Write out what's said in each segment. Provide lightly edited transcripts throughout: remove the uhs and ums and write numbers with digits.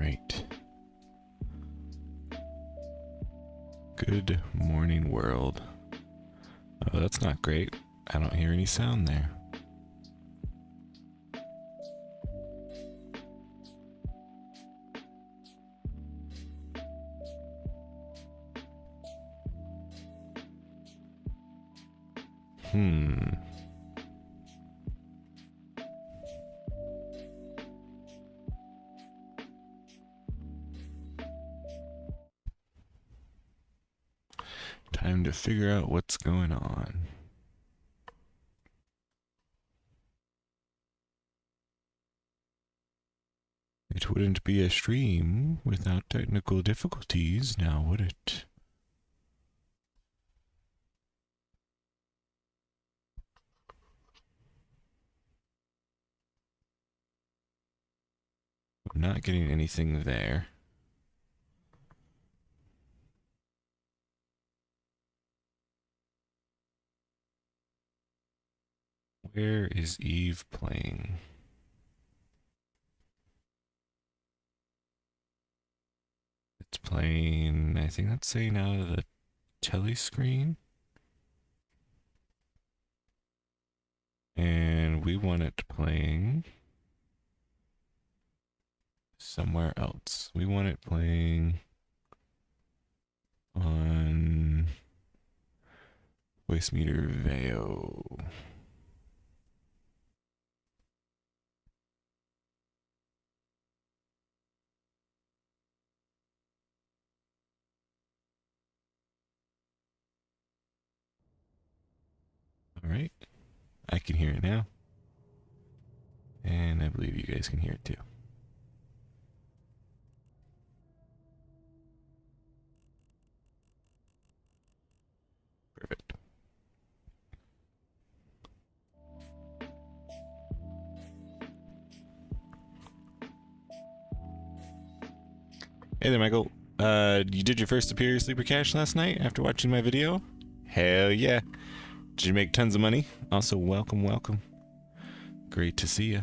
Right. Good morning, world. Oh, that's not great. I don't hear any sound there. Time to figure out what's going on. It wouldn't be a stream without technical difficulties, now would it? I'm not getting anything there. Where is Eve playing? It's playing, I think that's saying out of the telly screen. And we want it playing somewhere else. We want it playing on voice meter Veo. All right, I can hear it now. And I believe you guys can hear it too. Perfect. Hey there, Michael. You did your first Superior Sleeper Cache last night after watching my video? Hell yeah. Did you make tons of money? Also, welcome, welcome. Great to see you.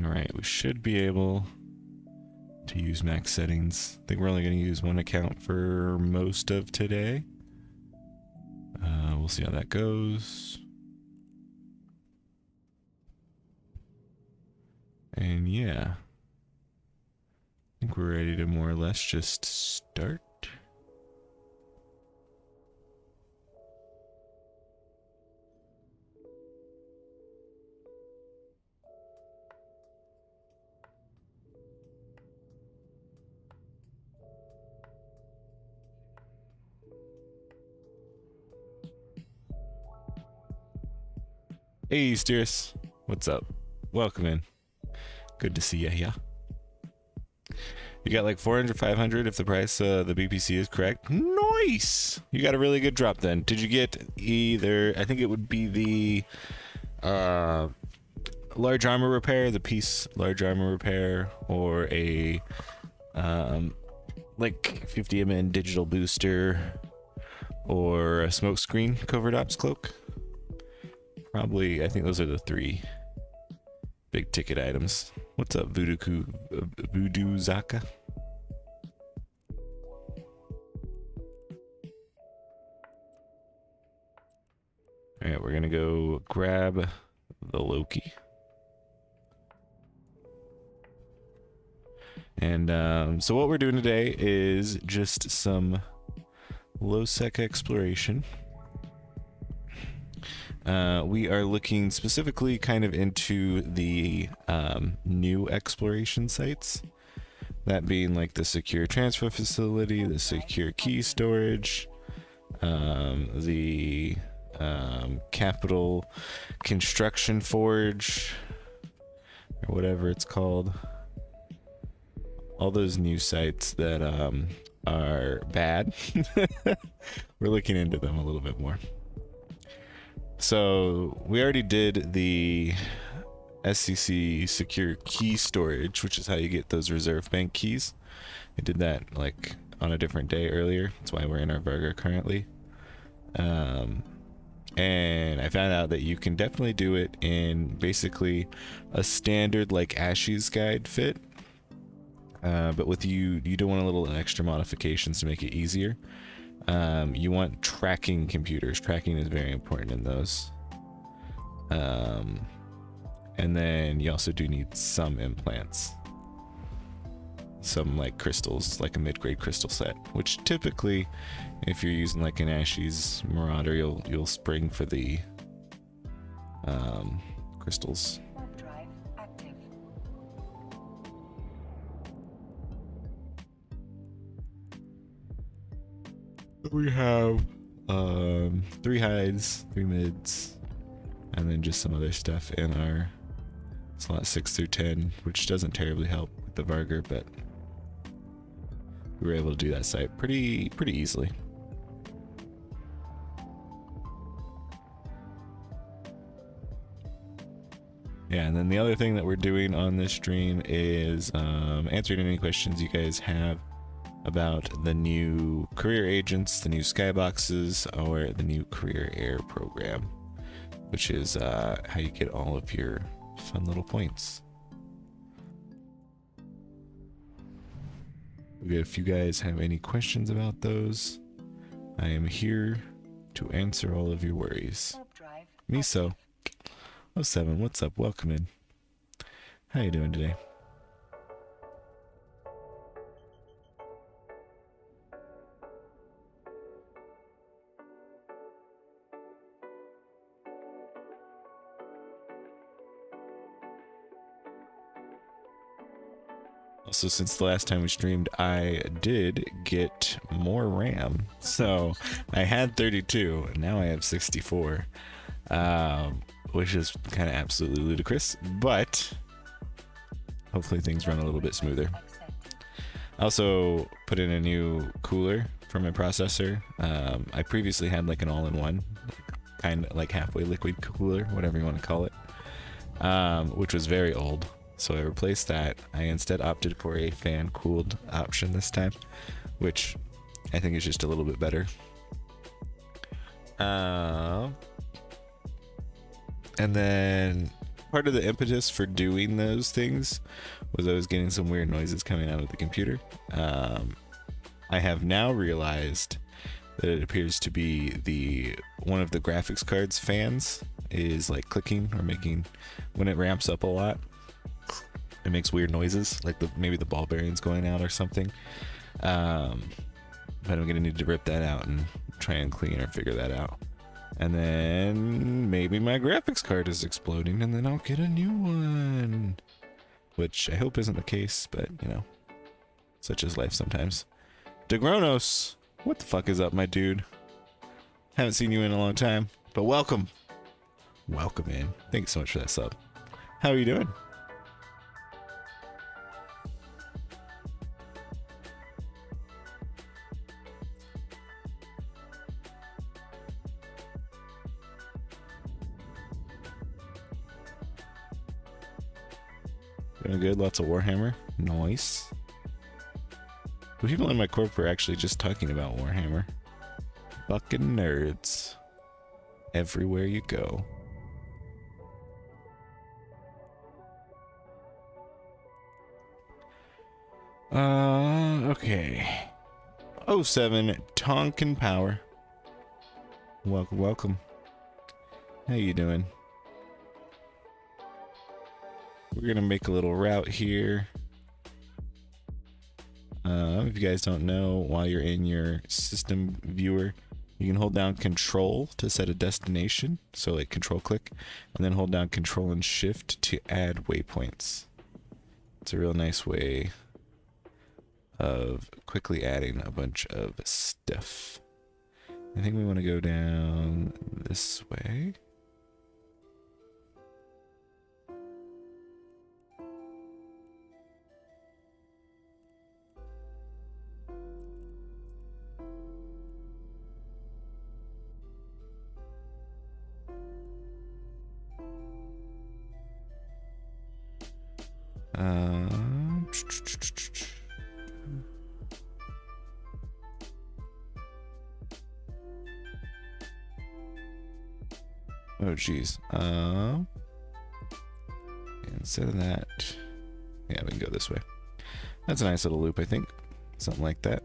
Alright, we should be able to use max settings. I think we're only going to use one account for most of today. We'll see how that goes. And yeah, I think we're ready to more or less just start. Hey, Steers. What's up? Welcome in. Good to see ya, yeah. You got like 400, 500 if the price the BPC is correct. Nice! You got a really good drop then. Did you get either, I think it would be the large armor repair, the piece large armor repair, or a like 50 MN digital booster, or a smoke screen covert ops cloak? Probably, I think those are the three big ticket items. What's up, Voodoo Zaka? Alright, we're gonna go grab the Loki. And so what we're doing today is just some low-sec exploration. We are looking specifically kind of into the new exploration sites. That being like the secure transfer facility, the secure key storage, the capital construction forge, or whatever it's called. All those new sites that are bad. We're looking into them a little bit more. So we already did the SCC secure key storage, which is how you get those reserve bank keys. I did that like on a different day earlier. That's why we're in our burger currently. And I found out that you can definitely do it in basically a standard like Ashi's guide fit, but with you don't want a little extra modifications to make it easier. You want tracking computers. Tracking is very important in those. And then you also do need some implants, some like crystals, like a mid-grade crystal set, which typically, if you're using like an Ashi's Marauder, you'll spring for the crystals. Drive active. We have 3 hides, 3 mids, and then just some other stuff in our slot 6 through 10, which doesn't terribly help with the Vargur, but we were able to do that site pretty easily. Yeah, and then the other thing that we're doing on this stream is answering any questions you guys have about the new career agents, the new Skyboxs, or the new career air program, which is how you get all of your fun little points. If you guys have any questions about those, I am here to answer all of your worries. Miso 07, what's up? Welcome in. How you doing today? Also, since the last time we streamed, I did get more RAM. So I had 32, and now I have 64, which is kind of absolutely ludicrous, but hopefully things run a little bit smoother. I also put in a new cooler for my processor. I previously had like an all-in-one, kind of like halfway liquid cooler, whatever you want to call it, which was very old. So I replaced that. I instead opted for a fan-cooled option this time, which I think is just a little bit better. And then part of the impetus for doing those things was I was getting some weird noises coming out of the computer. I have now realized that it appears to be one of the graphics card's fans is like clicking or making, when it ramps up a lot, it makes weird noises, like maybe the ball bearing's going out or something. But I'm gonna need to rip that out and try and clean or figure that out. And then maybe my graphics card is exploding and then I'll get a new one, which I hope isn't the case, but you know, such is life sometimes. Degronos, what the fuck is up, my dude? Haven't seen you in a long time, but welcome. Welcome in. Thanks so much for that sub. How are you doing? Doing good, lots of Warhammer. Nice. The people in my corp are actually just talking about Warhammer. Fucking nerds. Everywhere you go. Okay. 07 Tonkin Power. Welcome, welcome. How you doing? We're gonna make a little route here. If you guys don't know, while you're in your system viewer, you can hold down Control to set a destination. So like Control click, and then hold down Control and Shift to add waypoints. It's a real nice way of quickly adding a bunch of stuff. I think we want to go down this way. Oh, geez. Instead of that, yeah, we can go this way. That's a nice little loop, I think. Something like that.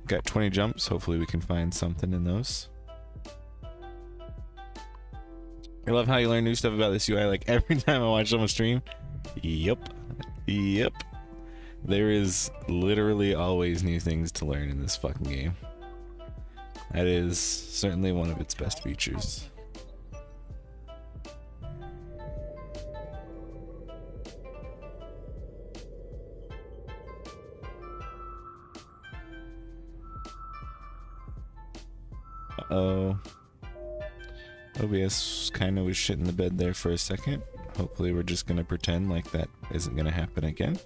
Got 20 jumps. Hopefully we can find something in those. I love how you learn new stuff about this UI. Like every time I watch someone stream. Yep. There is literally always new things to learn in this fucking game. That is certainly one of its best features. Uh-oh. OBS kind of was shit in the bed there for a second. Hopefully we're just going to pretend like that isn't going to happen again.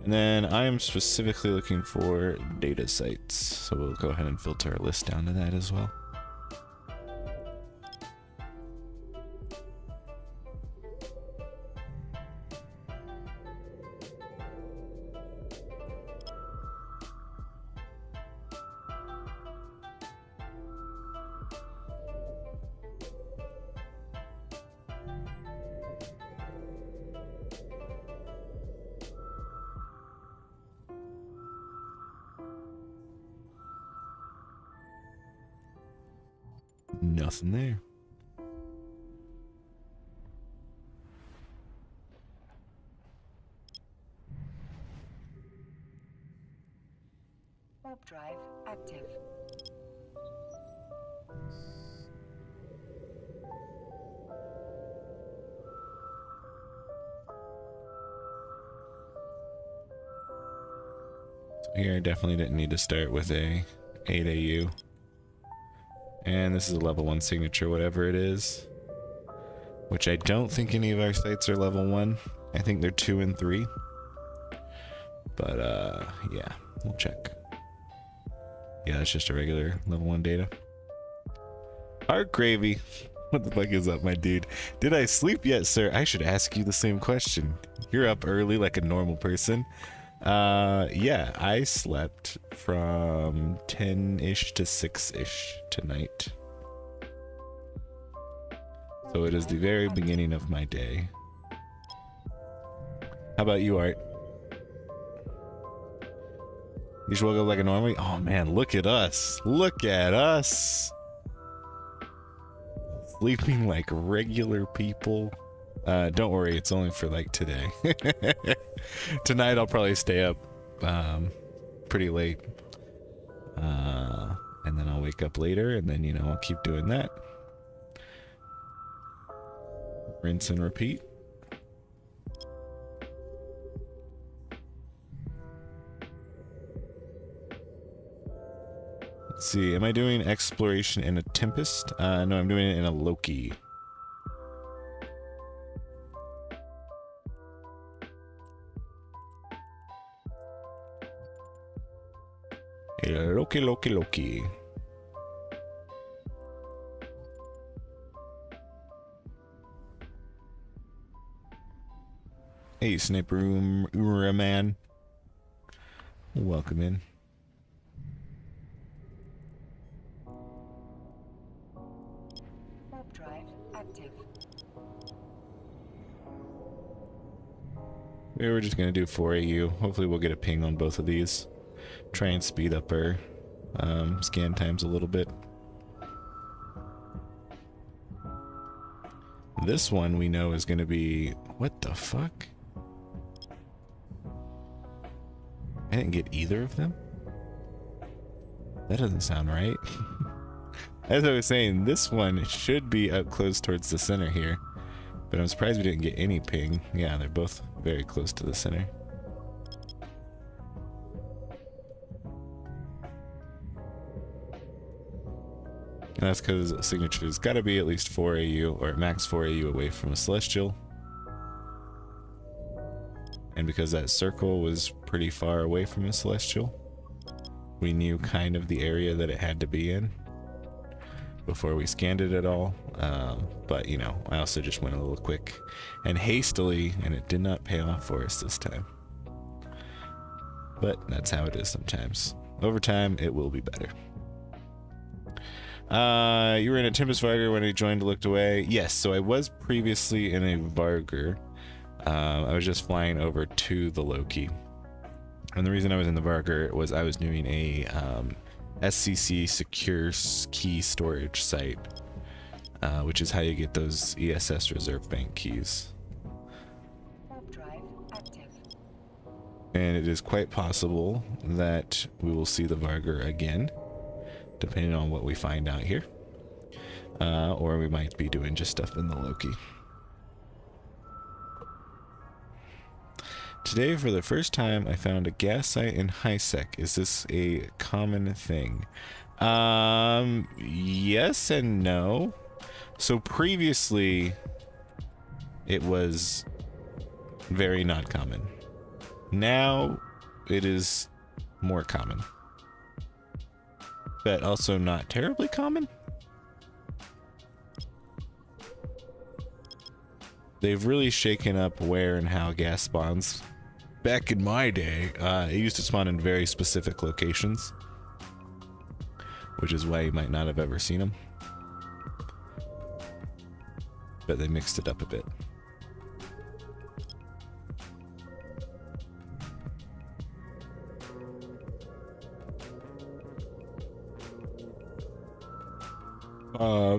And then I am specifically looking for data sites, so we'll go ahead and filter our list down to that as well. Nothing there. Warp drive active. So here I definitely didn't need to start with a 8 AU. And this is a level 1 signature, whatever it is. Which I don't think any of our sites are level 1. I think they're 2 and 3. But, yeah, we'll check. Yeah, it's just a regular level 1 data. Art Gravy. What the fuck is up, my dude? Did I sleep yet, sir? I should ask you the same question. You're up early like a normal person. Yeah, I slept from 10-ish to 6-ish tonight. So it is the very beginning of my day. How about you, Art? You just woke up like a normal? Oh man, look at us. Look at us. Sleeping like regular people. Don't worry, it's only for like today. Tonight I'll probably stay up pretty late. And then I'll wake up later, and then, you know, I'll keep doing that. Rinse and repeat. Let's see, am I doing exploration in a Tempest? No, I'm doing it in a Loki. Loki. Hey, Sniper Man. Welcome in. Warp drive active. We were just gonna do 4 AU. Hopefully we'll get a ping on both of these. Try and speed up our scan times a little bit. This one we know is gonna be... What the fuck? I didn't get either of them? That doesn't sound right. As I was saying, this one should be up close towards the center here. But I'm surprised we didn't get any ping. Yeah, they're both very close to the center. And that's because signature's got to be at least 4 AU, or max 4 AU away from a Celestial. And because that circle was pretty far away from a Celestial, we knew kind of the area that it had to be in before we scanned it at all. But, you know, I also just went a little quick and hastily, and it did not pay off for us this time. But that's how it is sometimes. Over time, it will be better. You were in a Tempest Varger when I joined, looked away. Yes, so I was previously in a Varger. I was just flying over to the Loki. And the reason I was in the Varger was I was doing a SCC secure key storage site, which is how you get those ESS reserve bank keys. Warp drive active. And it is quite possible that we will see the Varger again, depending on what we find out here. Or we might be doing just stuff in the Loki. Today, for the first time, I found a gas site in HiSec. Is this a common thing? Yes and no. So previously, it was very not common. Now, it is more common. But also not terribly common. They've really shaken up where and how gas spawns. Back in my day, it used to spawn in very specific locations, which is why you might not have ever seen them. But they mixed it up a bit.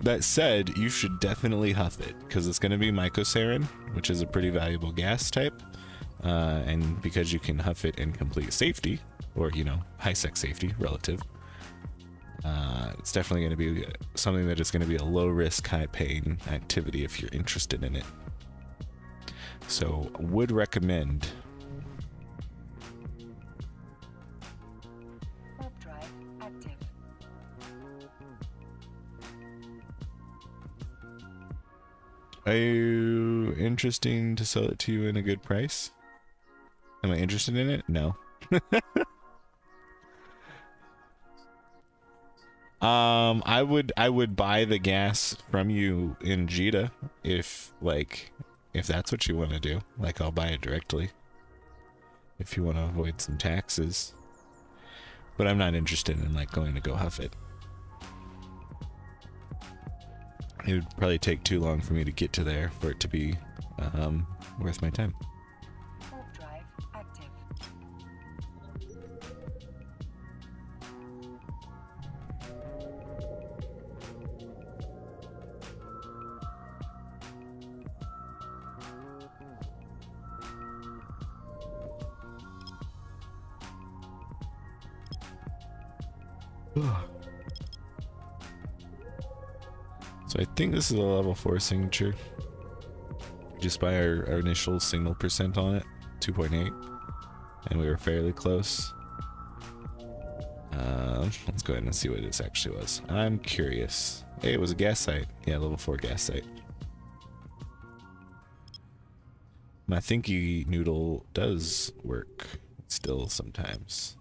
That said, you should definitely huff it, because it's going to be Heron, which is a pretty valuable gas type. And because you can huff it in complete safety, or, you know, HiSec safety, relative, it's definitely going to be something that is going to be a low-risk, high-paying activity if you're interested in it. So, would recommend. Warp drive active. Are you interesting to sell it to you in a good price? Am I interested in it? No. I would buy the gas from you in Jita if that's what you want to do. Like, I'll buy it directly if you want to avoid some taxes. But I'm not interested in like going to go huff it. It would probably take too long for me to get to there for it to be worth my time. Warp drive active. So I think this is a level 4 signature. Just by our initial signal percent on it, 2.8. And we were fairly close. Let's go ahead and see what this actually was. I'm curious. Hey, it was a gas site. Yeah, level 4 gas site. My thinky noodle does work still sometimes.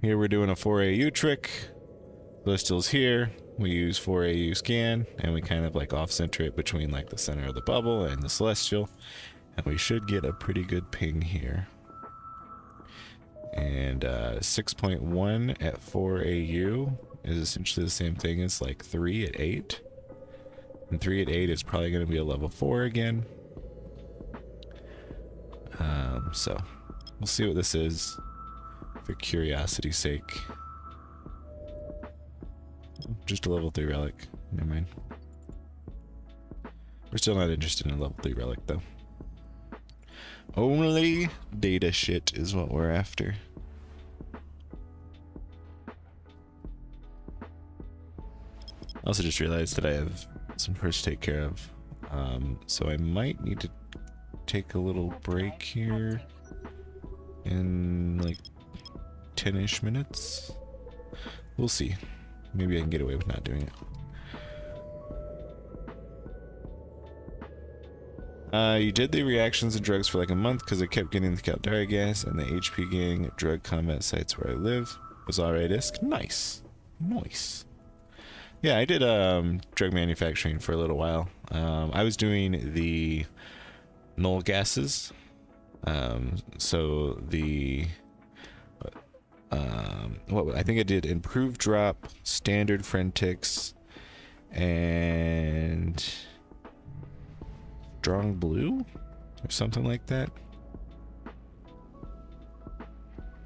Here we're doing a 4AU trick. Celestial's here. We use 4AU scan, and we kind of like off-center it between like the center of the bubble and the Celestial, and we should get a pretty good ping here. And 6.1 at 4AU is essentially the same thing as like 3 at 8. And 3 at 8 is probably going to be a level 4 again. So we'll see what this is for curiosity's sake. Just a level 3 relic. Never mind. We're still not interested in a level 3 relic though. Only data shit is what we're after. I also just realized that I have some first to take care of. So I might need to take a little break here in like 10-ish minutes. We'll see. Maybe I can get away with not doing it. You did the reactions and drugs for like a month because I kept getting the Caldari gas and the HP gang at drug combat sites where I live. Was alright isk. Nice. Nice. Yeah, I did drug manufacturing for a little while. I was doing the Null gases. So the what I think I did improved drop, standard Frentix, and strong blue or something like that.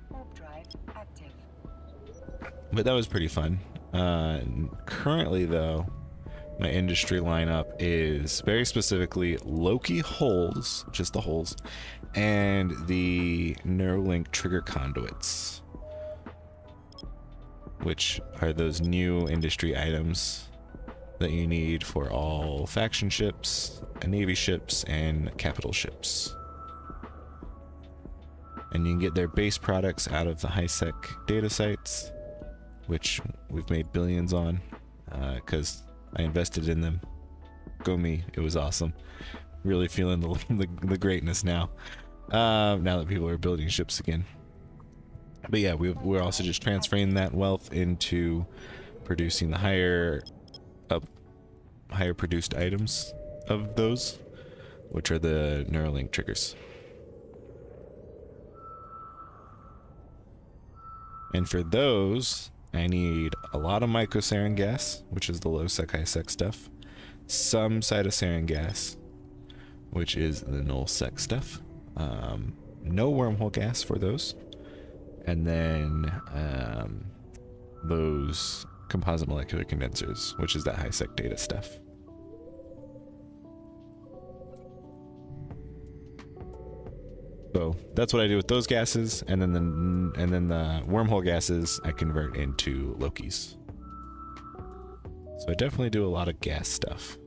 Warp drive active. But that was pretty fun. Currently though, my industry lineup is very specifically Loki holes, just the holes, and the Neuralink trigger conduits, which are those new industry items that you need for all faction ships, and navy ships, and capital ships. And you can get their base products out of the high-sec data sites, which we've made billions on, because I invested in them. Go me, it was awesome. Really feeling the greatness now. Now that people are building ships again. But yeah, we're also just transferring that wealth into producing the higher produced items of those, which are the Neuralink triggers. And for those, I need a lot of microsarin gas, which is the low sec high sec stuff, some cytosarin gas, which is the null sec stuff, no wormhole gas for those, and then those composite molecular condensers, which is that high sec data stuff. So that's what I do with those gases, and then the wormhole gases I convert into Lokis. So I definitely do a lot of gas stuff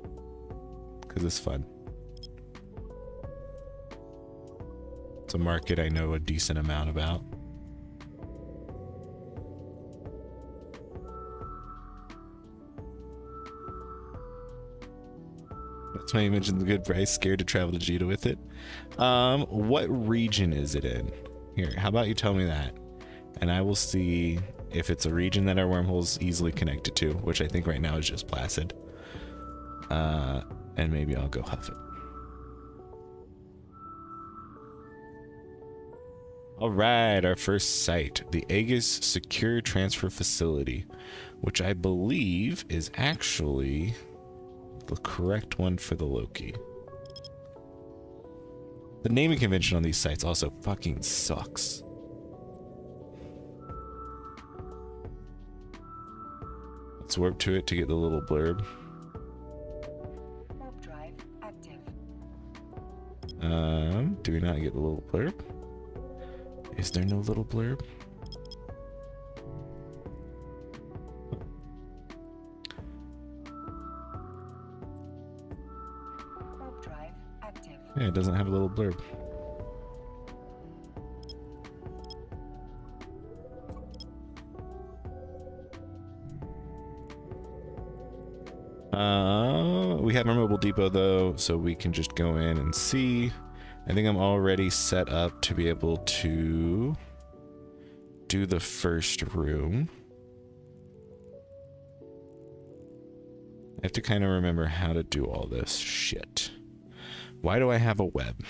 because it's fun. It's a market I know a decent amount about. That's why you mentioned the good price. Scared to travel to Jita with it. What region is it in? Here, how about you tell me that, and I will see if it's a region that our wormhole's easily connected to, which I think right now is just Placid. And maybe I'll go huff it. All right, our first site, the Aegis Secure Transfer Facility, which I believe is actually the correct one for the Loki. The naming convention on these sites also fucking sucks. Let's warp to it to get the little blurb. Warp drive active. Do we not get the little blurb? Is there no little blurb? Warp drive active. Yeah, it doesn't have a little blurb. We have our mobile depot though, so we can just go in and see. I think I'm already set up to be able to do the first room. I have to kind of remember how to do all this shit. Why do I have a web?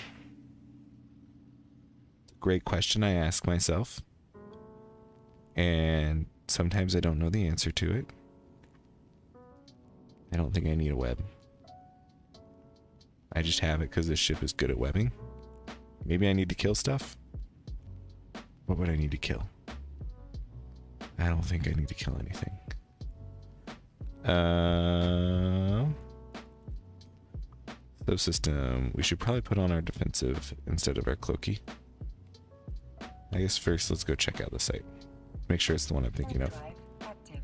Great question I ask myself. And sometimes I don't know the answer to it. I don't think I need a web. I just have it because this ship is good at webbing. Maybe I need to kill stuff? What would I need to kill? I don't think I need to kill anything. Subsystem. We should probably put on our defensive instead of our cloaky. I guess first let's go check out the site. Make sure it's the one I'm thinking of. Drive active.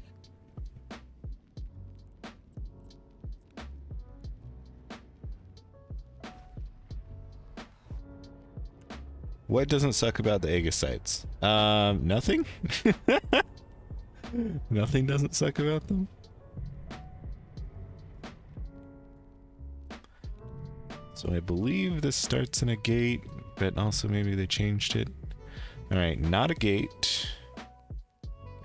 What doesn't suck about the Aegis sites? Nothing? Nothing doesn't suck about them? So I believe this starts in a gate, but also maybe they changed it. Alright, not a gate.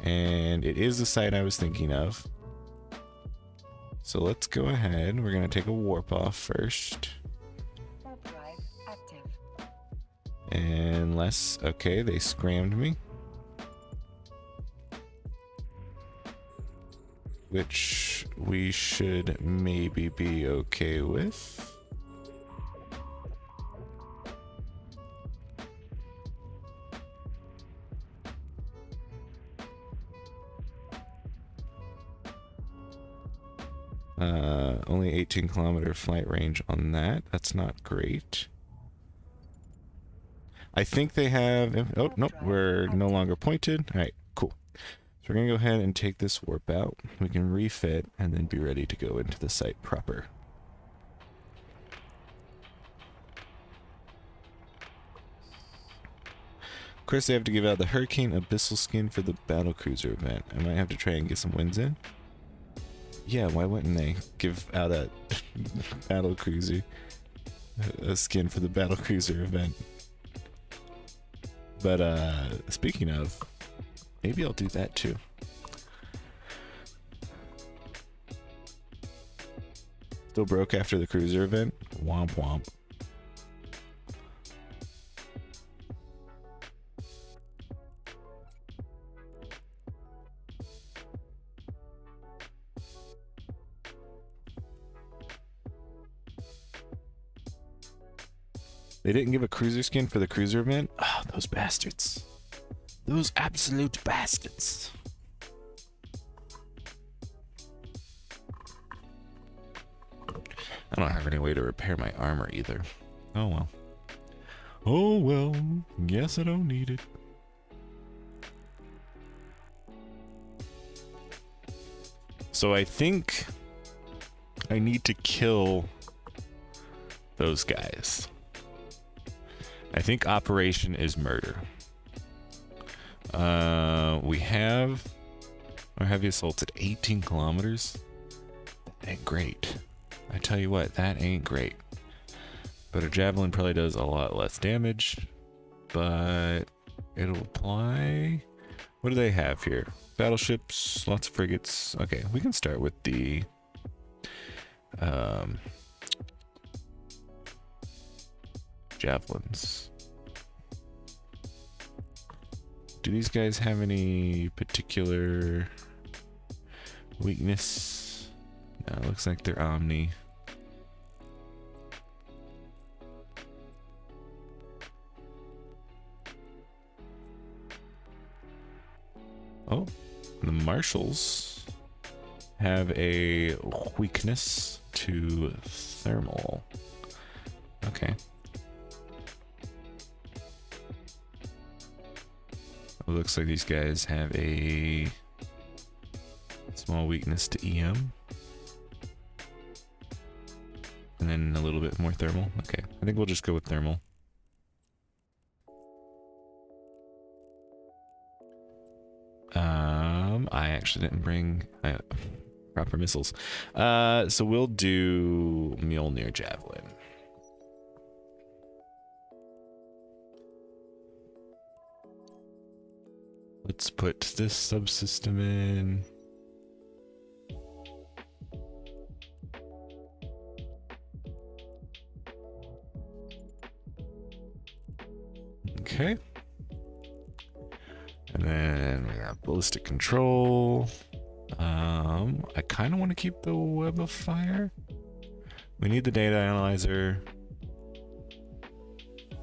And it is the site I was thinking of. So let's go ahead. We're going to take a warp off first. Warp drive active. Unless, okay, they scrammed me. which we should maybe be okay with. Only 18-kilometer flight range on that. That's not great. I think they have... Oh, nope, we're no longer pointed. All right, cool. So we're going to go ahead and take this warp out. We can refit and then be ready to go into the site proper. Of course, they have to give out the Hurricane Abyssal skin for the Battlecruiser event. I might have to try and get some wins in. Yeah, why wouldn't they give out a Battlecruiser, a skin for the Battlecruiser event? But speaking of, maybe I'll do that too. Still broke after the cruiser event? Womp womp. They didn't give a cruiser skin for the cruiser event? Ah, oh, those bastards. Those absolute bastards. I don't have any way to repair my armor either. Oh well. Oh well. Guess I don't need it. So I think I need to kill those guys. I think operation is murder. We have our heavy assaults at 18 kilometers. That ain't great. I tell you what, that ain't great. But a javelin probably does a lot less damage, but it'll apply. What do they have here? Battleships, lots of frigates. Okay, we can start with the javelins. Do these guys have any particular weakness? No, it looks like they're omni. Oh, the marshals have a weakness to thermal. Okay. It looks like these guys have a small weakness to EM. And then a little bit more thermal. Okay, I think we'll just go with thermal. I actually didn't bring proper missiles. So we'll do Mjolnir Javelin. Let's put this subsystem in. Okay. And then we got ballistic control. I kind of want to keep the web of fire. We need the data analyzer.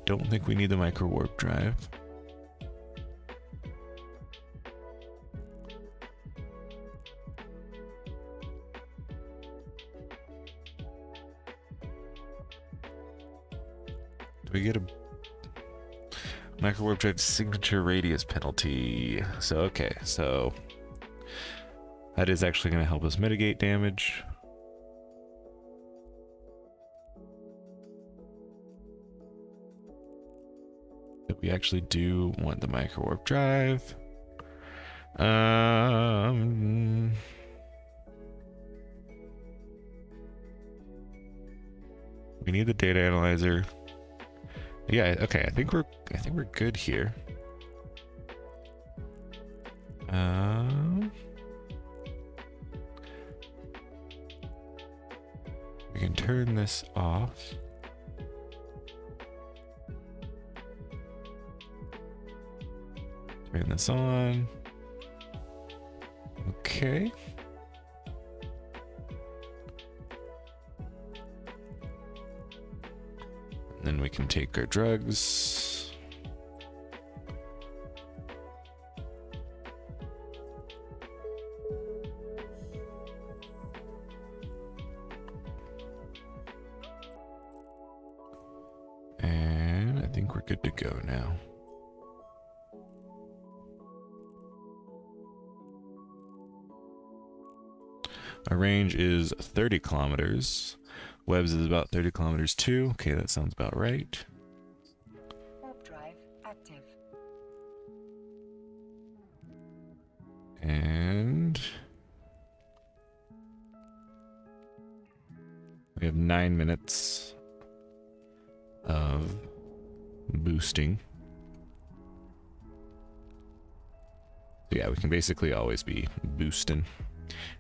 Don't think we need the micro warp drive. Do we get a micro warp drive signature radius penalty? So okay, so that is actually going to help us mitigate damage. But we actually do want the micro warp drive. We need the data analyzer. Yeah, okay, I think we're good here. We can turn this off. Turn this on. Okay. Then we can take our drugs. And I think we're good to go now. Our range is 30 kilometers. Webs is about 30 kilometers too. Okay, that sounds about right. Warp drive active. And we have 9 minutes of boosting. So yeah, we can basically always be boosting.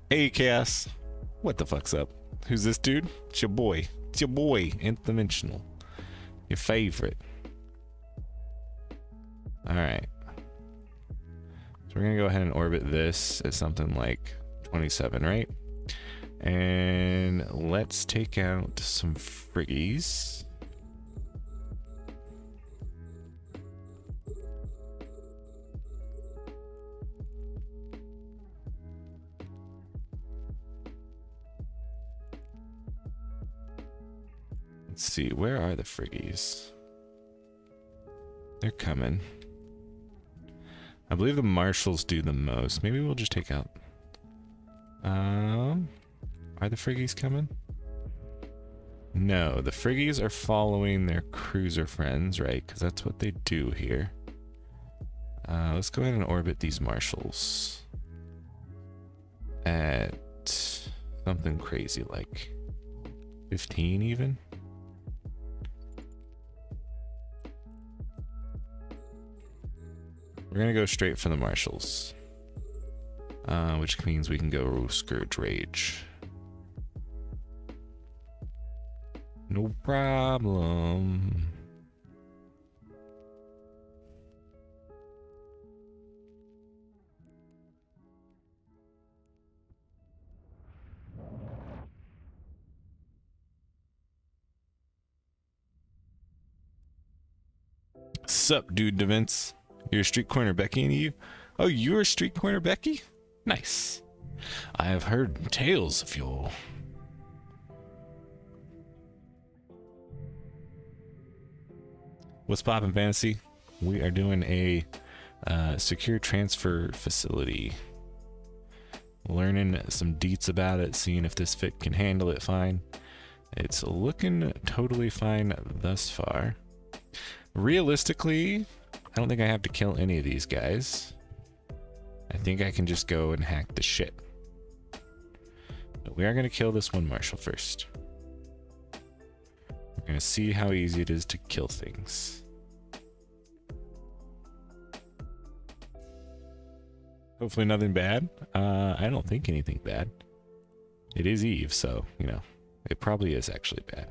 Hey, Chaos. What the fuck's up? Who's this dude? It's your boy. It's your boy, Nth Dimensional. Your favorite. Alright. So we're gonna go ahead and orbit this at something like 27, right? And let's take out some friggies. Let's see, where are the friggies? They're coming. I believe the marshals do the most. Maybe we'll just take out... Are the friggies coming? No, the friggies are following their cruiser friends, right? Because that's what they do here. Let's go ahead and orbit these marshals. At something crazy like 15 even? We're gonna go straight for the marshals, which means we can go Scourge Rage. No problem. Sup, dude, Devins? You're a street corner Becky and you? Oh, you're a street corner Becky? Nice. I have heard tales of your... What's poppin', Fantasy? We are doing a secure transfer facility. Learning some deets about it, seeing if this fit can handle it fine. It's looking totally fine thus far. Realistically, I don't think I have to kill any of these guys. I think I can just go and hack the shit. But we are going to kill this one marshal first. We're going to see how easy it is to kill things. Hopefully nothing bad. I don't think anything bad. It is Eve, so, you know, it probably is actually bad.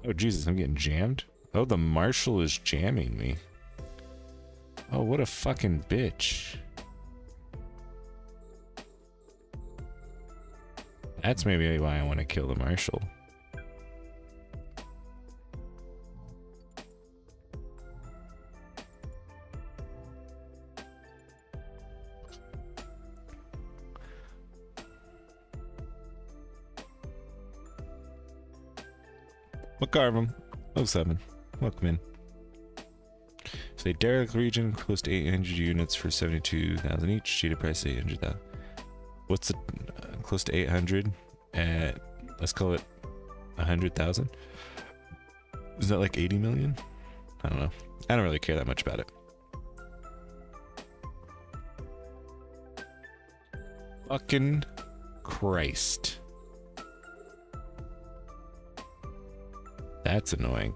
Oh, Jesus, I'm getting jammed. Oh, the marshal is jamming me. Oh, what a fucking bitch. That's maybe why I want to kill the marshal. McCarvum, 07. Welcome in. Say derelict region, close to 800 units for 72,000 each. Cheetah price 800,000. What's the close to 800 at, let's call it 100,000? Is that like 80 million? I don't know. I don't really care that much about it. Fucking Christ. That's annoying.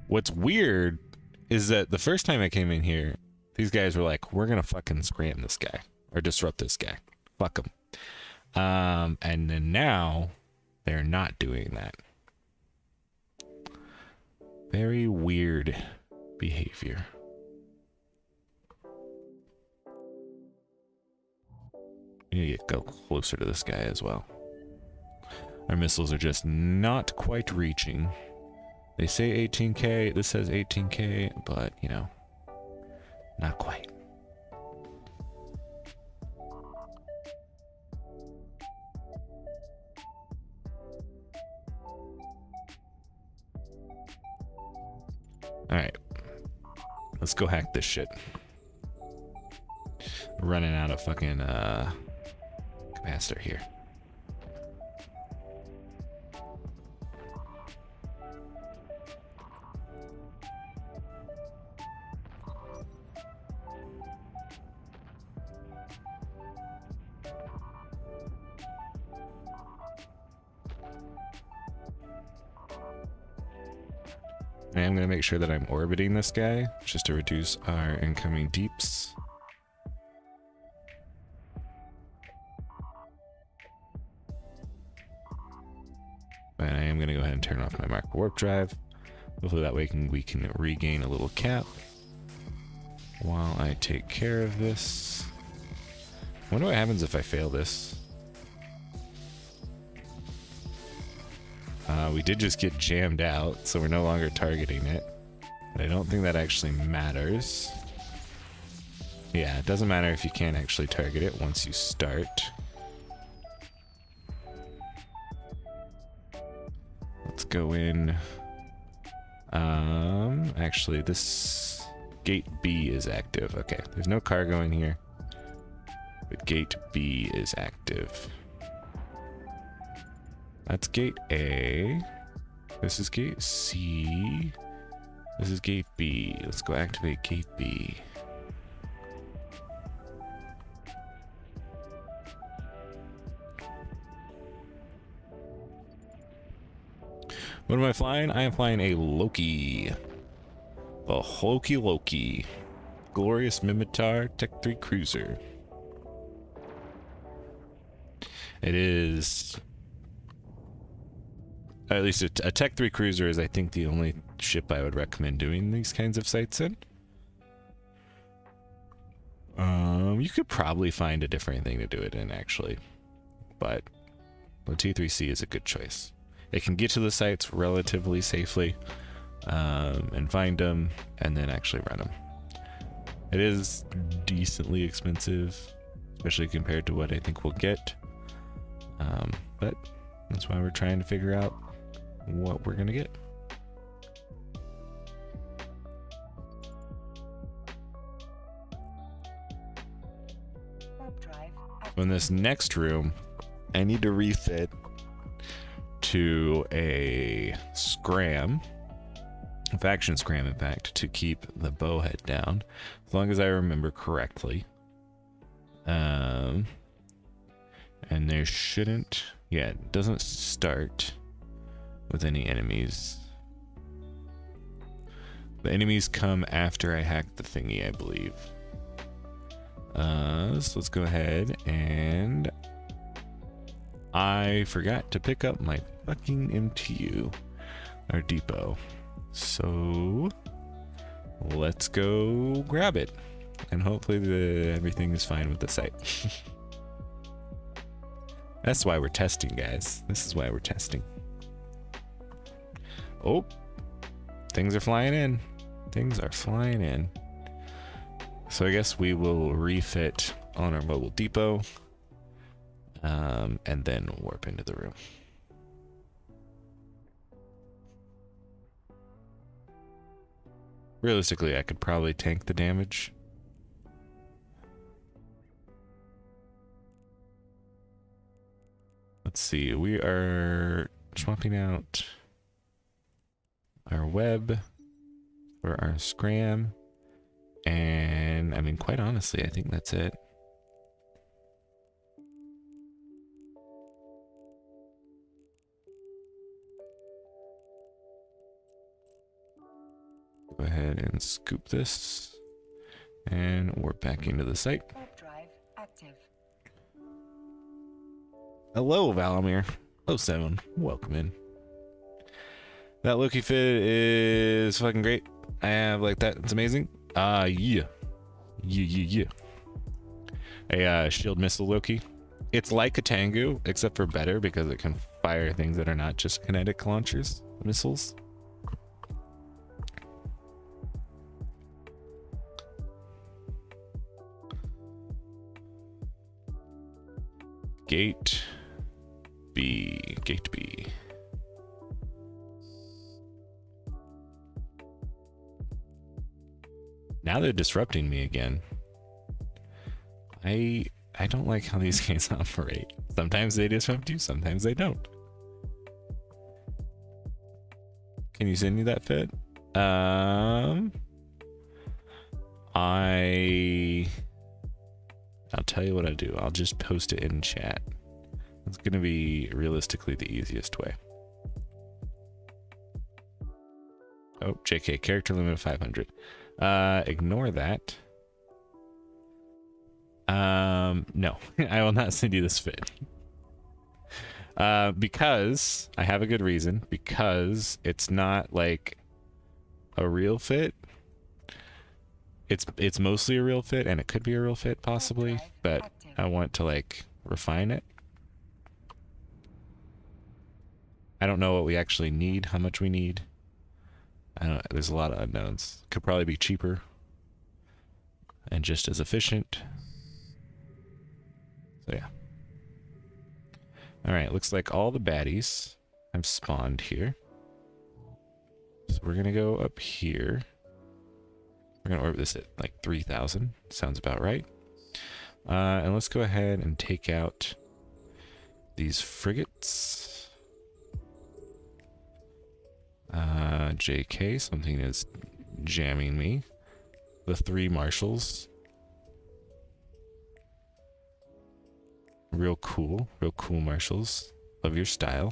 What's weird is that the first time I came in here, these guys were like, we're gonna fucking scram this guy or disrupt this guy. Fuck him. And then now they're not doing that. Very weird behavior. We need to go closer to this guy as well. Our missiles are just not quite reaching. They say 18K, this says 18K, but, you know, not quite. Alright. Let's go hack this shit. Running out of fucking capacitor here. And I'm going to make sure that I'm orbiting this guy just to reduce our incoming deeps. And I am going to go ahead and turn off my mark warp drive. Hopefully that way we can regain a little cap while I take care of this. I wonder what happens if I fail this. We did just get jammed out, so we're no longer targeting it. But I don't think that actually matters. Yeah, it doesn't matter if you can't actually target it once you start. Let's go in. Actually, this gate B is active. Okay, there's no cargo in here, but gate B is active. That's gate A. This is gate C. This is gate B. Let's go activate gate B. What am I flying? I am flying a Loki. A Loki. Glorious Mimitar Tech 3 Cruiser. It is... At least a Tech 3 Cruiser is, I think, the only ship I would recommend doing these kinds of sites in. You could probably find a different thing to do it in, actually. But the T3C is a good choice. It can get to the sites relatively safely, and find them, and then actually run them. It is decently expensive, especially compared to what I think we'll get. But that's why we're trying to figure out what we're gonna get. In this next room, I need to refit to a scram, a faction scram in fact, to keep the bowhead down, as long as I remember correctly. And there shouldn't, yeah, it doesn't start with any enemies. The enemies come after I hack the thingy, I believe. So let's go ahead, and I forgot to pick up my fucking MTU, our depot. So let's go grab it, and hopefully everything is fine with the site. That's why we're testing, guys. This is why we're testing. Oh, things are flying in. Things are flying in. So I guess we will refit on our mobile depot, and then warp into the room. Realistically, I could probably tank the damage. Let's see, we are swapping out our web for our scram, and I mean, quite honestly, I think that's it. Go ahead and scoop this, and we're back into the site. Drive active. Hello, Valamir. 07, welcome in. That Loki fit is fucking great. I have like that. It's amazing. Yeah. A shield missile Loki. It's like a Tengu, except for better because it can fire things that are not just kinetic launchers, missiles. Gate B. Gate B. Now they're disrupting me again. I don't like how these games operate. Sometimes they disrupt you, sometimes they don't. Can you send me that fit? I'll tell you what I'll do. I'll just post it in chat. It's gonna be realistically the easiest way. Oh, JK, character limit of 500. Ignore that. No, I will not send you this fit. Because I have a good reason. Because it's not like a real fit. It's mostly a real fit, and it could be a real fit possibly, but I want to like refine it. I don't know what we actually need, how much we need. I don't. There's a lot of unknowns. Could probably be cheaper and just as efficient. So yeah. All right, looks like all the baddies have spawned here. So we're gonna go up here. We're gonna orbit this at like 3,000. Sounds about right. And let's go ahead and take out these frigates. JK, something is jamming me. The 3 marshals. Real cool marshals. Love your style.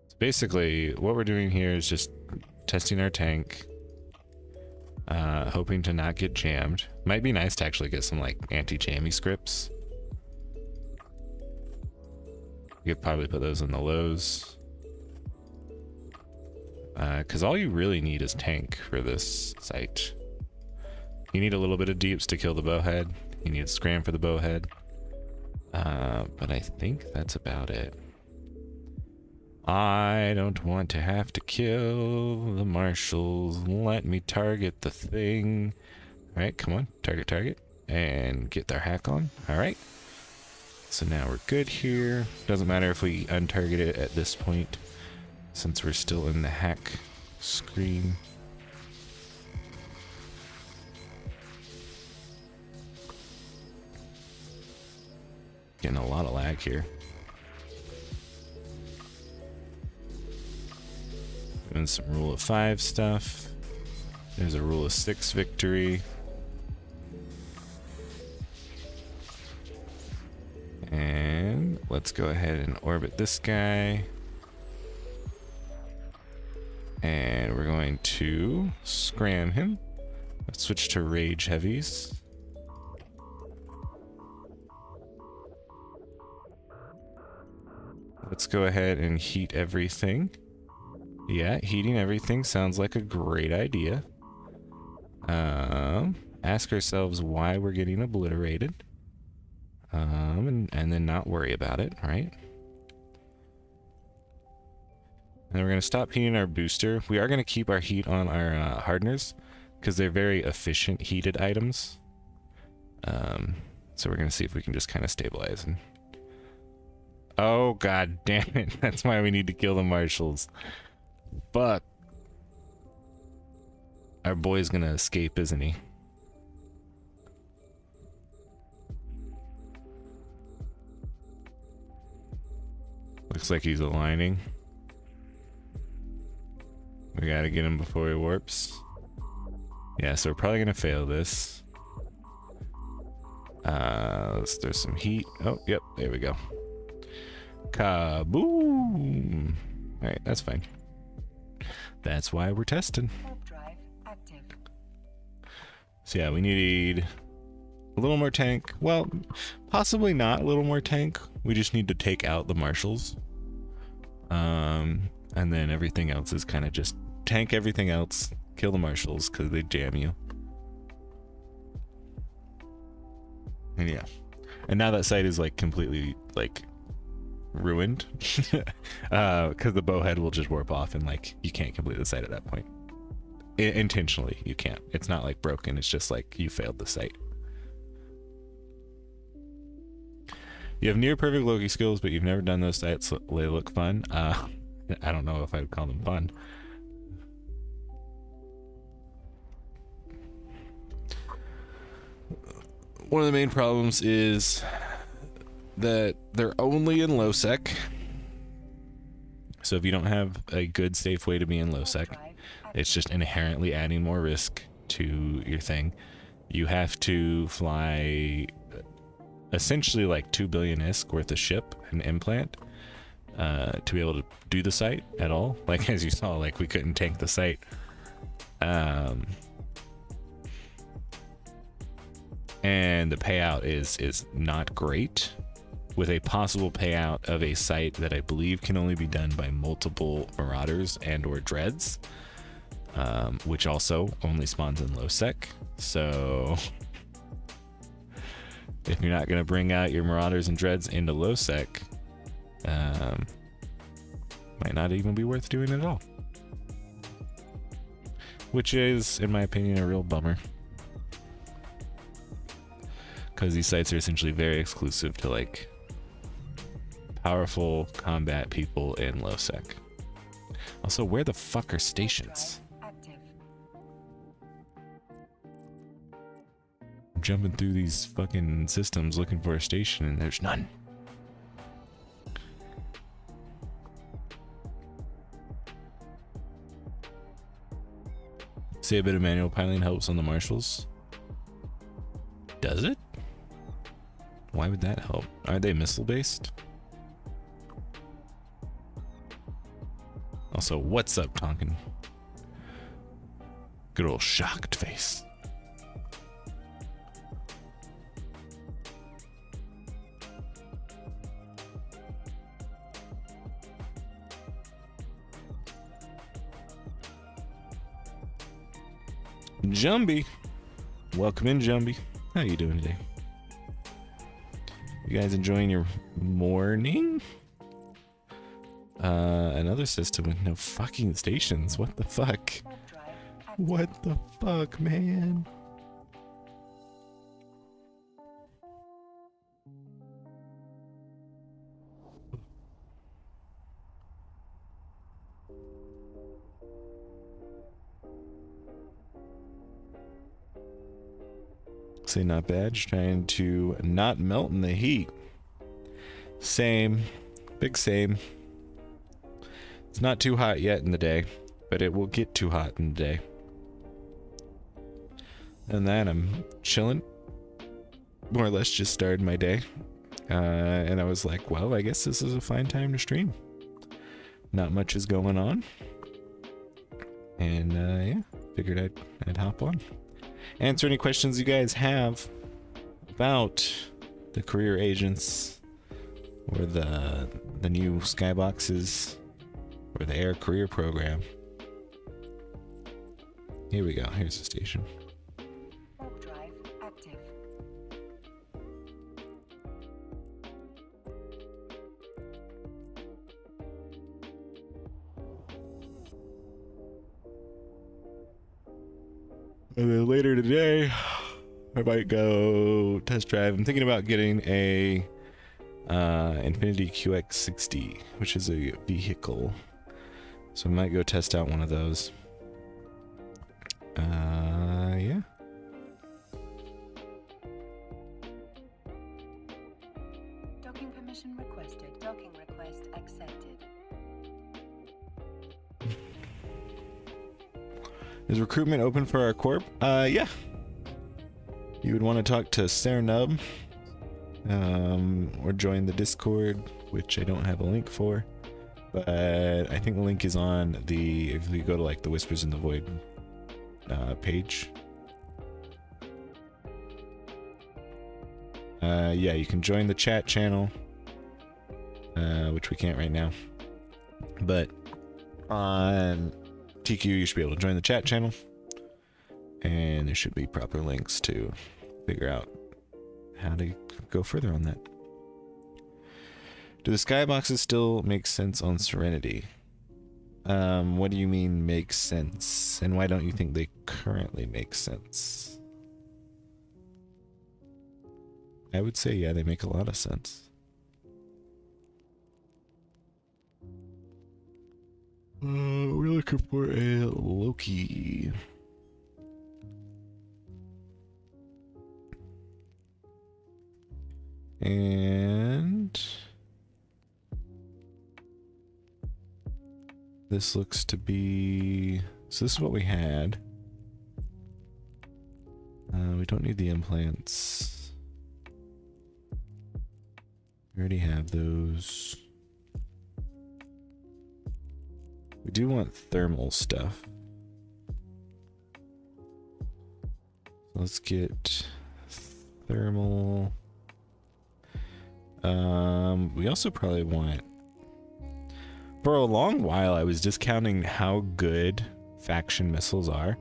So basically, what we're doing here is just testing our tank. Hoping to not get jammed. Might be nice to actually get some like anti-jammy scripts. You could probably put those in the lows. Because all you really need is tank for this site. You need a little bit of deeps to kill the bowhead. You need scram for the bowhead. But I think that's about it. I don't want to have to kill the marshals. Let me target the thing. Alright, come on. Target. And get their hack on. Alright. So now we're good here. Doesn't matter if we untarget it at this point, since we're still in the hack screen. Getting a lot of lag here. Doing some rule of 5 stuff. There's a rule of 6 victory. And let's go ahead and orbit this guy. And we're going to scram him. Let's switch to rage heavies. Let's go ahead and heat everything. Yeah, heating everything sounds like a great idea. Ask ourselves why we're getting obliterated. And then not worry about it, right? And then we're going to stop heating our booster. We are going to keep our heat on our hardeners, because they're very efficient heated items. So we're going to see if we can just kind of stabilize. And oh, god damn it. That's why we need to kill the marshals. Fuck. Our boy's gonna escape, isn't he? Looks like he's aligning. We gotta get him before he warps. Yeah, so we're probably gonna fail this. Let's throw some heat. Oh, yep, there we go. Kaboom! Alright, that's fine. That's why we're testing. Drive active. So yeah, we need a little more tank. Well, possibly not a little more tank. We just need to take out the marshals. And then everything else is kind of just tank everything else, kill the marshals because they jam you. And yeah. And now that site is like completely like ruined because the bowhead will just warp off and like you can't complete the site at that point. Intentionally, you can't. It's not like broken, it's just like you failed the site. You have near perfect Loki skills, but you've never done those sites. They look fun. I don't know if I would call them fun. One of the main problems is that they're only in low sec. So if you don't have a good safe way to be in low sec, it's just inherently adding more risk to your thing. You have to fly essentially like 2 billion ISK worth of ship and implant to be able to do the site at all. Like as you saw, like we couldn't tank the site. And the payout is not great, with a possible payout of a site that I believe can only be done by multiple marauders and or dreads, which also only spawns in low sec. So if you're not going to bring out your marauders and dreads into low sec, might not even be worth doing at all, which is, in my opinion, a real bummer, because these sites are essentially very exclusive to like powerful combat people in low sec. Also, where the fuck are stations? I'm jumping through these fucking systems looking for a station and there's none. Say a bit of manual piloting helps on the marshals. Does it? Why would that help? Are they missile based? Also, what's up, Tonkin? Good old shocked face. Jumbie. Welcome in, Jumbie. How you doing today? You guys enjoying your morning? Another system with no fucking stations. What the fuck? What the fuck, man? Say not bad, just trying to not melt in the heat. Same, big same. It's not too hot yet in the day, but it will get too hot in the day. And then I'm chilling, more or less just started my day. And I was like, well, I guess this is a fine time to stream. Not much is going on. And yeah, figured I'd hop on. Answer any questions you guys have about the career agents or the new Skyboxs or the air career program. Here we go. Here's the station. Drive active. And then later today, I might go test drive. I'm thinking about getting a Infinity QX60, which is a vehicle. So I might go test out one of those. Yeah. Docking permission requested. Docking request accepted. Is recruitment open for our corp? Yeah. You would want to talk to Sernub, or join the Discord, which I don't have a link for, but I think the link is on the, if you go to like the Whispers in the Void page. Yeah, you can join the chat channel, which we can't right now, but on TQ, you should be able to join the chat channel. And there should be proper links to figure out how to go further on that. Do the skyboxes still make sense on Serenity? What do you mean makes sense? And why don't you think they currently make sense? I would say, yeah, they make a lot of sense. We're looking for a Loki. And this looks to be, so this is what we had. We don't need the implants. We already have those. We do want thermal stuff. So let's get thermal. We also probably want, for a long while I was discounting how good faction missiles are.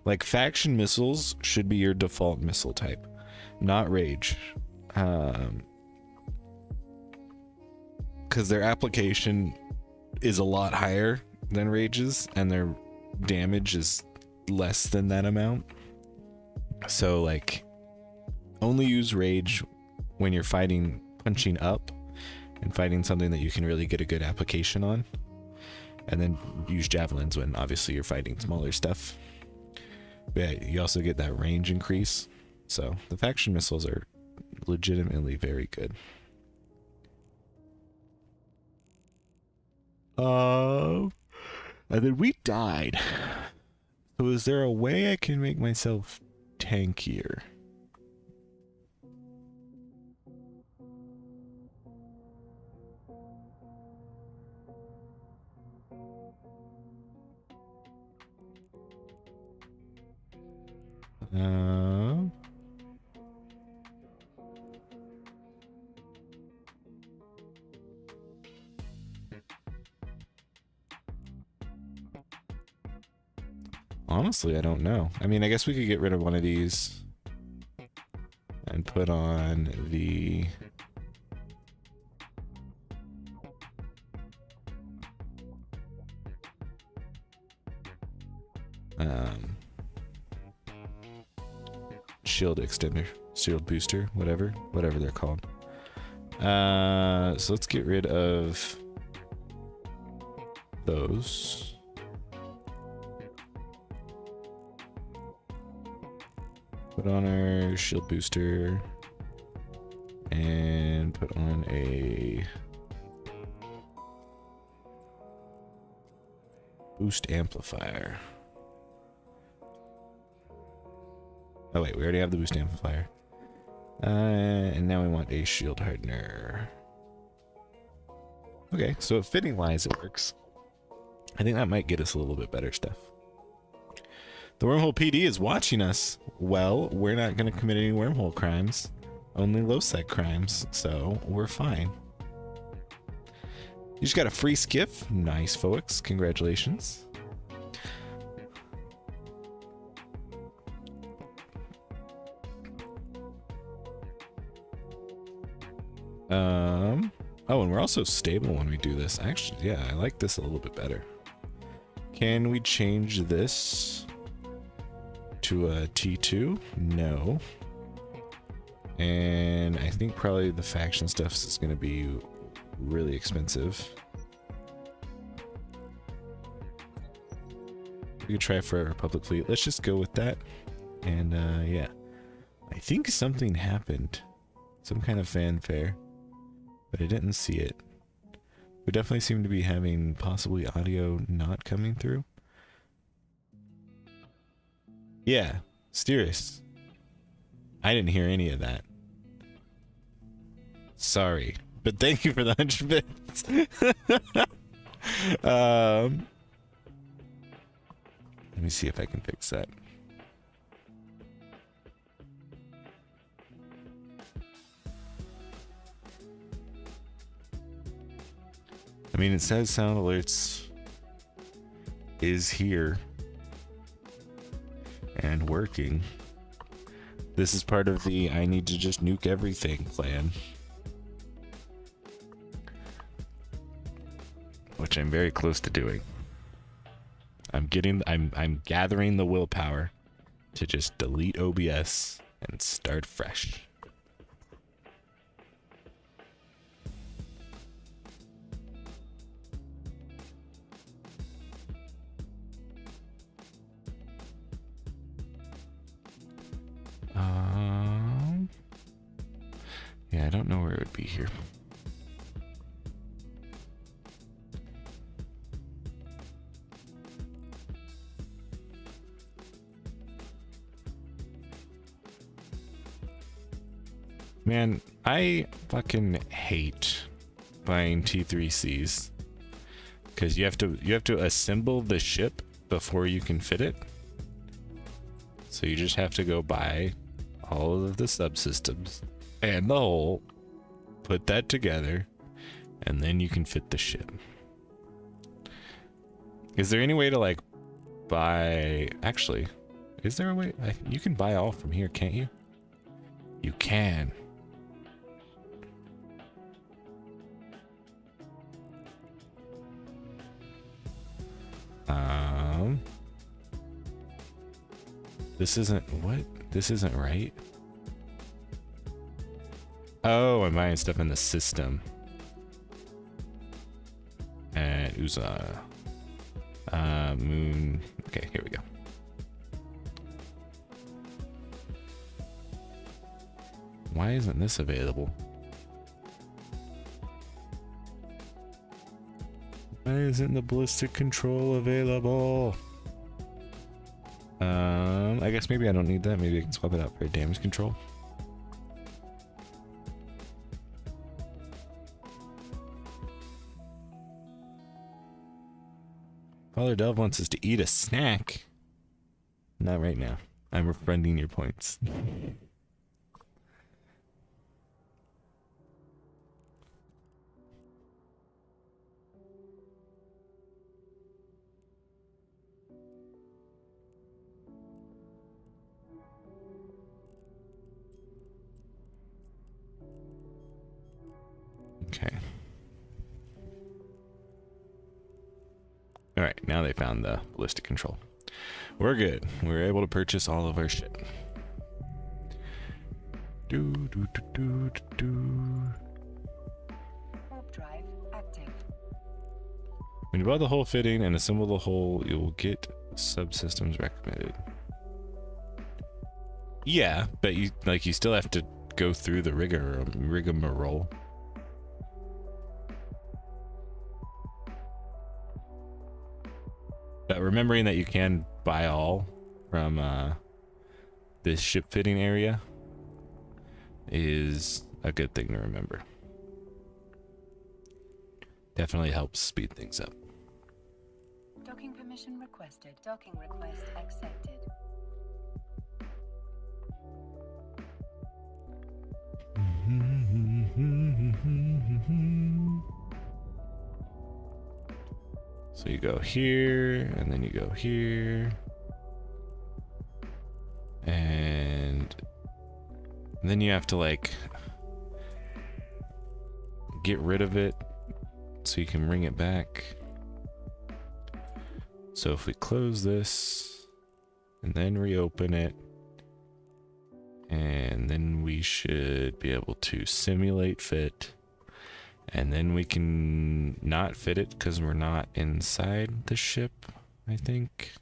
Like, faction missiles should be your default missile type, not rage. Because their application is a lot higher than rages, and their damage is less than that amount. So, like, only use rage when you're fighting, punching up, and fighting something that you can really get a good application on. And then use javelins when obviously you're fighting smaller stuff. But yeah, you also get that range increase. So the faction missiles are legitimately very good. And then we died. So is there a way I can make myself tankier? Honestly, I don't know. I mean, I guess we could get rid of one of these and put on the shield extender, shield booster, whatever they're called. So let's get rid of those. Put on our shield booster and put on a boost amplifier. Oh wait, we already have the boost amplifier. And now we want a shield hardener. Okay, so fitting wise it works. I think that might get us a little bit better stuff. The Wormhole PD is watching us. Well, we're not going to commit any wormhole crimes, only low-sec crimes, so we're fine. You just got a free skiff. Nice, folks. Congratulations. Oh, and we're also stable when we do this. Actually, yeah, I like this a little bit better. Can we change this to a T2? No. And I think probably the faction stuff is going to be really expensive. We could try for a Republic fleet. Let's just go with that. And yeah, I think something happened. Some kind of fanfare, but I didn't see it. We definitely seem to be having possibly audio not coming through. Yeah, Steerus. I didn't hear any of that. Sorry, but thank you for the 100 bits. Let me see if I can fix that. I mean, it says sound alerts is here and working. This is part of the I need to just nuke everything plan, which I'm very close to doing. I'm gathering the willpower to just delete OBS and start fresh. Yeah, I don't know where it would be here. Man, I fucking hate buying T3Cs because you have to assemble the ship before you can fit it. So you just have to go buy all of the subsystems and the hull, put that together, and then you can fit the ship. Is there any way to like buy? Actually, is there a way? You can buy all from here, can't you? You can. This isn't what? This isn't right. Oh, I'm buying stuff in the system. And Uza. Moon. Okay, here we go. Why isn't this available? Why isn't the ballistic control available? I guess maybe I don't need that. Maybe I can swap it out for damage control. Father Delve wants us to eat a snack. Not right now. I'm refunding your points. Okay. All right, now they found the ballistic control. We're good. We're able to purchase all of our shit. Warp drive active. When you buy the hull fitting and assemble the hull, you will get subsystems recommended. Yeah, but you still have to go through the rigmarole. But remembering that you can buy all from this ship fitting area is a good thing to remember. Definitely helps speed things up. Docking permission requested. Docking request accepted. So you go here, and then you go here, and then you have to like get rid of it so you can bring it back. So if we close this and then reopen it, and then we should be able to simulate fit. And then we can not fit it because we're not inside the ship, I think.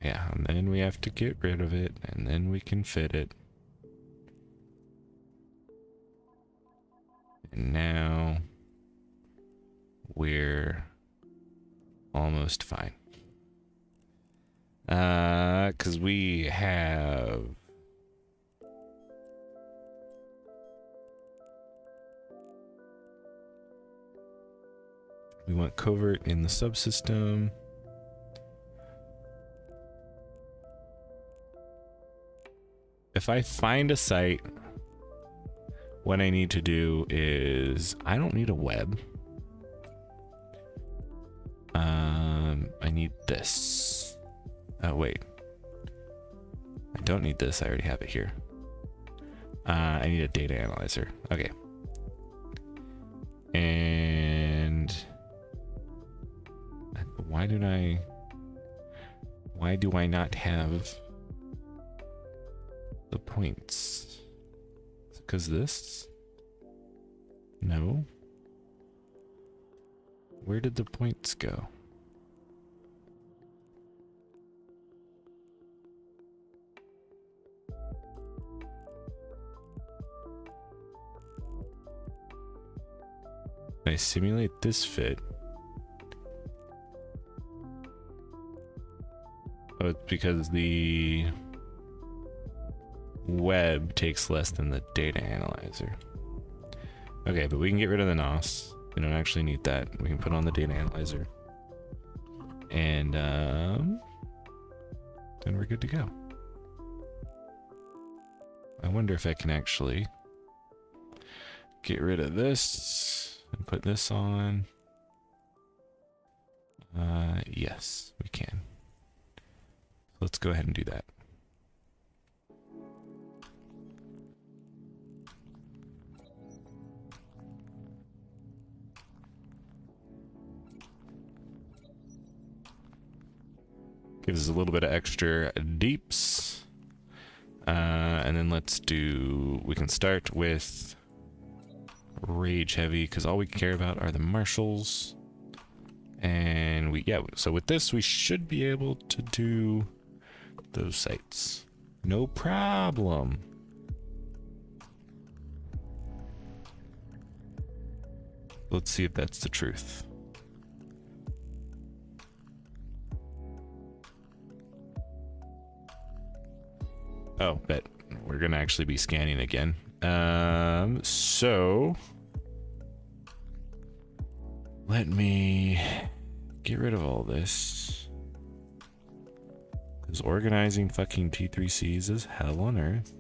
Yeah, and then we have to get rid of it, and then we can fit it. And now we're almost fine. Because we have... We want covert in the subsystem. If I find a site, what I need to do is, I don't need a web. need this. Oh, wait. I don't need this. I already have it here. I need a data analyzer. Okay. And why do I not have the points? Because this? No. Where did the points go? Can I simulate this fit? Oh, it's because the web takes less than the data analyzer. Okay, but we can get rid of the NOS. We don't actually need that. We can put on the data analyzer. And then we're good to go. I wonder if I can actually get rid of this and put this on. Yes, we can. Let's go ahead and do that. Gives us a little bit of extra deeps. And then we can start with rage heavy, because all we care about are the marshals. And so with this, we should be able to do those sites. No problem. Let's see if that's the truth. Oh, bet. We're gonna actually be scanning again. So let me get rid of all this. Because organizing fucking T3Cs is hell on earth.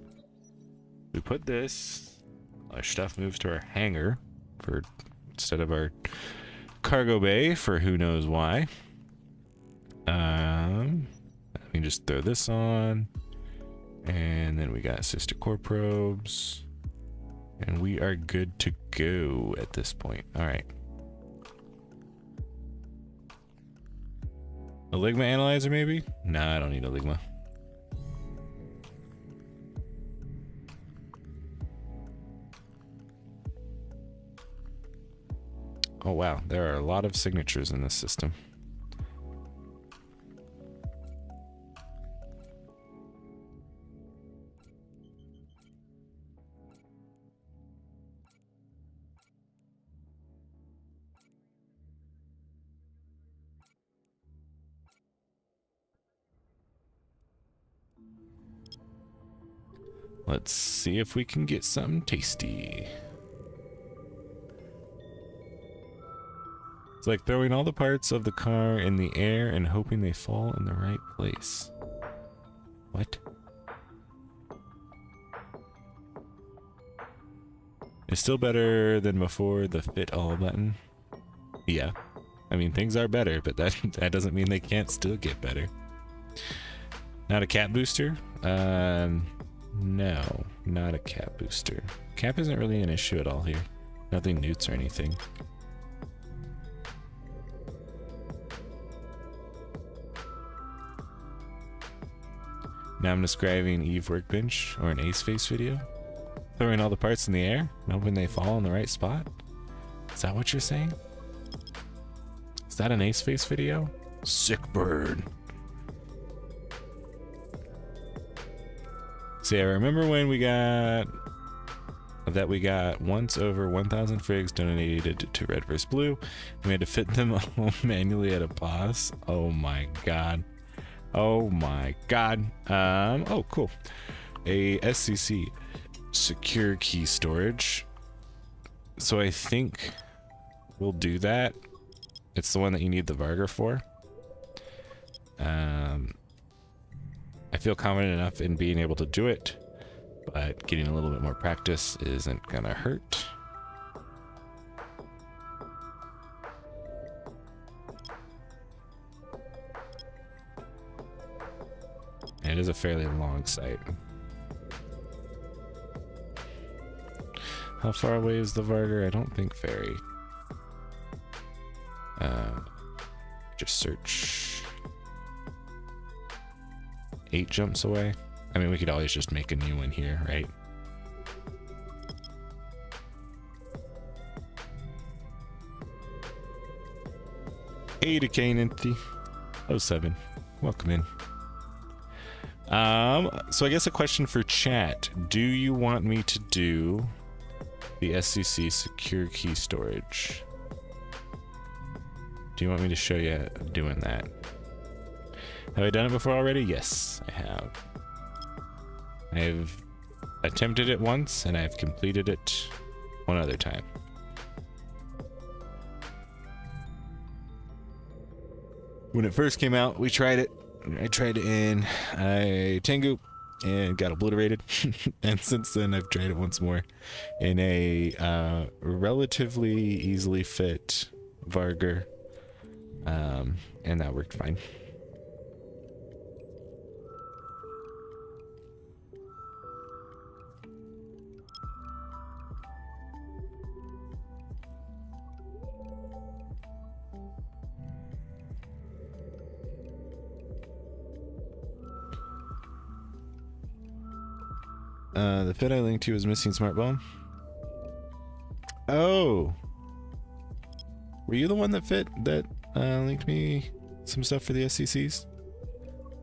We put this, our stuff moves to our hangar instead of our cargo bay for who knows why. We can just throw this on. And then we got sister core probes. And we are good to go at this point. Alright. A Ligma analyzer maybe? Nah, I don't need a Ligma. Oh wow, there are a lot of signatures in this system. Let's see if we can get something tasty. It's like throwing all the parts of the car in the air and hoping they fall in the right place. What? It's still better than before the fit all button. Yeah. I mean, things are better, but that doesn't mean they can't still get better. Not a cap booster? No, not a cap booster. Cap isn't really an issue at all here. Nothing newts or anything. Now I'm describing Eve Workbench or an Ace Face video. Throwing all the parts in the air and hoping they fall in the right spot. Is that what you're saying? Is that an Ace Face video? Sick bird. See, I remember when we got once over 1,000 frigs donated to Red vs. Blue. We had to fit them all manually at a boss. Oh my god. Oh my god. Oh cool. A SCC, secure key storage. So I think we'll do that. It's the one that you need the Vargar for. I feel confident enough in being able to do it, but getting a little bit more practice isn't gonna hurt. it is a fairly long site. How far away is the Varger? I don't think very. Just search. 8 jumps away. I mean, we could always just make a new one here, right? Hey to Cananty 07. Welcome in. So I guess a question for chat. Do you want me to do the SCC secure key storage? Do you want me to show you doing that? Have I done it before already? Yes, I have. I've attempted it once and I've completed it one other time. When it first came out, we tried it. I tried it in Tengu and got obliterated. And since then, I've tried it once more in a relatively easily fit Varger. And that worked fine. The fit I linked to is missing smart bomb. Oh, were you the one that linked me some stuff for the SCCs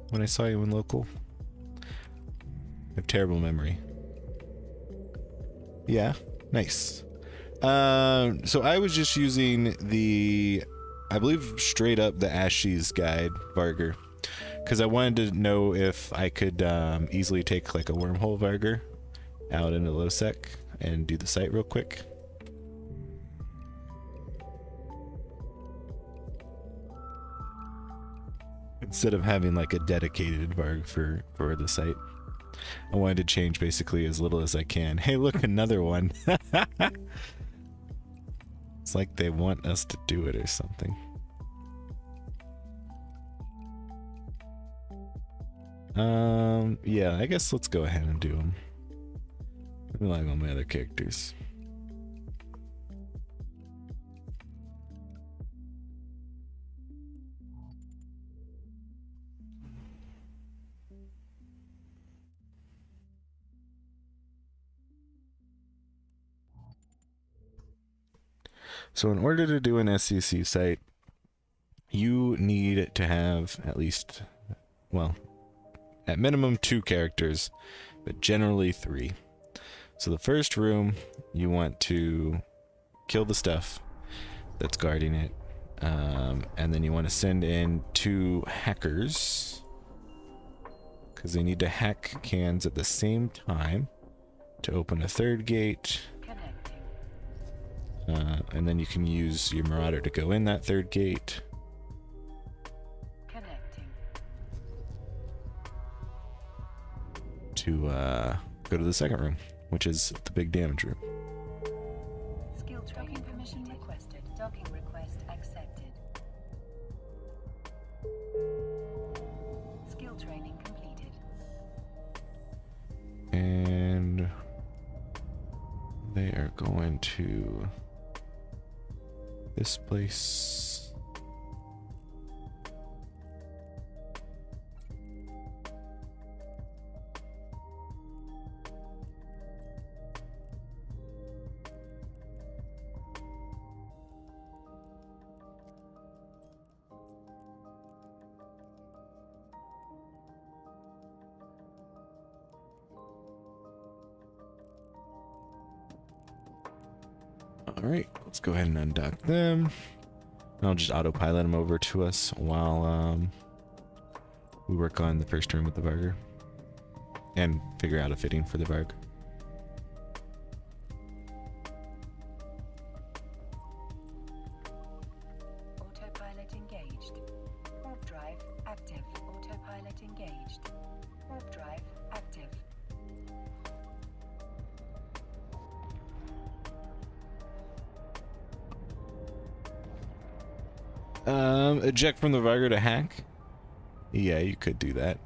when I saw you in local? I have terrible memory. Yeah, nice. So I was just using the, I believe straight up the Ashes guide Varger, because I wanted to know if I could easily take like a Wormhole Varger out into low sec and do the site real quick. Instead of having like a dedicated Varg for the site. I wanted to change basically as little as I can. Hey, look, another one. It's like they want us to do it or something. Yeah, I guess let's go ahead and do them. I'm relying on my other characters. So in order to do an SCC site, you need to have at least, well, at minimum 2 characters, but generally 3. So the first room, you want to kill the stuff that's guarding it, and then you want to send in 2 hackers, because they need to hack cans at the same time to open a 3rd gate. And then you can use your Marauder to go in that 3rd gate. To go to the 2nd room, which is the big damage room. Skill training permission requested. Docking request accepted. Skill training completed. And they are going to this place. Alright, let's go ahead and undock them. I'll just autopilot them over to us while we work on the first room with the Varger and figure out a fitting for the Varg. Autopilot engaged. Warp drive active. Autopilot engaged. Warp drive active. Eject from the Varger to hack? Yeah, you could do that.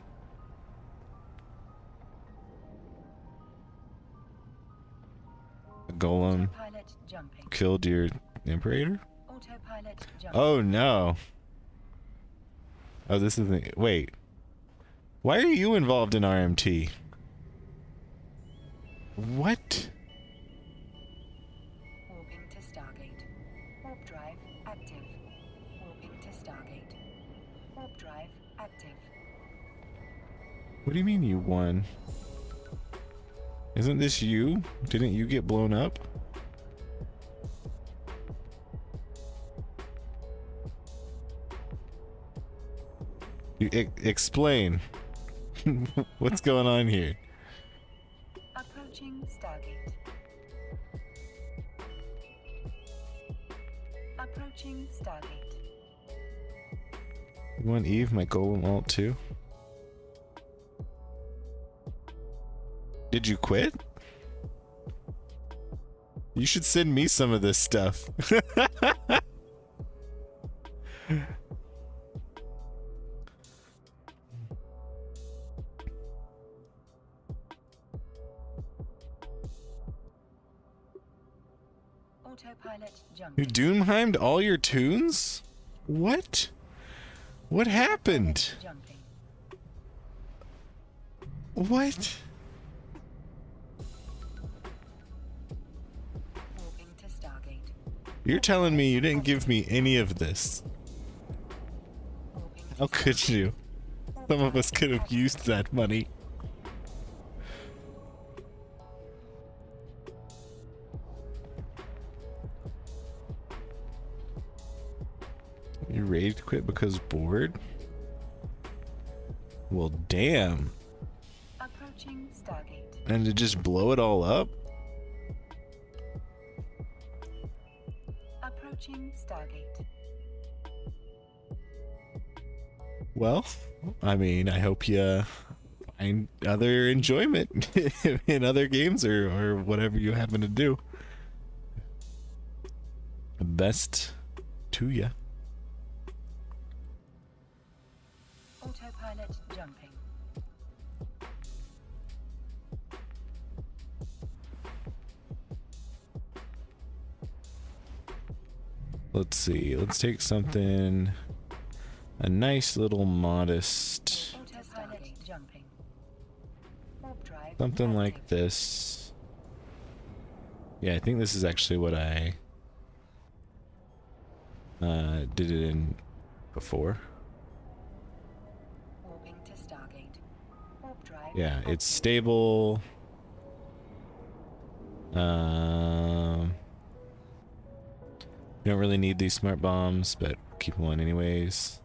golem Autopilot jumping. killed your imperator? Autopilot jumping. Oh no. Oh, this isn't. Wait. Why are you involved in RMT? What? Warping to Stargate. Warp drive active. Warping to Stargate. Warp drive active. What do you mean you won? Isn't this you? Didn't you get blown up? You explain. What's going on here? Approaching Stargate. Approaching Stargate. You want Eve, my golem alt too? Did you quit? You should send me some of this stuff. Autopilot You jumping. doomheimed all your tunes? What? What happened? Jumping. What? Warping to Stargate. You're telling me you didn't give me any of this. Warping to How could you? Some of us could have used that money. You rage quit because bored? Well, damn. Approaching Stargate. And to just blow it all up? Approaching Stargate. Well, I mean, I hope you find other enjoyment in other games or whatever you happen to do. Best to ya. Autopilot jumping. Let's see. Let's take something. A nice little modest. Autopilot jumping. Warp drive. Something like active. this. Yeah, I think this is actually what I did it in before. Warping to Stargate. Warp drive. Yeah, active. it's stable. You don't really need these smart bombs, but keep them on anyways.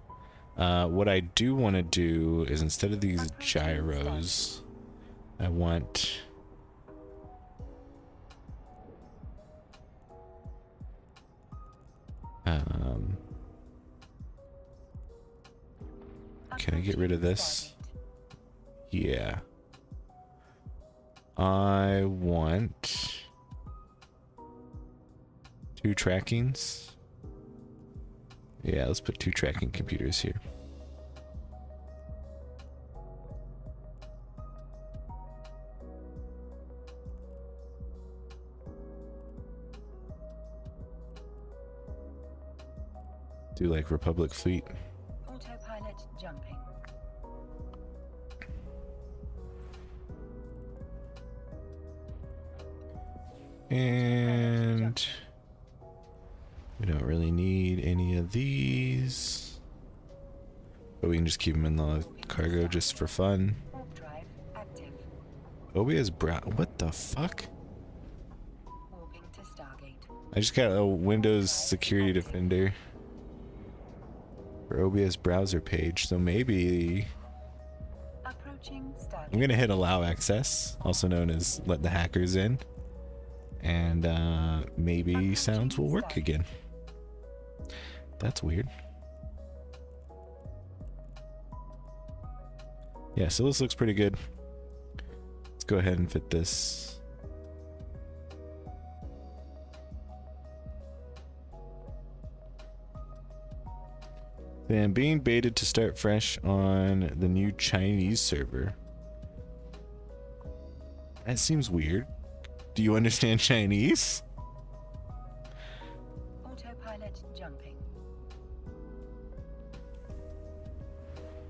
What I do want to do is instead of these gyros, I want... can I get rid of this? Yeah. I want 2 trackings. Yeah, let's put 2 tracking computers here. Do like Republic Fleet. Autopilot jumping. And we don't really need any of these, but we can just keep them in the cargo just for fun. Warp drive active. OBS brow. What the fuck? Warping to Stargate. I just got a Windows Security Defender for OBS browser page, so maybe Approaching Stargate. I'm gonna hit allow access, also known as let the hackers in, and maybe sounds will work again. That's weird. Yeah, so this looks pretty good. Let's go ahead and fit this. Then being baited to start fresh on the new Chinese server. That seems weird. Do you understand Chinese? Autopilot jumping.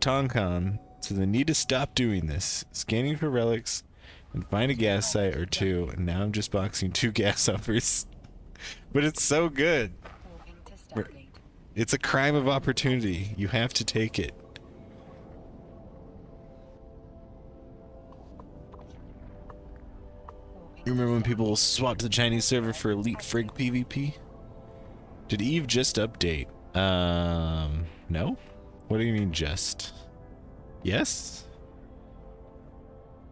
Tongkan says I need to stop doing this. Scanning for relics and find a gas site or two, and now I'm just boxing 2 gas uppers. But it's so good. Warping to Stargate. It's a crime of opportunity. You have to take it. You remember when people swapped the Chinese server for Elite Frig PvP? Did Eve just update? No? What do you mean just? Yes?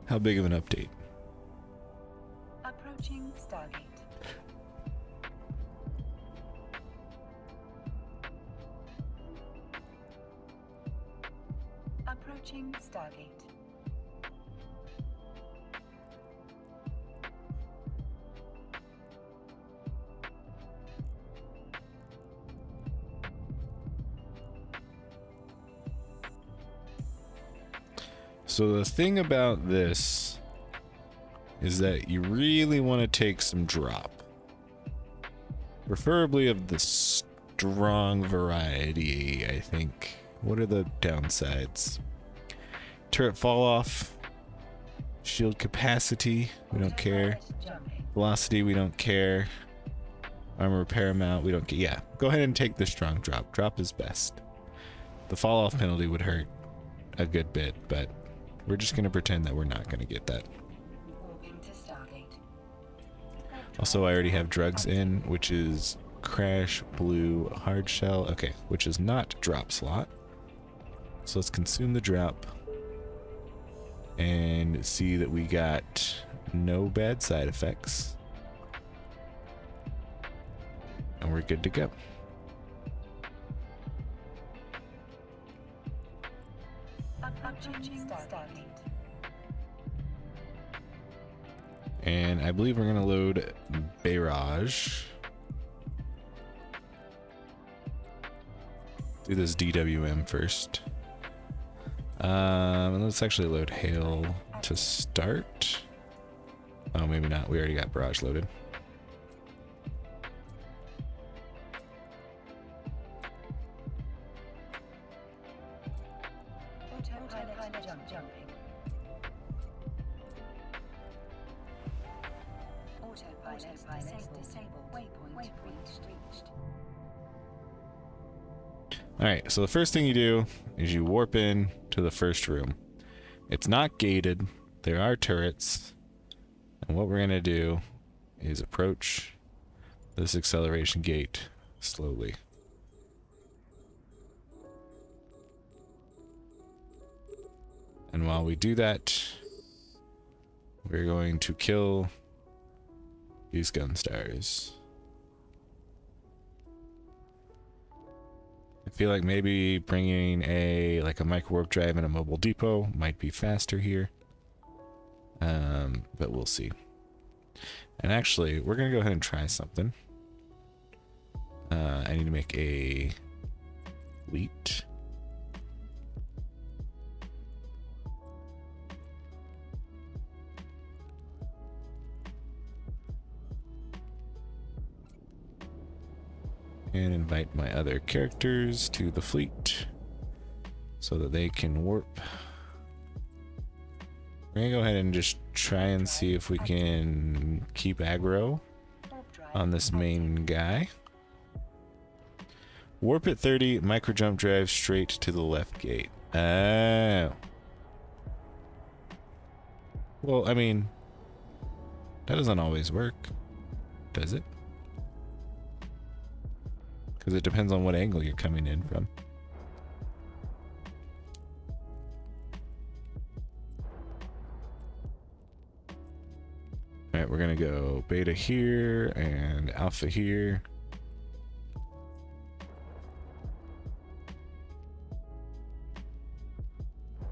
How big of an update? Approaching Stargate. Approaching Stargate. So the thing about this is that you really want to take some drop. Preferably of the strong variety, I think. What are the downsides? Turret fall off. Shield capacity, we don't care. Velocity, we don't care. Armor repair amount, we don't care. Yeah, go ahead and take the strong drop. Drop is best. The fall off penalty would hurt a good bit, but we're just going to pretend that we're not going to get that. Also, I already have drugs in, which is crash, blue, hard shell. Okay, which is not drop slot. So let's consume the drop and see that we got no bad side effects. And we're good to go. And I believe we're going to load Barrage. Do this DWM first. And let's actually load Hail to start. Oh, maybe not. We already got Barrage loaded. Alright, so the first thing you do is you warp in to the first room. It's not gated, there are turrets, and what we're going to do is approach this acceleration gate slowly. And while we do that, we're going to kill these gun stars. I feel like maybe bringing a micro warp drive and a mobile depot might be faster here, but we'll see. And actually, we're gonna go ahead and try something. I need to make a fleet. And invite my other characters to the fleet so that they can warp. We're gonna go ahead and just try and see if we can keep aggro on this main guy. Warp at 30, micro jump drive straight to the left gate. Oh. Well, I mean, that doesn't always work, does it? Because it depends on what angle you're coming in from. Alright, we're gonna go beta here and alpha here.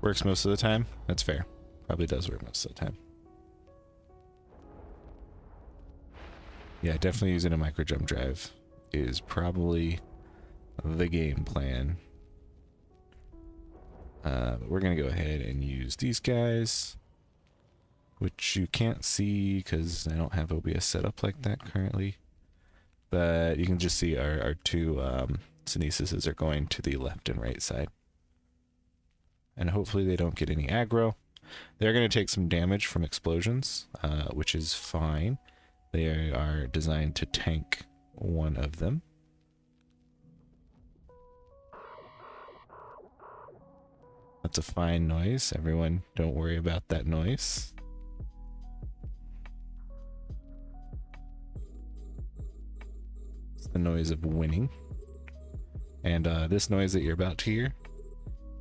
Works most of the time. That's fair. Probably does work most of the time. Yeah, definitely using a micro jump drive is probably the game plan. But we're gonna go ahead and use these guys. which you can't see because I don't have OBS set up like that currently. But you can just see our two Synesises are going to the left and right side. And hopefully they don't get any aggro. They're going to take some damage from explosions, which is fine. They are designed to tank one of them. That's a fine noise. Everyone, don't worry about that noise. It's the noise of winning. And this noise that you're about to hear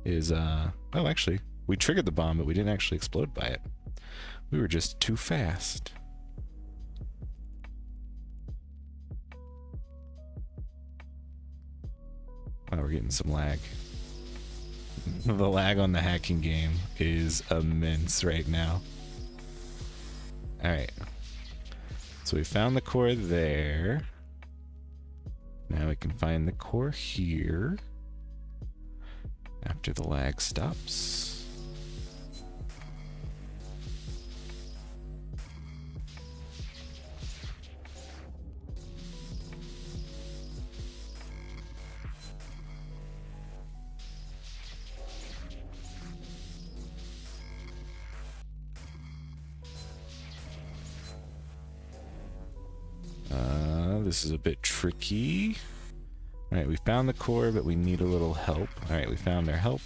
is, oh, actually, we triggered the bomb, but we didn't actually explode by it. We were just too fast. Oh, we're getting some lag. The lag on the hacking game is immense right now. Alright. So we found the core there. Now we can find the core here. After the lag stops. This is a bit tricky. Alright, we found the core, but we need a little help. Alright, we found our help.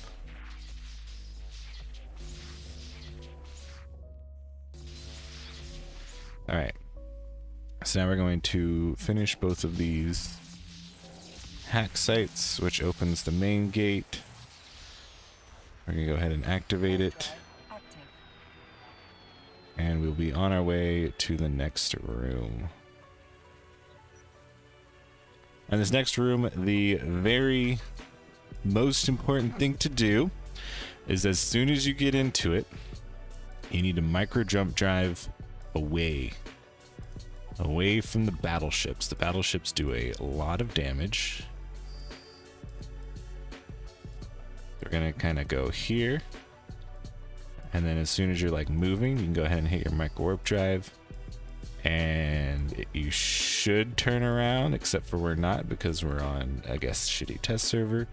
Alright. So now we're going to finish both of these hack sites, which opens the main gate. We're going to go ahead and activate it. And we'll be on our way to the next room. And this next room, the very most important thing to do is as soon as you get into it, you need to micro jump drive away from the battleships. The battleships do a lot of damage. We're gonna kind of go here, and then as soon as you're like moving, you can go ahead and hit your micro warp drive. And you should turn around, except for we're not because we're on, I guess, shitty test server.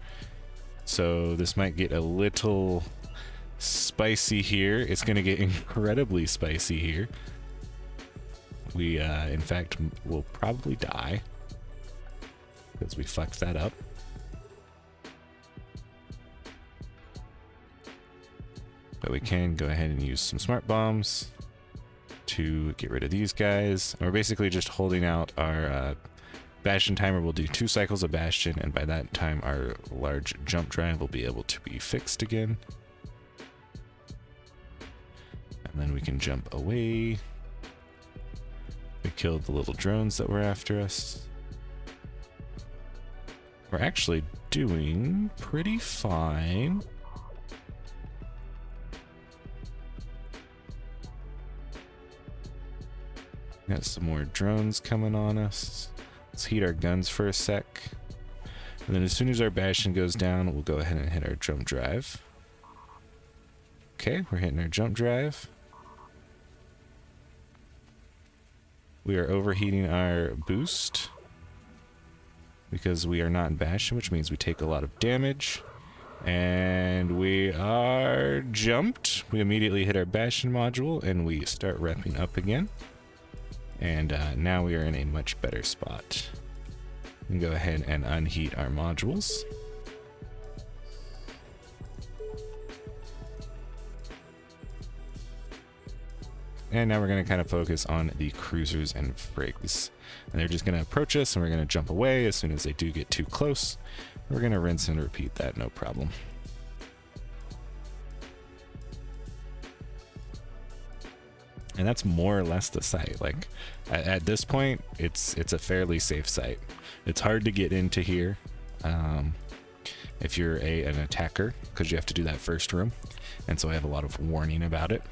So this might get a little spicy here. It's going to get incredibly spicy here. We, in fact, will probably die because we fucked that up. But we can go ahead and use some smart bombs to get rid of these guys. And we're basically just holding out our Bastion timer. Will do 2 cycles of Bastion, and by that time our large jump drive will be able to be fixed again. And then we can jump away. We killed the little drones that were after us. We're actually doing pretty fine. Got some more drones coming on us. Let's heat our guns for a sec. And then as soon as our Bastion goes down, we'll go ahead and hit our jump drive. Okay, we're hitting our jump drive. We are overheating our boost because we are not in Bastion, which means we take a lot of damage. And we are jumped. We immediately hit our Bastion module and we start repping up again. And now we are in a much better spot. We can go ahead and unheat our modules. And now we're going to kind of focus on the cruisers and frigs. And they're just going to approach us and we're going to jump away as soon as they do get too close. We're going to rinse and repeat that, no problem. And that's more or less the site. Like at this point, it's a fairly safe site. It's hard to get into here if you're an attacker, because you have to do that first room. And so I have a lot of warning about it.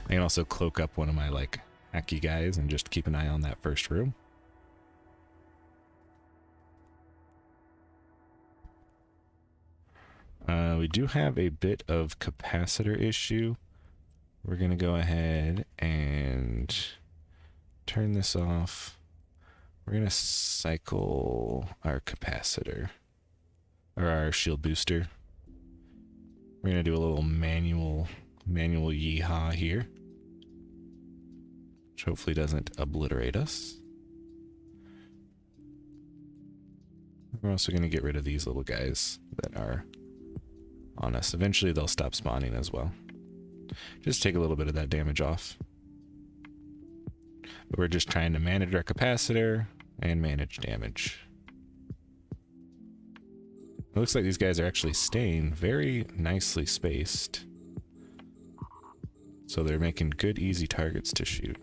I can also cloak up one of my like hacky guys and just keep an eye on that first room. We do have a bit of capacitor issue. we're going to go ahead and turn this off. We're going to cycle our capacitor, or our shield booster. We're going to do a little manual yeehaw here, which hopefully doesn't obliterate us. We're also going to get rid of these little guys that are on us. Eventually they'll stop spawning as well. Just take a little bit of that damage off. But we're just trying to manage our capacitor and manage damage. It looks like these guys are actually staying very nicely spaced. So they're making good, easy targets to shoot.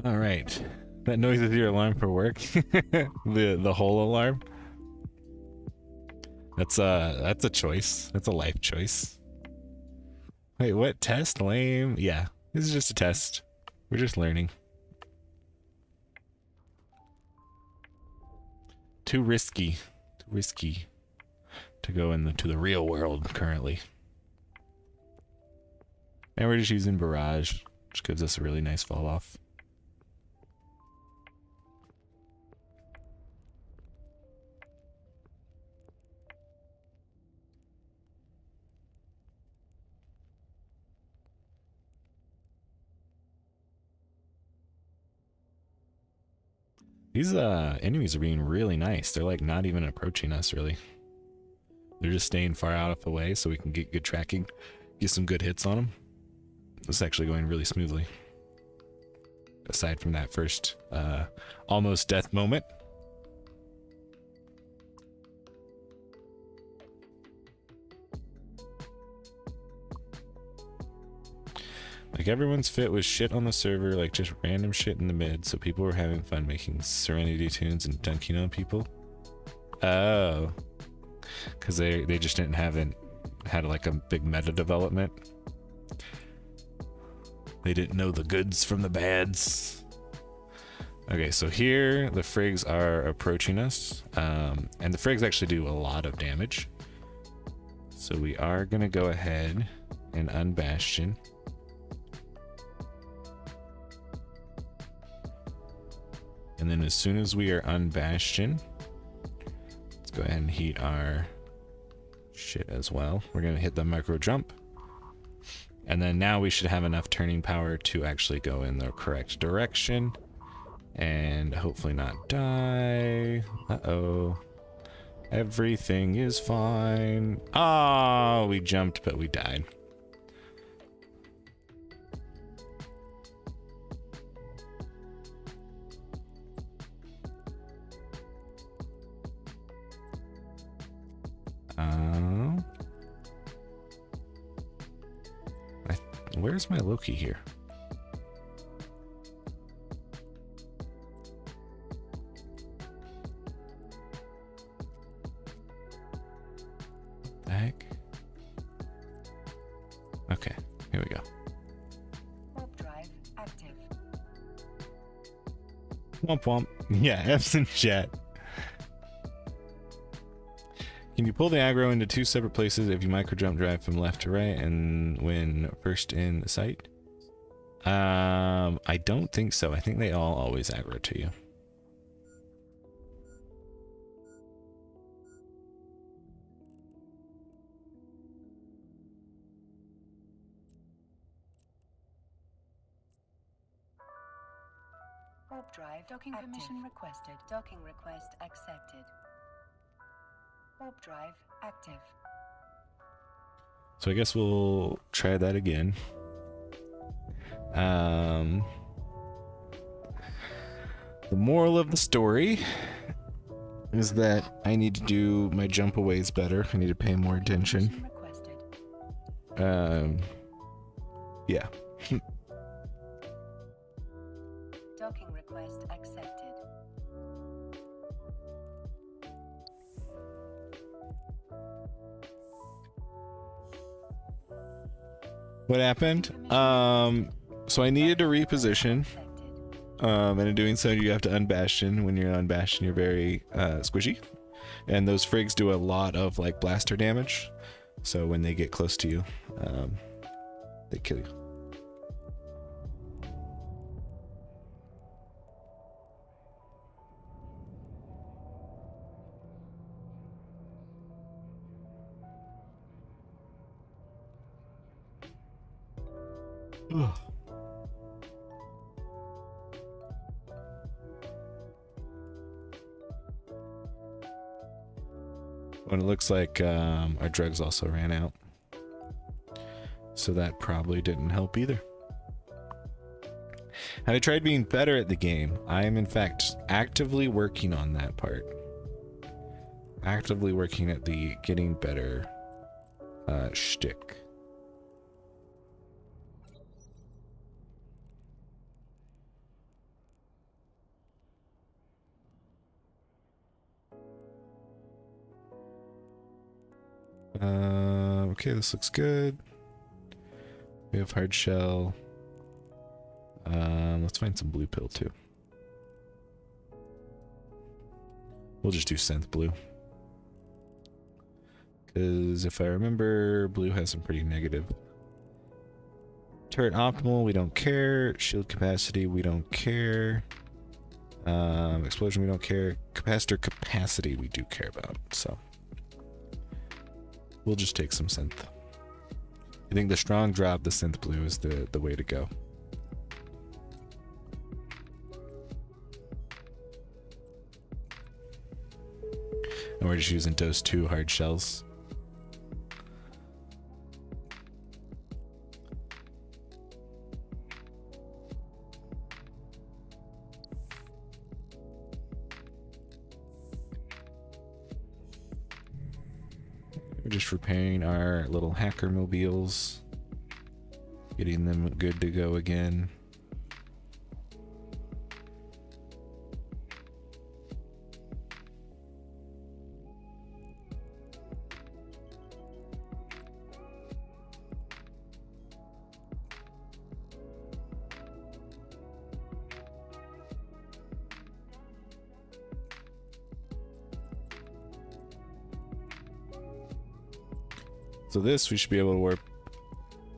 All right, that noise is your alarm for work. the whole alarm. That's a choice. That's a life choice. Wait, what test? Lame. Yeah, this is just a test. We're just learning. Too risky to go into the real world currently. And we're just using barrage, which gives us a really nice fall off. These enemies are being really nice. They're like not even approaching us really. They're just staying far out of the way so we can get good tracking, get some good hits on them. This is actually going really smoothly. Aside from that first almost death moment. Like everyone's fit was shit on the server, like just random shit in the mid, so people were having fun making Serenity tunes and dunking on people. Oh. Because they just haven't had like a big meta development. They didn't know the goods from the bads. Okay, so here the Frigs are approaching us. And the Frigs actually do a lot of damage. So we are going to go ahead and unbastion. And then as soon as we are unbastion, let's go ahead and heat our shit as well. We're going to hit the micro jump. And then now we should have enough turning power to actually go in the correct direction. And hopefully not die. Uh-oh. Everything is fine. Oh, we jumped, but we died. Where's my Loki here? What the heck? Okay, here we go. Warp drive active. Womp womp. Yeah, F's in chat. Can you pull the aggro into two separate places if you micro jump drive from left to right and when first in sight? I don't think so. I think they all always aggro to you. Warp drive docking active. Permission requested. Docking request accepted. Warp drive active. So I guess we'll try that again. The moral of the story is that I need to do my jumpaways better. I need to pay more attention. Yeah. Docking request accepted. What happened? So I needed to reposition. And in doing so, you have to unbastion. When you're unbastion, you're very squishy. And those frigs do a lot of like blaster damage. So when they get close to you, they kill you. Ugh. Well, it looks like our drugs also ran out. So that probably didn't help either. Have I tried being better at the game? I am in fact actively working on that part. Actively working at the getting better shtick. Okay, this looks good. We have hard shell. Let's find some blue pill too. We'll just do synth blue. Because if I remember, blue has some pretty negative. Turret optimal, we don't care. Shield capacity, we don't care. Explosion, we don't care. Capacitor capacity, we do care about. So we'll just take some synth. I think the strong drop, the synth blue, is the way to go. And we're just using dose 2 hard shells. We're just repairing our little hacker mobiles, getting them good to go again. So this we should be able to warp,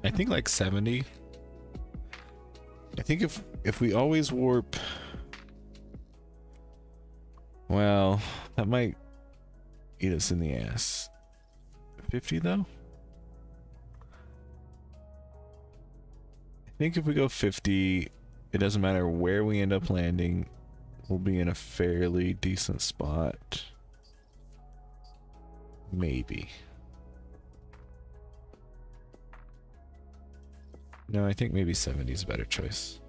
I think, like 70. I think if we always warp, well, that might eat us in the ass. 50 though? I think if we go 50, it doesn't matter where we end up landing, we'll be in a fairly decent spot. Maybe. No, I think maybe 70 is a better choice.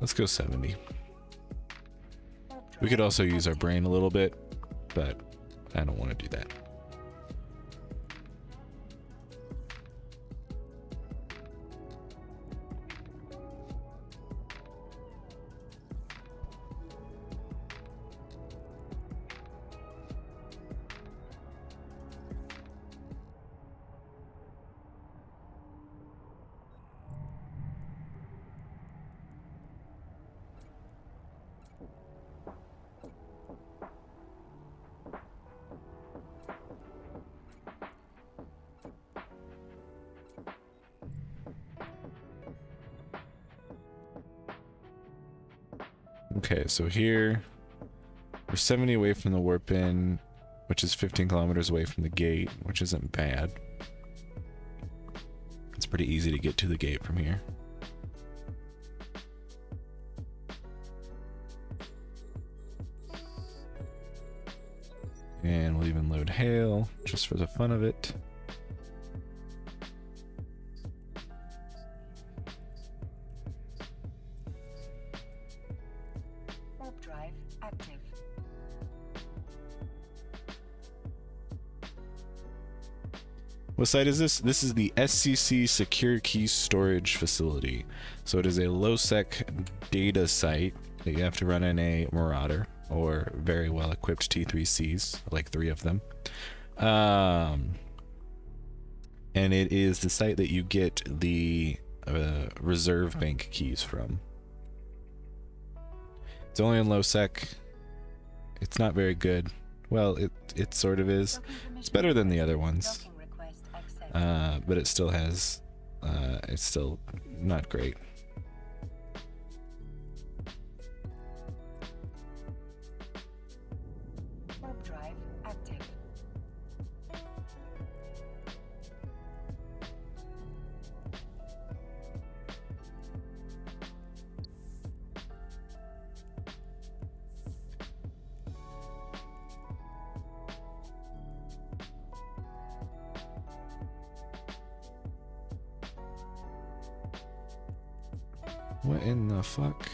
Let's go 70. We could also use our brain a little bit, but I don't want to do that. Okay, so here we're 70 away from the warp in, which is 15 kilometers away from the gate, which isn't bad. It's pretty easy to get to the gate from here. And we'll even load hail just for the fun of it. What site is this? This is the SCC Secure Key Storage Facility. So it is a low-sec data site that you have to run in a Marauder or very well-equipped T3Cs, like 3 of them. and it is the site that you get the reserve bank keys from. It's only in low sec. It's not very good. Well, it sort of is. It's better than the other ones, but it still has. It's still not great. Warp drive active. What in the fuck?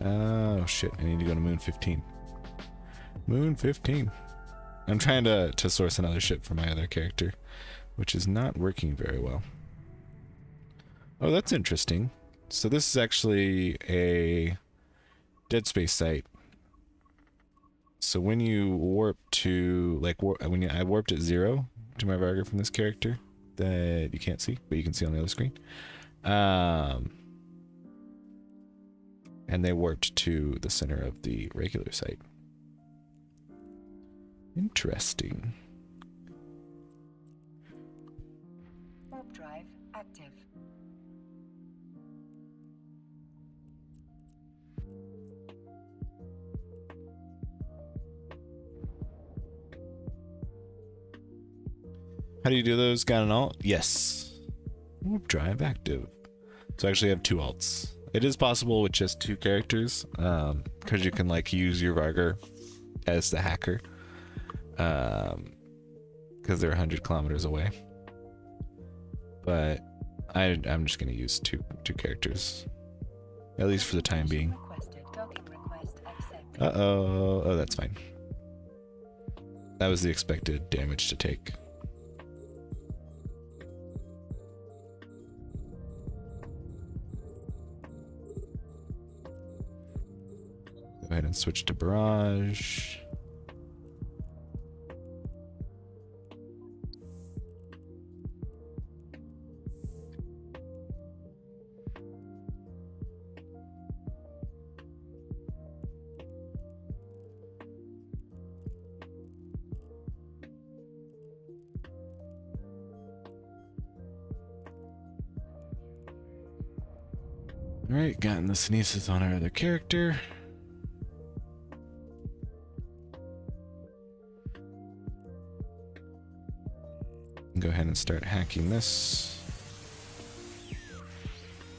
Oh shit, I need to go to Moon 15. Moon 15. I'm trying to source another ship for my other character, which is not working very well. Oh, that's interesting. So this is actually a dead space site. So when you warp to, like, I warped at 0 to my Varga from this character that you can't see, but you can see on the other screen. And they warped to the center of the regular site. Interesting. Warp drive active. How do you do those? Got an alt? Yes. Warp drive active. So I actually have 2 alts. It is possible with just 2 characters, because you can like use your Vargar as the hacker, because they're 100 kilometers away. But I'm just gonna use two characters, at least for the time being. Oh, that's fine. That was the expected damage to take. Go ahead and switch to barrage. Alright, gotten the Synesis on our other character. Go ahead and start hacking this.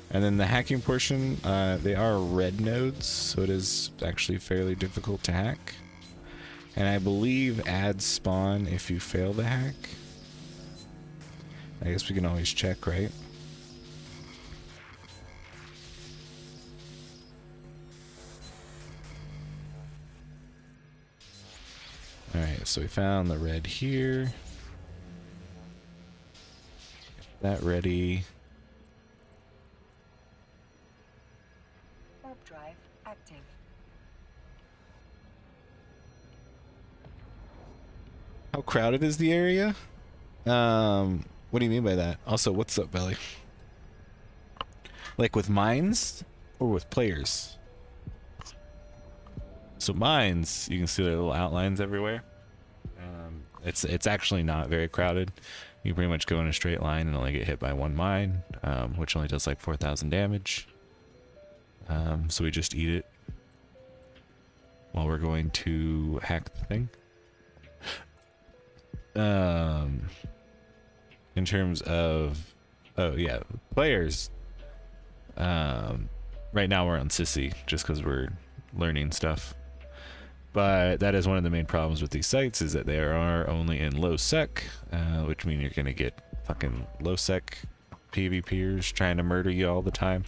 And then the hacking portion, they are red nodes, so it is actually fairly difficult to hack. And I believe ads spawn if you fail the hack. I guess we can always check, right? Alright, so we found the red here. That ready. Warp drive active. How crowded is the area? What do you mean by that? Also, what's up, Belly? Like with mines or with players? So mines, you can see their little outlines everywhere. It's actually not very crowded. You pretty much go in a straight line and only get hit by 1 mine, which only does like 4,000 damage. So we just eat it while we're going to hack the thing. In terms of, oh yeah, players. Right now we're on Sissy just because we're learning stuff. But that is one of the main problems with these sites, is that they are only in low sec, which means you're gonna get fucking low sec PvPers trying to murder you all the time.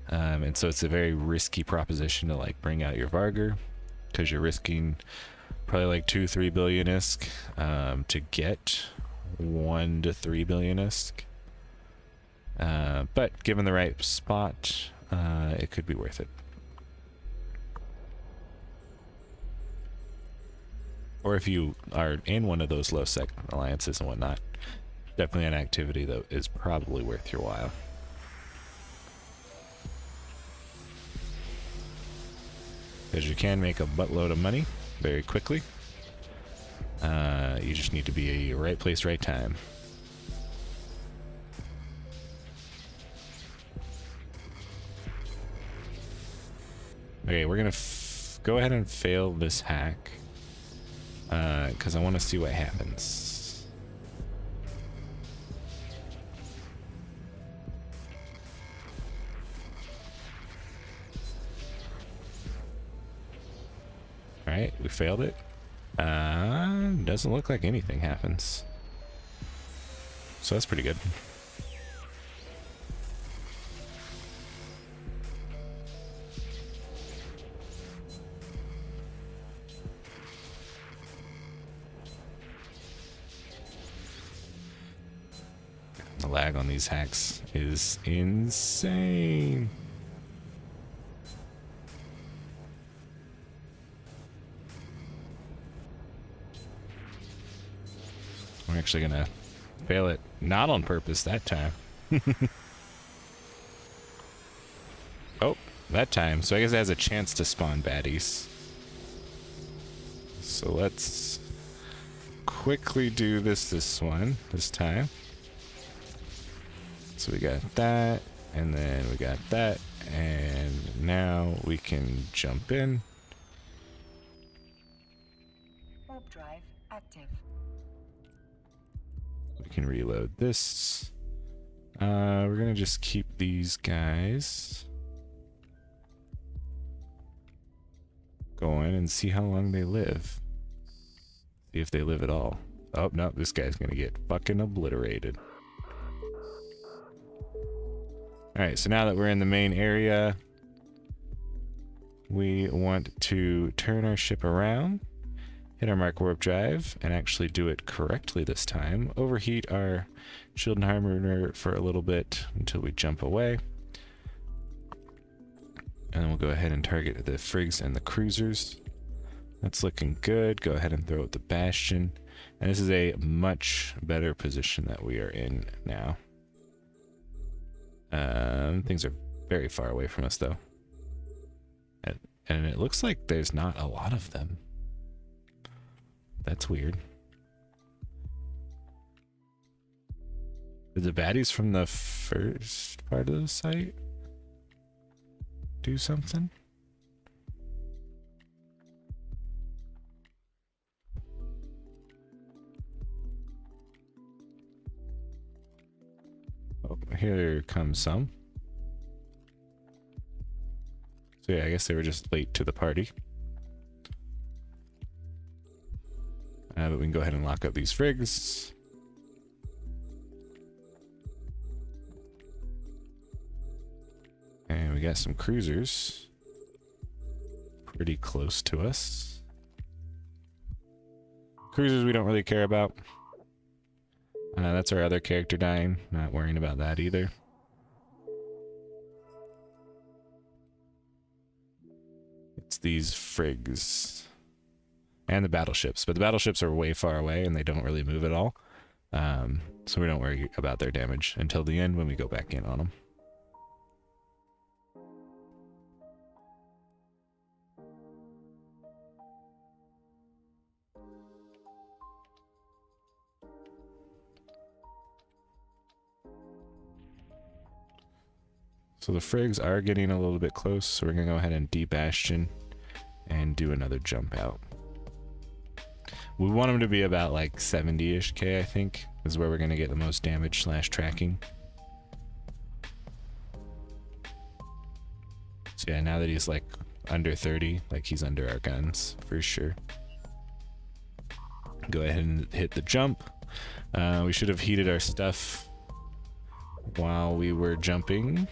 And so it's a very risky proposition to like bring out your Vargar, because you're risking probably like 2-3 billion ISK to get 1 to 3 billion ISK. But given the right spot, it could be worth it. Or if you are in one of those low-sec alliances and whatnot, definitely an activity that is probably worth your while. Because you can make a buttload of money very quickly. You just need to be right place, right time. Okay, we're gonna go ahead and fail this hack. Because I want to see what happens. Alright, we failed it. Doesn't look like anything happens. So that's pretty good. The lag on these hacks is insane. We're actually gonna fail it, not on purpose that time. Oh, that time. So I guess it has a chance to spawn baddies. So let's quickly do this time. So we got that, and then we got that, and now we can jump in. Warp drive active. We can reload this. We're gonna just keep these guys going and see how long they live. See if they live at all. Oh, no, this guy's gonna get fucking obliterated. Alright, so now that we're in the main area, we want to turn our ship around, hit our mark warp drive, and actually do it correctly this time. Overheat our shield and armor for a little bit until we jump away. And then we'll go ahead and target the frigs and the cruisers. That's looking good. Go ahead and throw out the bastion. And this is a much better position that we are in now. Things are very far away from us though. And it looks like there's not a lot of them. That's weird. Did the baddies from the first part of the site do something? Oh, here comes some. So yeah, I guess they were just late to the party. But we can go ahead and lock up these frigs. And we got some cruisers pretty close to us. Cruisers we don't really care about. That's our other character dying. Not worrying about that either. It's these frigs. And the battleships. But the battleships are way far away and they don't really move at all. So we don't worry about their damage until the end when we go back in on them. So the frigs are getting a little bit close, so we're going to go ahead and de-bastion and do another jump out. We want them to be about like 70-ish K, I think, is where we're going to get the most damage / tracking. So yeah, now that he's like under 30, like he's under our guns for sure. Go ahead and hit the jump. We should have heated our stuff while we were jumping.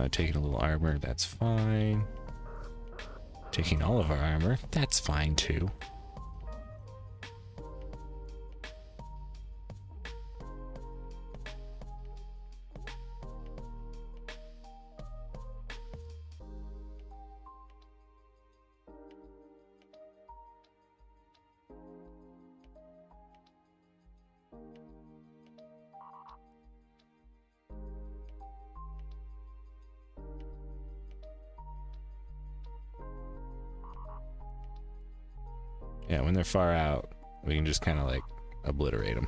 Taking a little armor, that's fine. Taking all of our armor, that's fine too. Yeah, when they're far out, we can just kind of like obliterate them,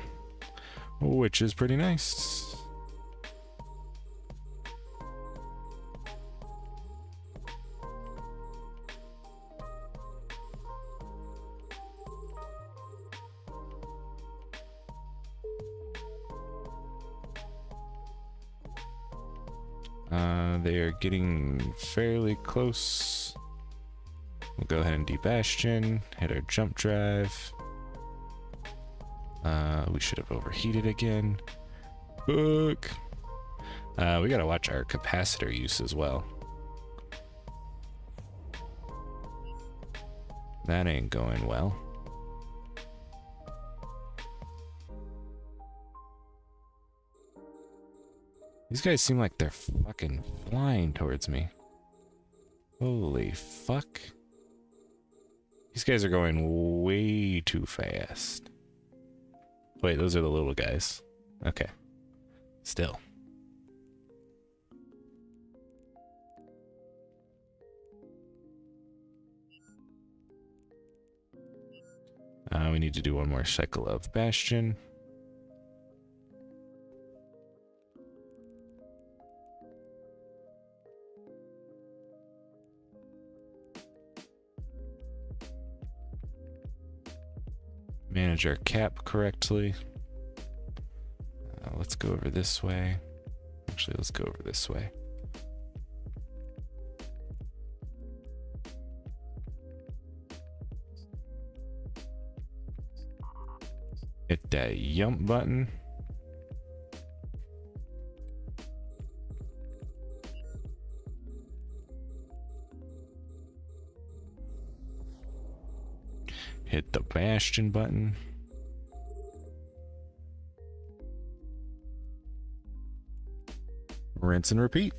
which is pretty nice. They are getting fairly close. We'll go ahead and debastion, hit our jump drive. We should have overheated again. Book. We gotta watch our capacitor use as well. That ain't going well. These guys seem like they're fucking flying towards me. Holy fuck. These guys are going way too fast. Wait, those are the little guys. Okay. Still. We need to do one more cycle of Bastion. Manage our cap correctly. Let's go over this way. Actually, let's go over this way. Hit that jump button. Hit the Bastion button. Rinse and repeat.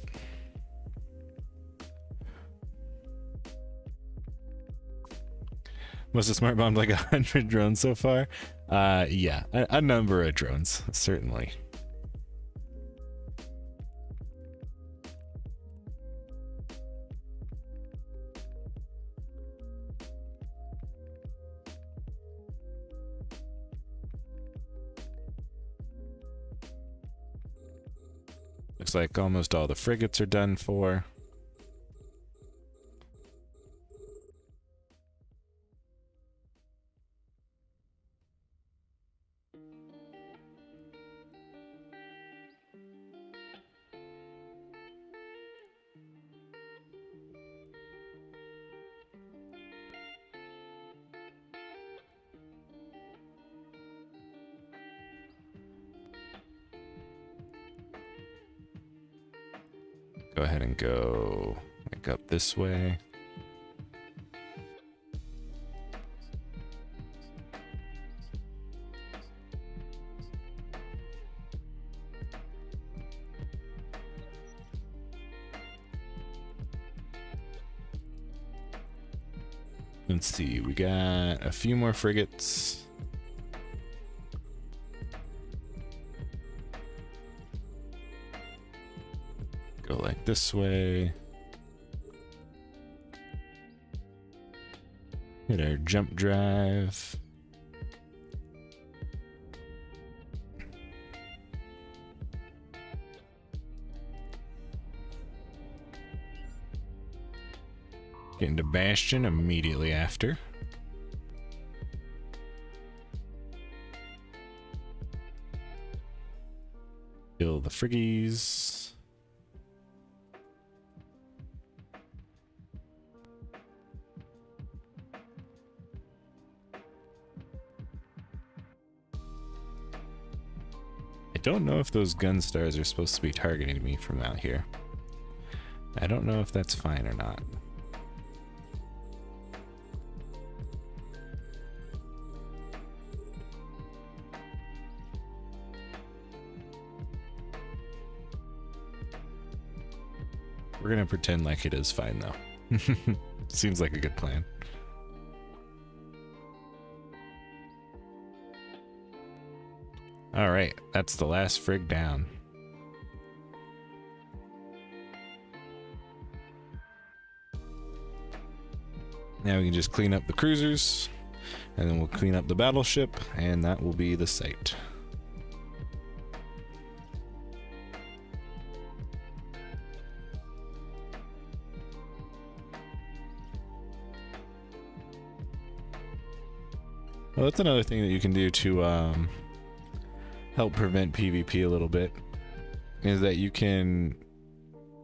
Must have smart bombed like 100 drones so far. Yeah, a number of drones, certainly. Looks like almost all the frigates are done for. Go ahead and go like up this way. Let's see, we got a few more frigates. Go like this way. Hit our jump drive. Get into Bastion immediately after. Kill the friggies. I don't know if those gun stars are supposed to be targeting me from out here. I don't know if that's fine or not. We're gonna pretend like it is fine though. Seems like a good plan. Alright, that's the last frig down. Now we can just clean up the cruisers. And then we'll clean up the battleship, and that will be the site. Well, that's another thing that you can do to help prevent PvP a little bit, is that you can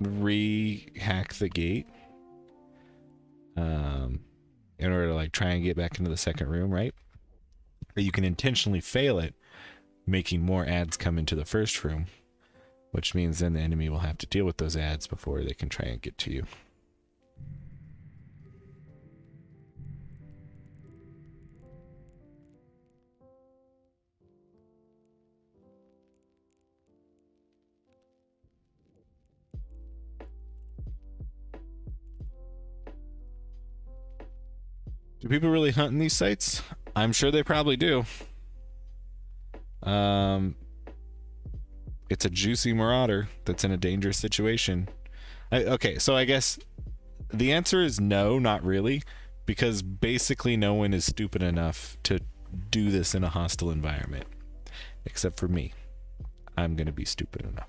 re-hack the gate in order to like try and get back into the second room, right? Or you can intentionally fail it, making more ads come into the first room, which means then the enemy will have to deal with those ads before they can try and get to you. Do people really hunt in these sites? I'm sure they probably do. It's a juicy marauder that's in a dangerous situation. Okay, so I guess the answer is no, not really, because basically no one is stupid enough to do this in a hostile environment, except for me. I'm gonna be stupid enough.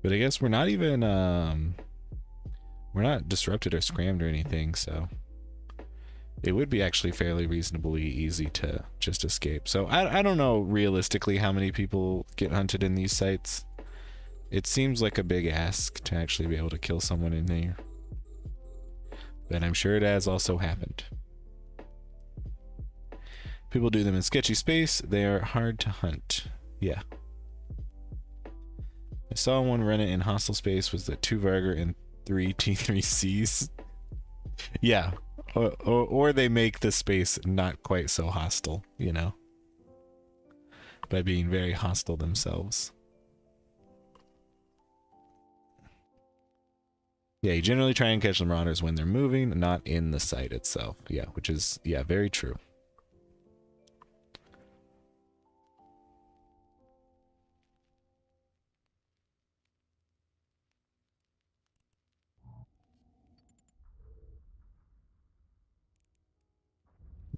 But I guess we're not even, we're not disrupted or scrammed or anything, so it would be actually fairly reasonably easy to just escape. So I don't know realistically how many people get hunted in these sites. It seems like a big ask to actually be able to kill someone in there. But I'm sure it has also happened. People do them in sketchy space. They are hard to hunt. Yeah. I saw one run it in hostile space with the 2 Varger and 3 T3Cs. Yeah. Or they make the space not quite so hostile, you know, by being very hostile themselves. Yeah, you generally try and catch the marauders when they're moving, not in the site itself. Yeah, which is, yeah, very true.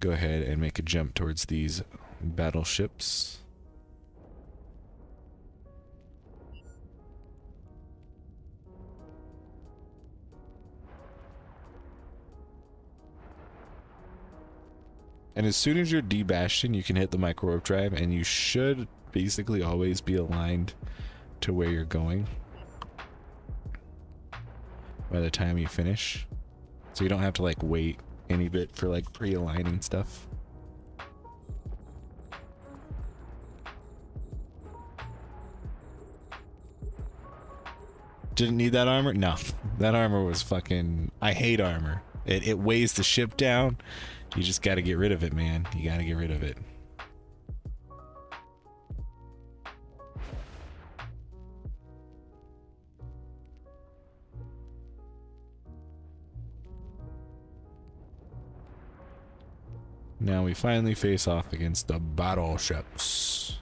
Go ahead and make a jump towards these battleships. And as soon as you're de-bastion, you can hit the micro warp drive, and you should basically always be aligned to where you're going by the time you finish. So you don't have to like wait any bit for like pre-aligning stuff. Didn't need that armor? No, that armor was fucking, I hate armor. It weighs the ship down. You just got to get rid of it, man. You got to get rid of it. Now we finally face off against the battleships.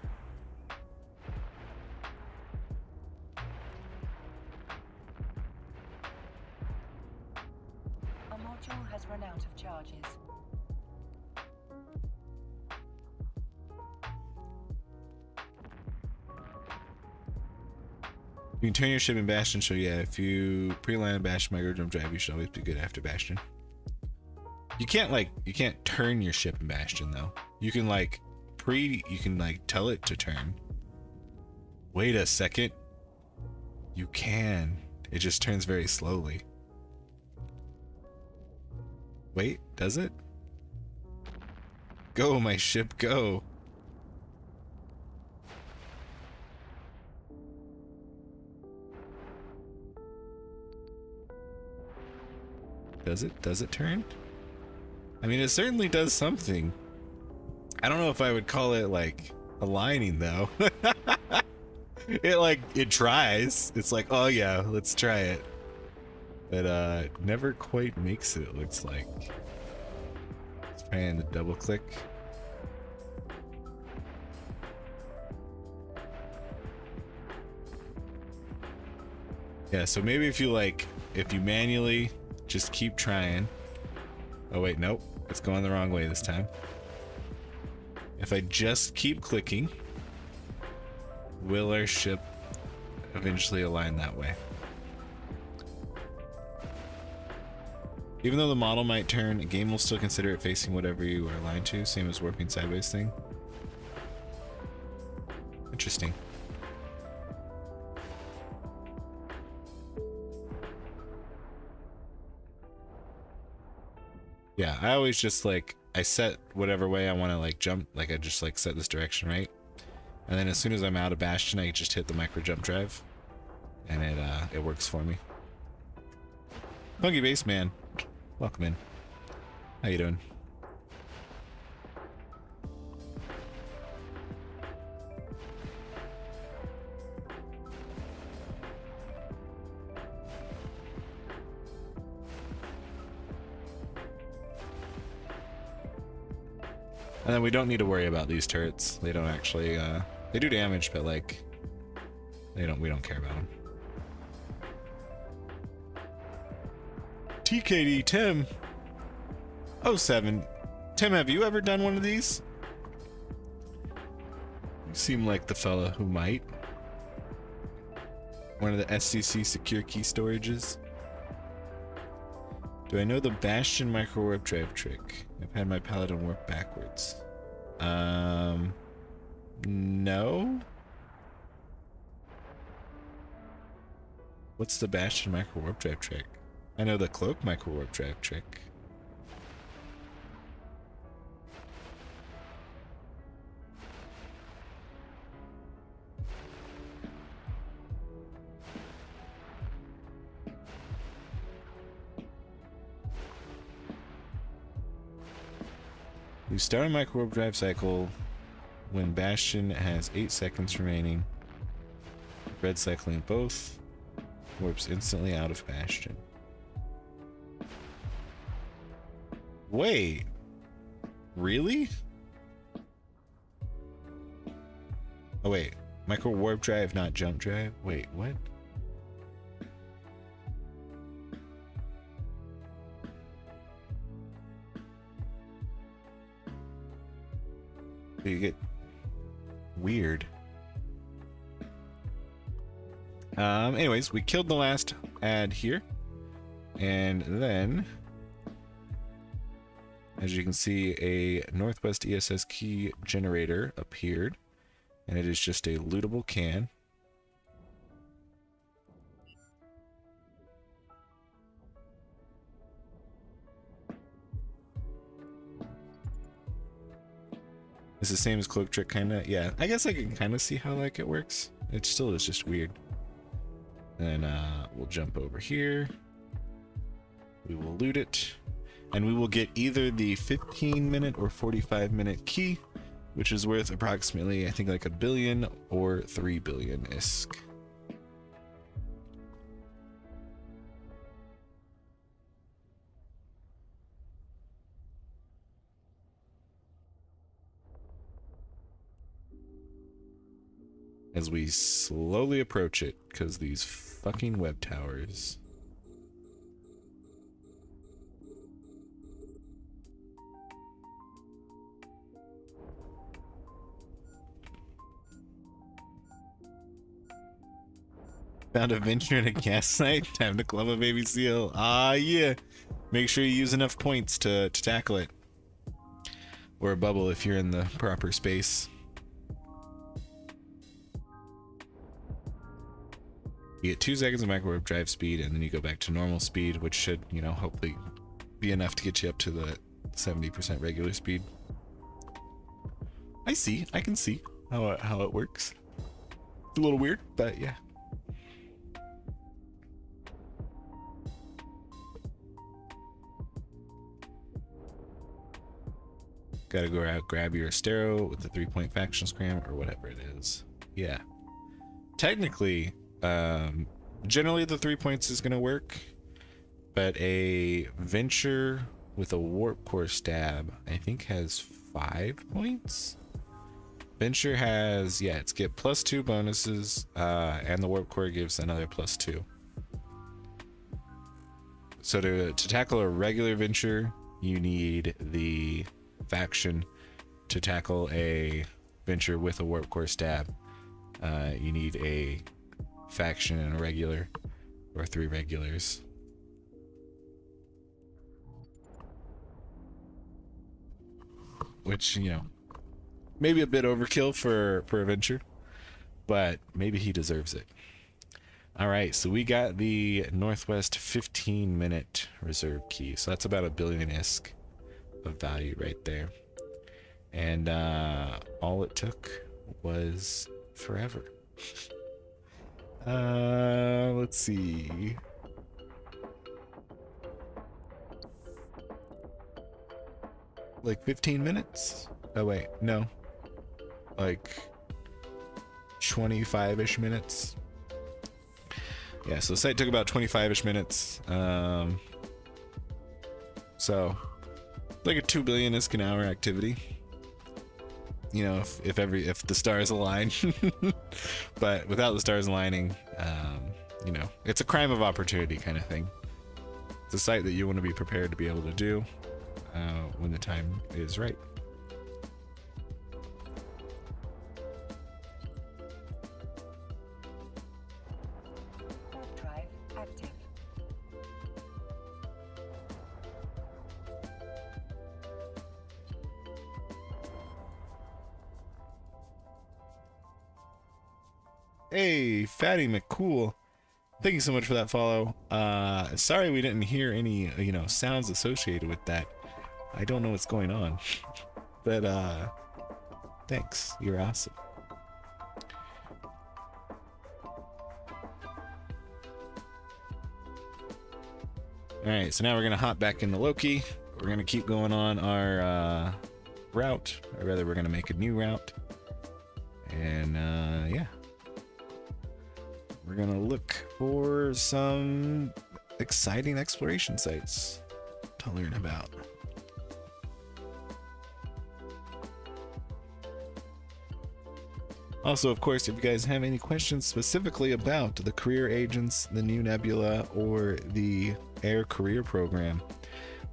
A module has run out of charges. You can turn your ship in Bastion, so yeah, if you pre-line a Bastion micro jump drive, you should always be good after Bastion. You can't turn your ship in Bastion though. You can you can tell it to turn. Wait a second. You can. It just turns very slowly. Wait, does it? Go, my ship, go. Does it? Does it turn? I mean, it certainly does something. I don't know if I would call it like aligning though. It tries. It's like, oh yeah, let's try it. But never quite makes it, it looks like. Let's try and double click. Yeah, so maybe if you manually just keep trying. Oh wait, nope, it's going the wrong way this time. If I just keep clicking, will our ship eventually align that way? Even though the model might turn, a game will still consider it facing whatever you are aligned to, same as warping sideways thing. Interesting. Yeah, I always just I set whatever way I want to jump, I just set this direction, right? And then as soon as I'm out of Bastion, I just hit the micro jump drive and it works for me. Funky Bass Man, welcome in. How you doing? And then we don't need to worry about these turrets. They don't actually, they do damage, but we don't care about them. TKD Tim 07. Tim, have you ever done one of these? You seem like the fella who might. One of the SCC secure key storages. Do I know the Bastion micro warp drive trick? I've had my Paladin warp backwards. No. What's the Bastion micro warp drive trick? I know the Cloak micro warp drive trick. You start a micro warp drive cycle when Bastion has 8 seconds remaining. Red cycling both warps instantly out of Bastion. Wait, really? Oh wait, micro warp drive, not jump drive? Wait, what? You get weird. Anyways, we killed the last ad here, and then as you can see, a Northwest ESS key generator appeared, and it is just a lootable can. It's the same as Cloak Trick, kinda. Yeah, I guess I can kind of see how it works. It still is just weird. And we'll jump over here. We will loot it. And we will get either the 15-minute or 45-minute key, which is worth approximately, I think, like $1 billion or 3 billion ISK. As we slowly approach it, because these fucking web towers. Found a venture in a gas site. Time to club a baby seal. Ah, yeah. Make sure you use enough points to tackle it. Or a bubble if you're in the proper space. You get 2 seconds of microwave drive speed, and then you go back to normal speed, which should, you know, hopefully be enough to get you up to the 70% regular speed. I see. I can see how it works. It's a little weird, but yeah. Gotta go out, grab your Astero with the 3-point faction scram or whatever it is. Yeah. Technically, generally the 3 points is gonna work, but a venture with a warp core stab, I think, has 5 points. Venture has, yeah, it's get +2 bonuses, and the warp core gives another +2. So to tackle a regular venture, you need the faction. To tackle a venture with a warp core stab, you need a faction and a regular, or 3 regulars. Which, you know, maybe a bit overkill for a venture, but maybe he deserves it. All right, so we got the Northwest 15-minute reserve key. So that's about $1 billion-isk of value right there. And all it took was forever. Let's see. Like 15 minutes? Oh wait, no. Like 25-ish minutes. Yeah, so the site took about 25-ish minutes. So like a 2 billion-isk an hour activity. You know, if the stars align. But without the stars aligning, you know, it's a crime of opportunity kind of thing. It's a site that you want to be prepared to be able to do when the time is right. Warp drive active. Hey, Fatty McCool. Thank you so much for that follow. Sorry we didn't hear any, you know, sounds associated with that. I don't know what's going on. But, thanks. You're awesome. Alright, so now we're going to hop back into Loki. We're going to keep going on our route. Or rather, we're going to make a new route. And, yeah. We're gonna look for some exciting exploration sites to learn about. Also, of course, if you guys have any questions specifically about the career agents, the new nebula, or the air career program,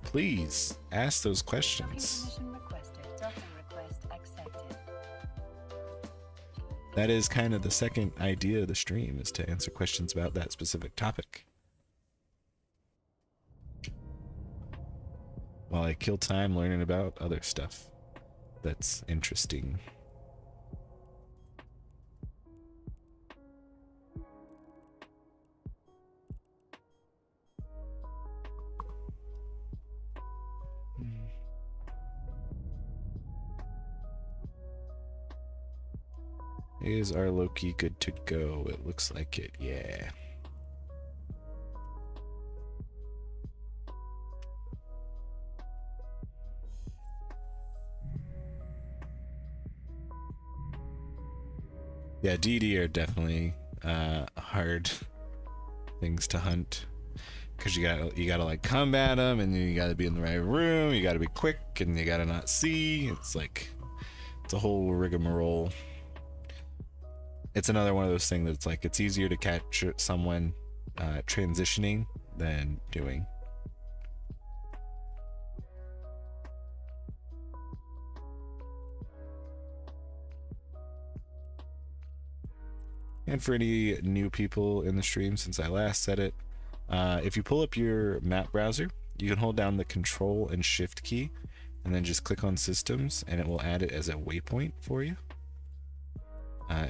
please ask those questions. Information requested. Docking request accepted. That is kind of the second idea of the stream, is to answer questions about that specific topic. While I kill time learning about other stuff that's interesting. Is our Loki good to go? It looks like it, yeah. Yeah, DD are definitely hard things to hunt, because you gotta like combat them, and then you gotta be in the right room, you gotta be quick, and you gotta not see. It's like, it's a whole rigmarole. It's another one of those things that's like, it's easier to catch someone transitioning than doing. And for any new people in the stream, since I last said it, if you pull up your map browser, you can hold down the Control and Shift key, and then just click on Systems, and it will add it as a waypoint for you.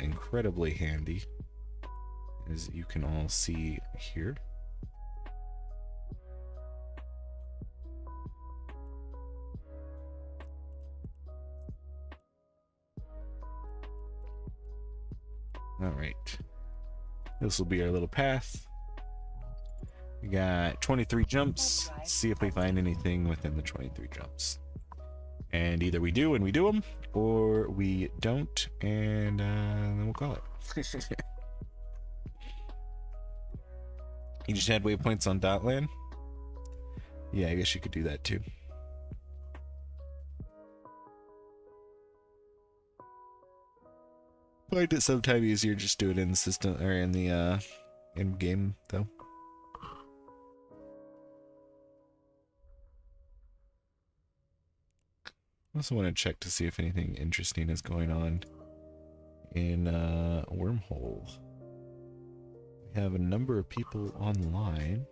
Incredibly handy, as you can all see here. All right, this will be our little path. We got 23 jumps. Let's see if we find anything within the 23 jumps. And either we do and we do them, or we don't, and then we'll call it. You just had waypoints on Dotland? Yeah, I guess you could do that too. Find it sometime easier just do it in the system or in the in game though. I also want to check to see if anything interesting is going on in Wormhole. We have a number of people online.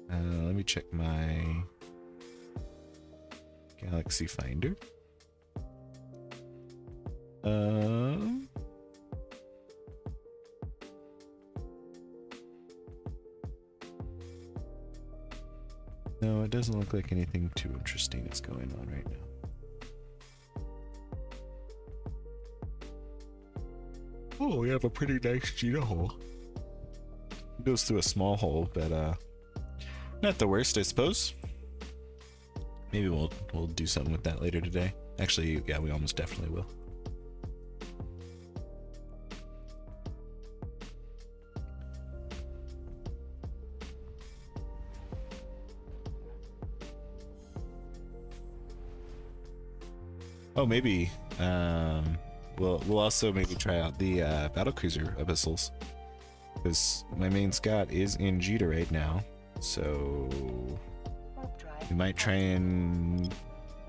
Let me check my galaxyfinder. No, it doesn't look like anything too interesting is going on right now. Oh, we have a pretty nice Gita hole. It goes through a small hole, but not the worst, I suppose. Maybe we'll do something with that later today. Actually, yeah, we almost definitely will. Oh, maybe. We'll also maybe try out the battlecruiser Abyssals, because my main Scott is in Jita right now, so we might try and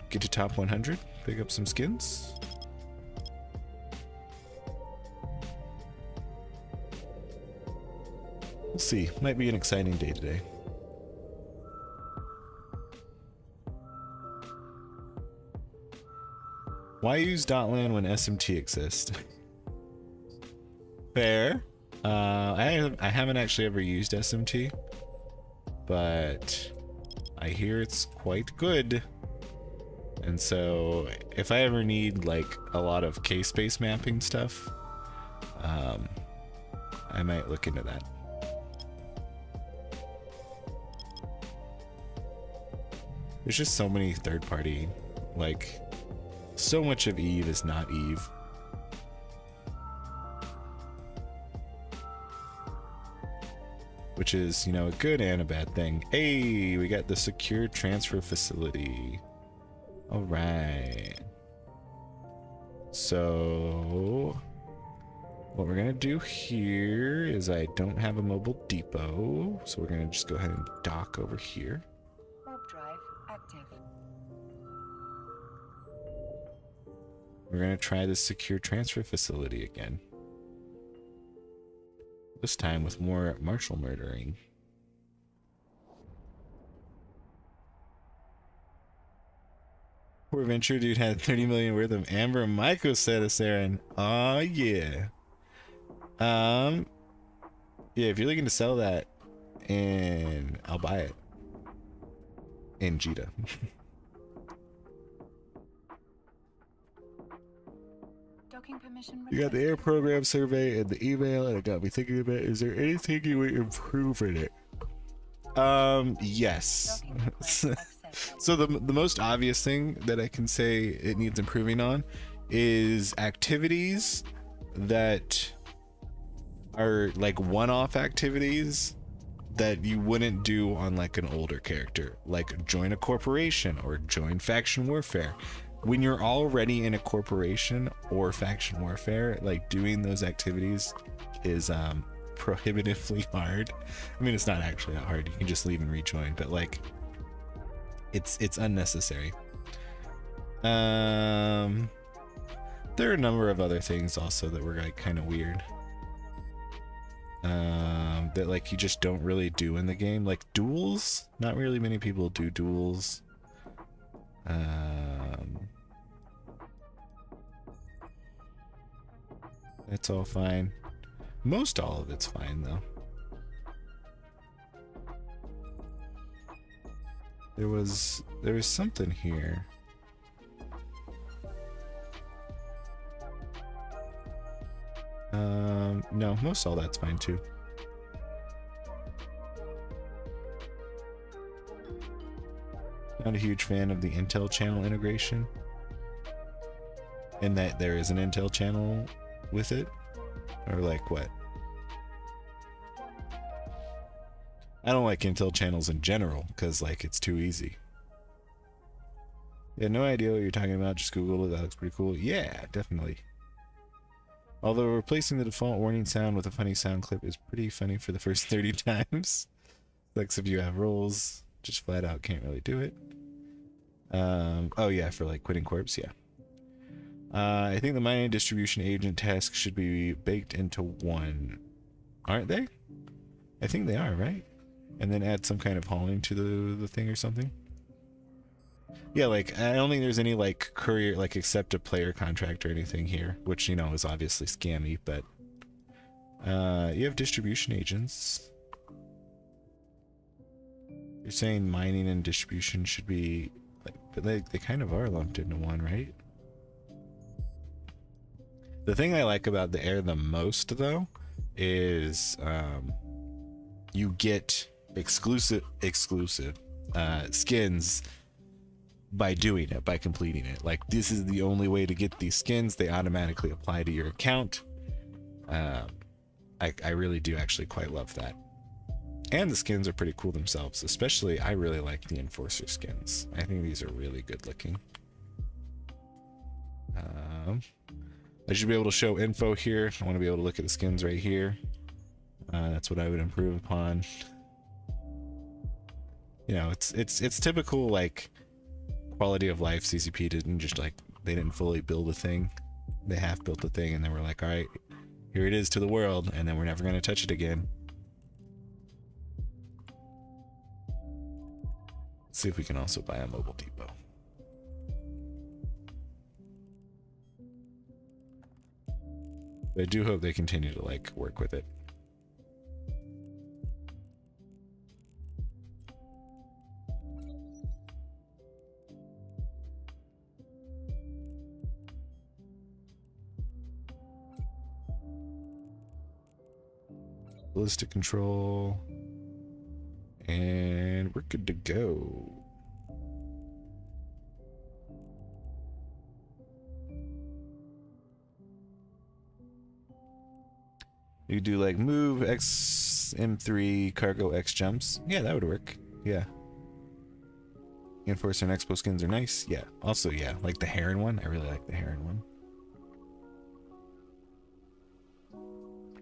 get to top 100, pick up some skins. We'll see. Might be an exciting day today. Why use .lan when SMT exists? Fair. I haven't actually ever used SMT, but I hear it's quite good. And so if I ever need like a lot of K-space mapping stuff, I might look into that. There's just so many third-party, like, so much of Eve is not Eve. Which is, you know, a good and a bad thing. Hey, we got the secure transfer facility. All right. So what we're gonna do here is I don't have a mobile depot, so we're gonna just go ahead and dock over here. Warp drive active. We're gonna try this secure transfer facility again. This time with more martial murdering. Poor Venture dude had 30 million worth of Amber Myco status, Aaron. Oh yeah. Yeah, if you're looking to sell that, and I'll buy it. In Jita. Docking permission. You got the air program survey and the email, and it got me thinking about, is there anything you would improve in it? Yes. So the most obvious thing that I can say it needs improving on is activities that are like one-off activities that you wouldn't do on like an older character, like join a corporation or join faction warfare. When you're already in a corporation or faction warfare, like doing those activities is prohibitively hard. I mean, it's not actually that hard. You can just leave and rejoin, but like it's unnecessary. There are a number of other things also that were like kind of weird. That like you just don't really do in the game, like duels. Not really many people do duels. It's all fine. Most all of it's fine though. There was something here. No, most all that's fine too. Not a huge fan of the Intel channel integration. In that there is an Intel channel with it? Or like what? I don't like intel channels in general because like it's too easy. Yeah, no idea what you're talking about. Just Google it. That looks pretty cool. Yeah, definitely. Although replacing the default warning sound with a funny sound clip is pretty funny for the first 30 times. Like if you have roles, just flat out can't really do it. Oh yeah, for like quitting corpse, yeah. I think the mining distribution agent tasks should be baked into one. Aren't they? I think they are, right? And then add some kind of hauling to the thing or something. Yeah, like, I don't think there's any, like, courier, like, accept a player contract or anything here, which, you know, is obviously scammy, but, you have distribution agents. You're saying mining and distribution should be, like, but they kind of are lumped into one, right? The thing I like about the air the most, though, is, you get exclusive skins by doing it, by completing it. Like, this is the only way to get these skins. They automatically apply to your account. I really do actually quite love that. And the skins are pretty cool themselves. Especially, I really like the Enforcer skins. I think these are really good looking. I should be able to show info here. I want to be able to look at the skins right here. That's what I would improve upon. You know, it's typical, like, quality of life. CCP didn't just, like, they didn't fully build a thing. They half built the thing and then we're like, all right, here it is to the world, and then we're never going to touch it again. Let's see if we can also buy a mobile depot. But I do hope they continue to, like, work with it. Ballistic control, and we're good to go. You could do like move X M3 cargo X jumps. Yeah, that would work. Yeah. Enforcer and Expo skins are nice. Yeah. Also, yeah, like the Heron one. I really like the Heron one.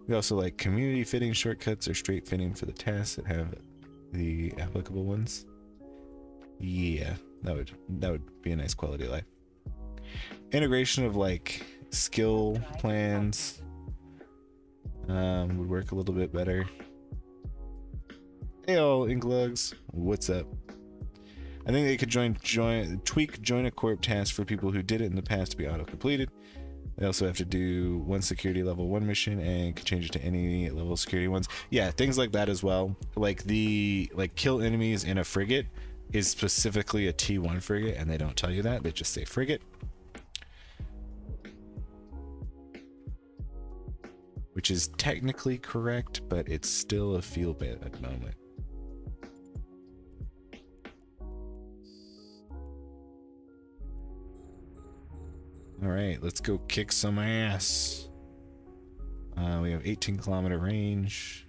We also like community fitting shortcuts or straight fitting for the tasks that have the applicable ones. Yeah, that would be a nice quality of life. Integration of like skill plans would work a little bit better. Hey all Inklugs, what's up? I think they could tweak join a corp task for people who did it in the past to be auto completed. They also have to do one security level 1 mission and can change it to any level security ones. Yeah, things like that as well. Like kill enemies in a frigate is specifically a T1 frigate, and they don't tell you that. They just say frigate. Which is technically correct, but it's still a feel bad at the moment. Alright, let's go kick some ass. We have 18-kilometer range.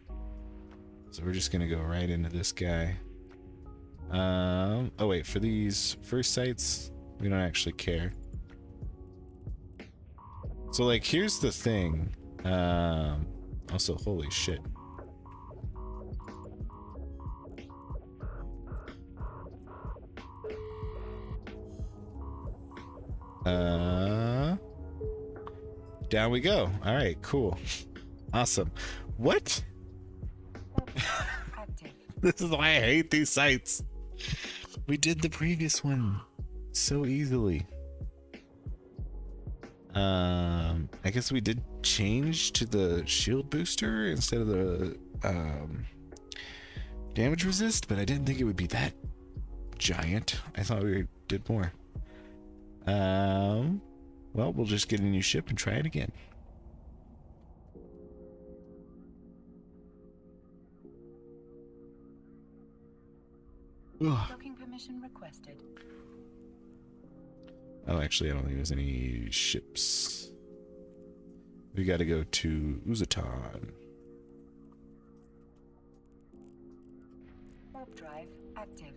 So we're just gonna go right into this guy. Oh wait, for these first sites, we don't actually care. So like, here's the thing. Also, holy shit. Down we go. All right, cool. Awesome. What? This is why I hate these sites. We did the previous one so easily. I guess we did change to the shield booster instead of the damage resist, but I didn't think it would be that giant. I thought we did more. Well, we'll just get a new ship and try it again. Docking permission requested. Oh, actually, I don't think there's any ships. We gotta go to Uzatan. Warp drive active.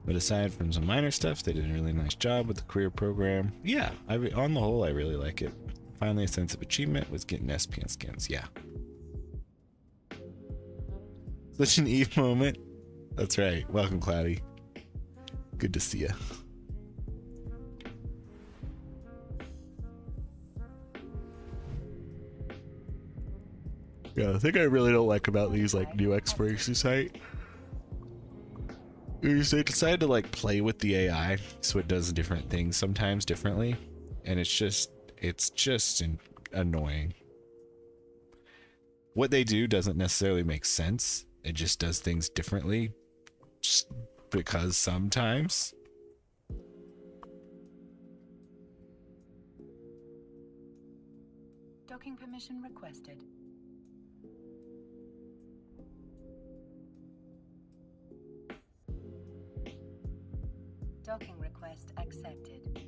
But aside from some minor stuff, they did a really nice job with the career program. Yeah, on the whole, I really like it. Finally, a sense of achievement was getting SPN skins. Yeah. Such an Eve moment. That's right. Welcome, Cloudy. Good to see you. Yeah, the thing I really don't like about these like new exploration site is they decide to like play with the AI so it does different things sometimes differently, and it's just annoying. What they do doesn't necessarily make sense. It just does things differently just because sometimes. Docking permission requested. Docking request accepted.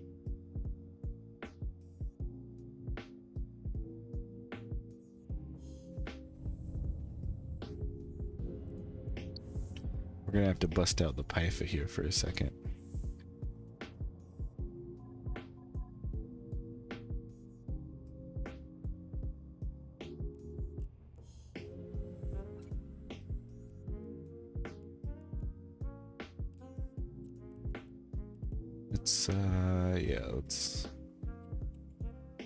We're gonna have to bust out the Pytha here for a second. Let's yeah, let's. I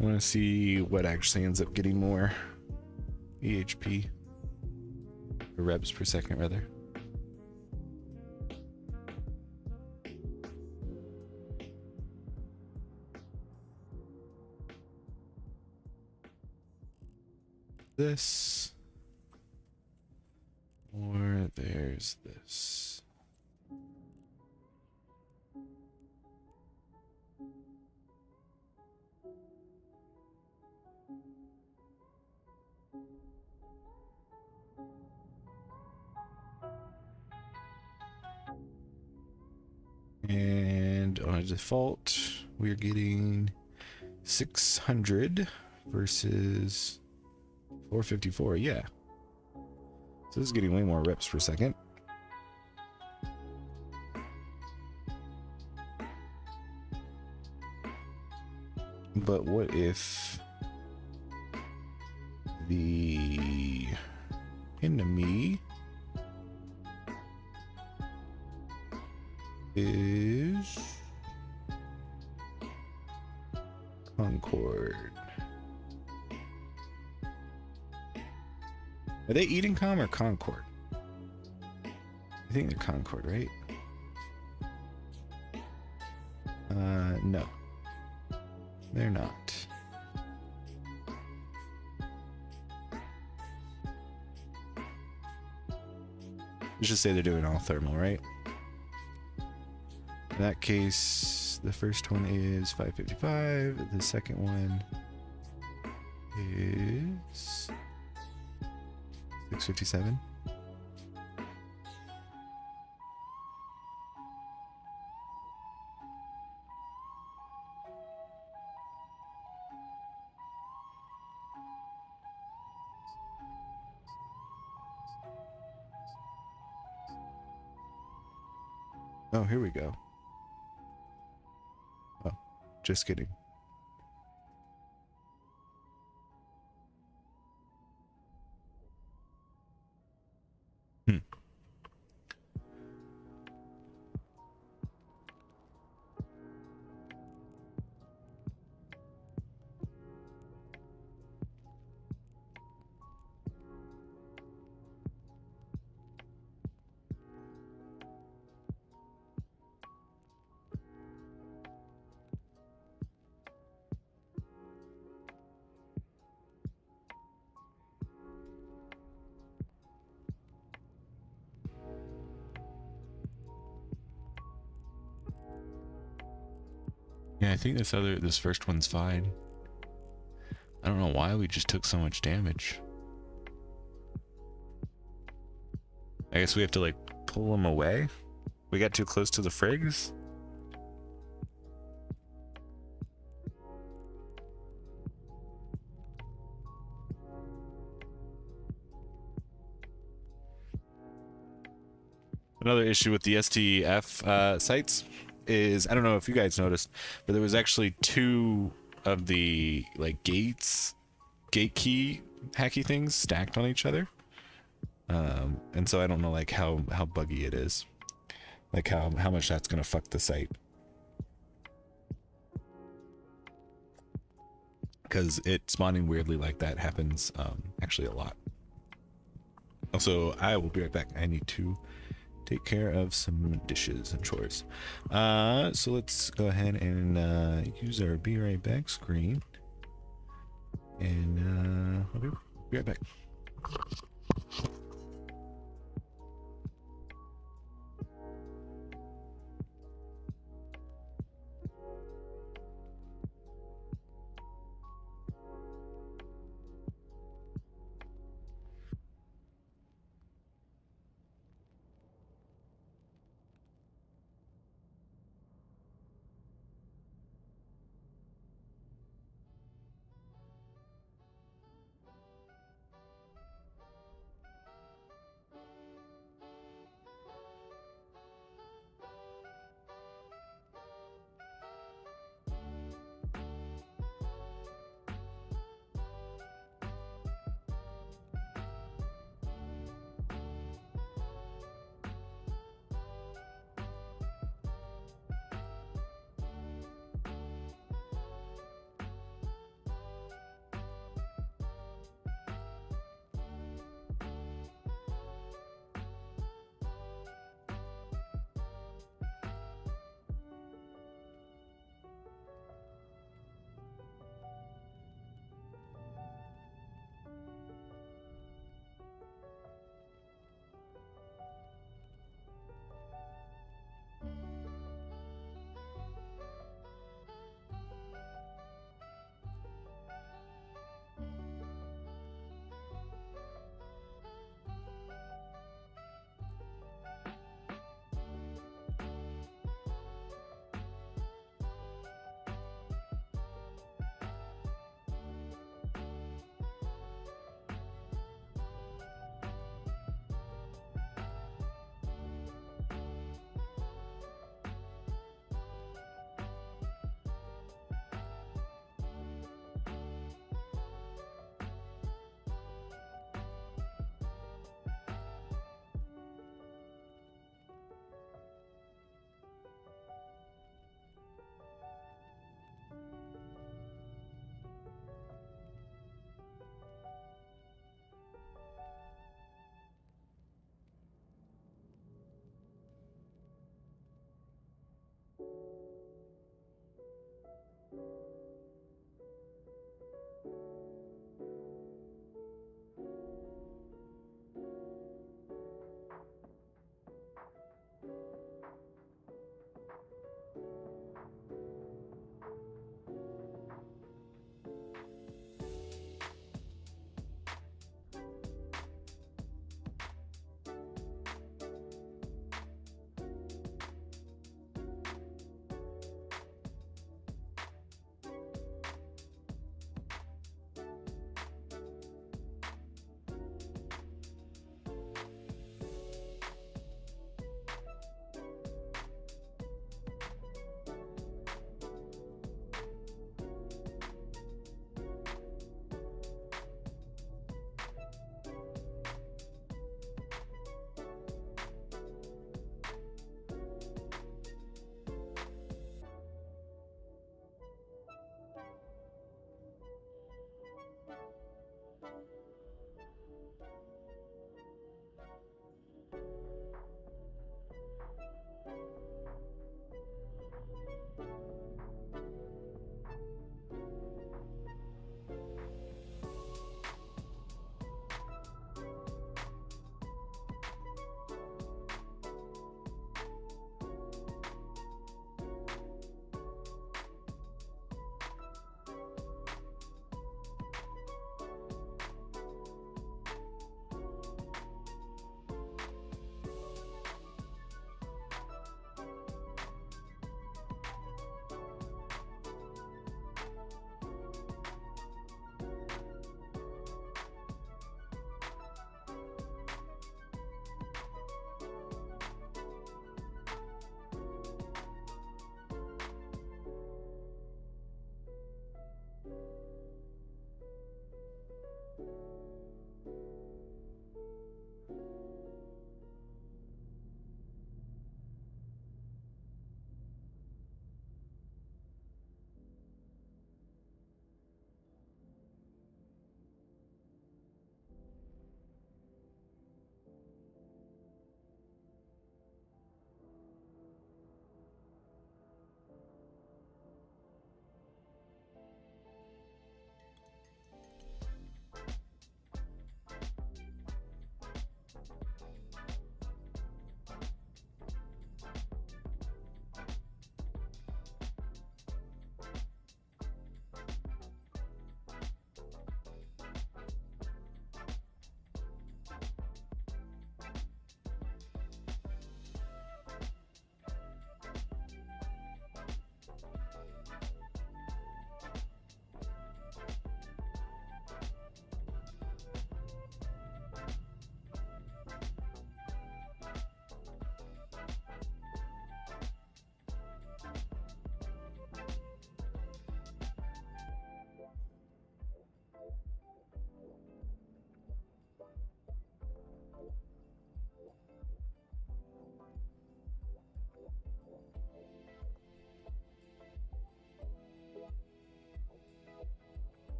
want to see what actually ends up getting more EHP. Or reps per second, rather. This. Or there's this. And on a default, we're getting 600 versus 454. Yeah. So this is getting way more reps per second. But what if the enemy is Concord? Are they Edencom or Concord? I think they're Concord, right? No. They're not. Let's just say they're doing all thermal, right? In that case, the first one is 555. The second one is 657. Oh, here we go. Oh, just kidding. Yeah, I think this first one's fine. I don't know why we just took so much damage. I guess we have to like pull them away. We got too close to the frigs. Another issue with the STF sites is, I don't know if you guys noticed, but there was actually 2 of the like gate key hacky things stacked on each other. And so I don't know like how buggy it is, like how much that's gonna fuck the site, because it spawning weirdly like that happens actually a lot. Also, I will be right back. I need to take care of some dishes and chores. So let's go ahead and use our be right back screen, and I'll be right back.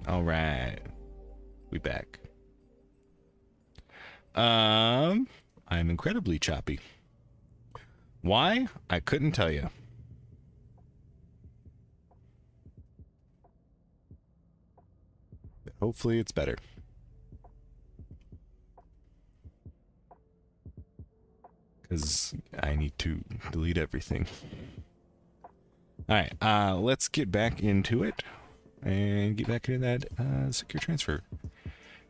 All right. We back. I'm incredibly choppy. Why? I couldn't tell you. Hopefully it's better. Because I need to delete everything. Alright, let's get back into it. And get back into that secure transfer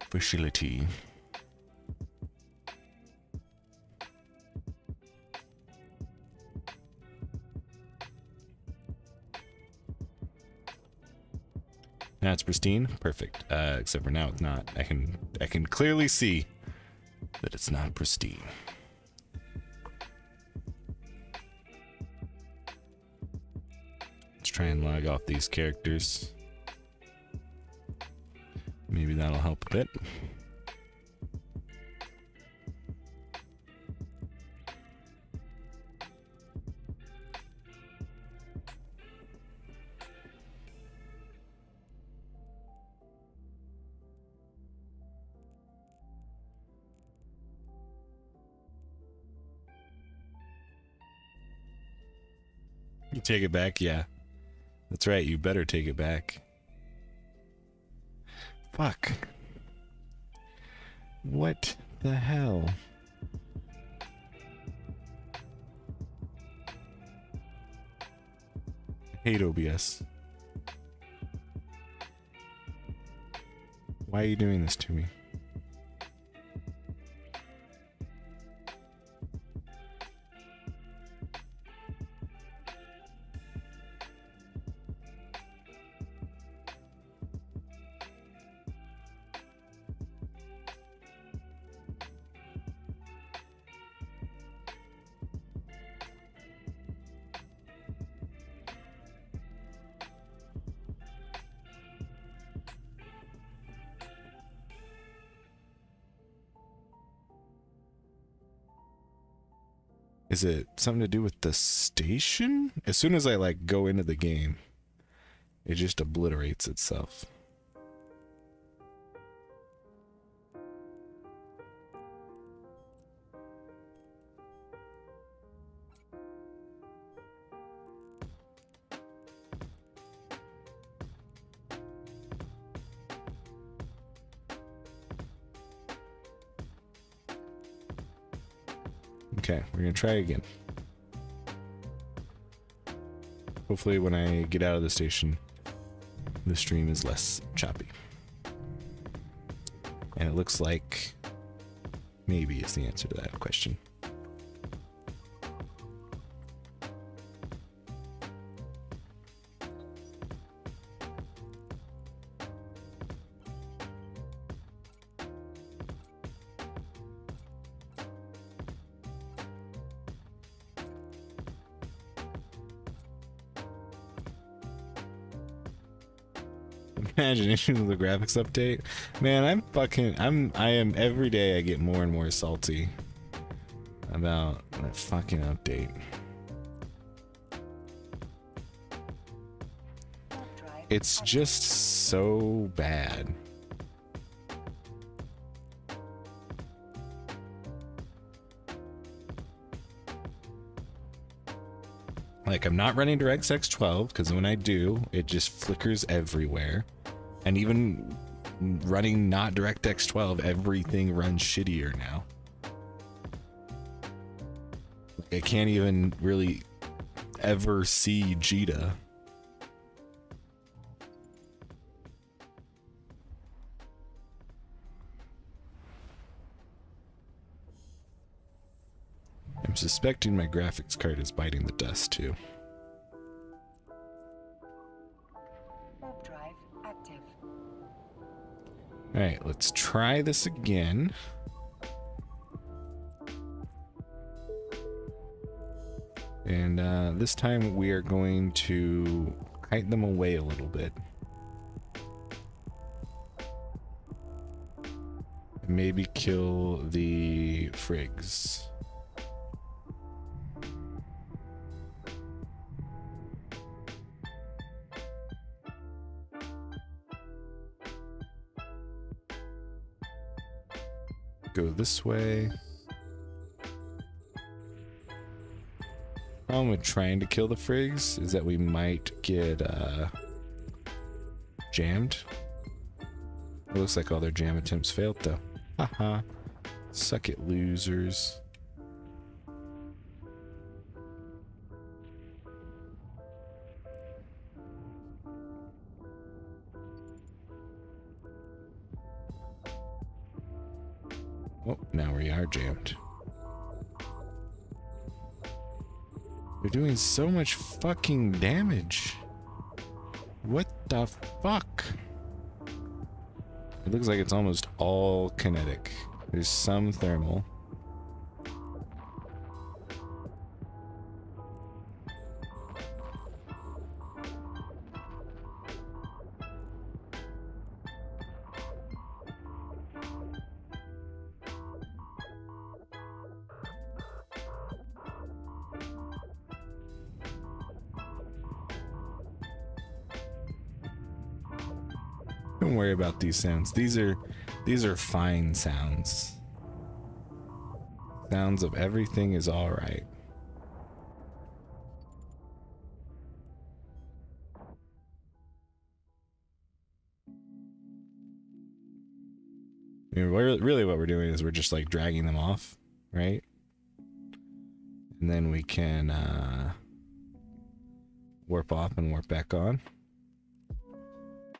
facility. Now it's pristine, perfect. Except for now it's not. I can clearly see that it's not pristine. Let's try and log off these characters. Maybe that'll help a bit. You take it back? Yeah. That's right, you better take it back. Fuck. What the hell? I hate OBS. Why are you doing this to me? Is it something to do with the station? As soon as I like go into the game, it just obliterates itself. Okay, we're gonna try again. Hopefully when I get out of the station, the stream is less choppy. And it looks like maybe is the answer to that question. Imagine issuing the graphics update. Man, I am every day I get more and more salty about that fucking update. It's just so bad. Like, I'm not running DirectX 12 because when I do, it just flickers everywhere. And even running not DirectX 12, everything runs shittier now. Like, I can't even really ever see Jita. I'm suspecting my graphics card is biting the dust too. Warp drive active. Alright, let's try this again. And this time we are going to kite them away a little bit. Maybe kill the frigs. go this way. Problem with trying to kill the frigs is that we might get jammed. It looks like all their jam attempts failed though. Haha. Suck it, losers. Oh, now we are jammed. They're doing so much fucking damage. What the fuck? It looks like it's almost all kinetic. There's some thermal. Don't worry about these sounds. These are fine sounds. Sounds of everything is all right. I mean, really what we're doing is we're just like dragging them off, right? And then we can warp off and warp back on.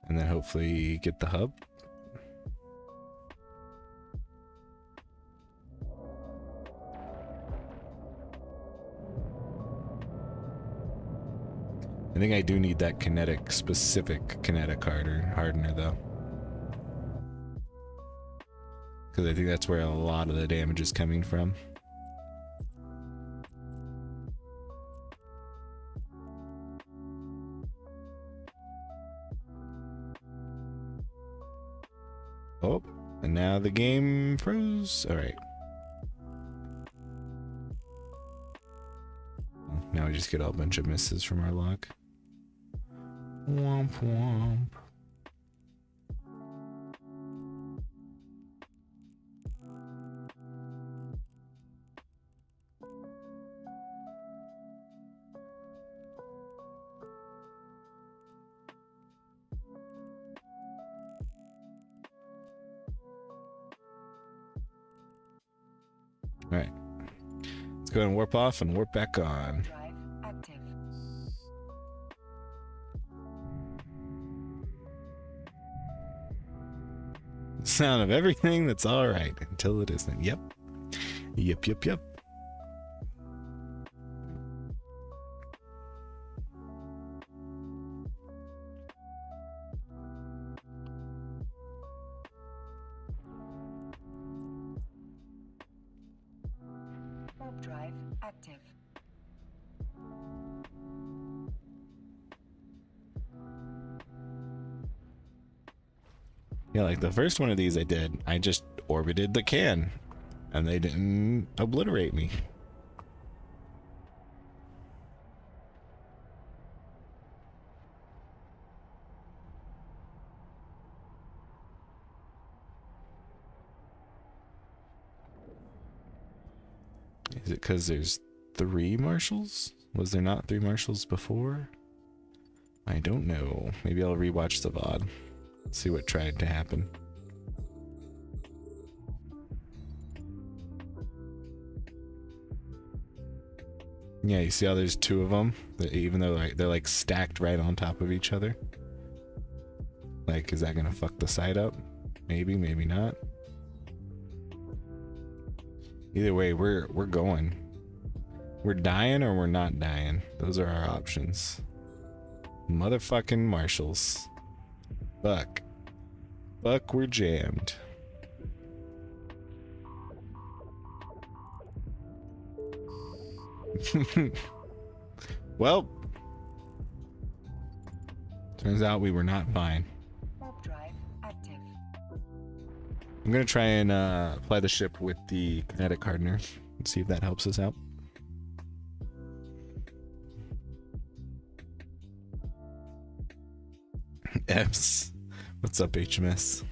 And then hopefully get the hub. I think I do need that specific kinetic hardener though. Because I think that's where a lot of the damage is coming from. Oh, and now the game froze. All right. Now we just get a whole bunch of misses from our lock. Womp womp. All right, let's go and warp off and warp back on. Drive active. Sound of everything that's all right until it isn't. Yep. Yep, yep, yep. Warp drive active. Yeah, like the first one of these I did, I just orbited the can and they didn't obliterate me. Is it because there's 3 marshals? Was there not 3 marshals before? I don't know. Maybe I'll rewatch the VOD. See what tried to happen. Yeah, you see how there's 2 of them? Even though they're like stacked right on top of each other. Like, is that gonna fuck the site up? Maybe, maybe not. Either way, we're going. We're dying or we're not dying. Those are our options. Motherfucking marshals. Fuck. Fuck, we're jammed. Well, turns out we were not fine. Warp drive active. I'm gonna try and apply the ship with the kinetic hardener and see if that helps us out. F's. What's up, HMS?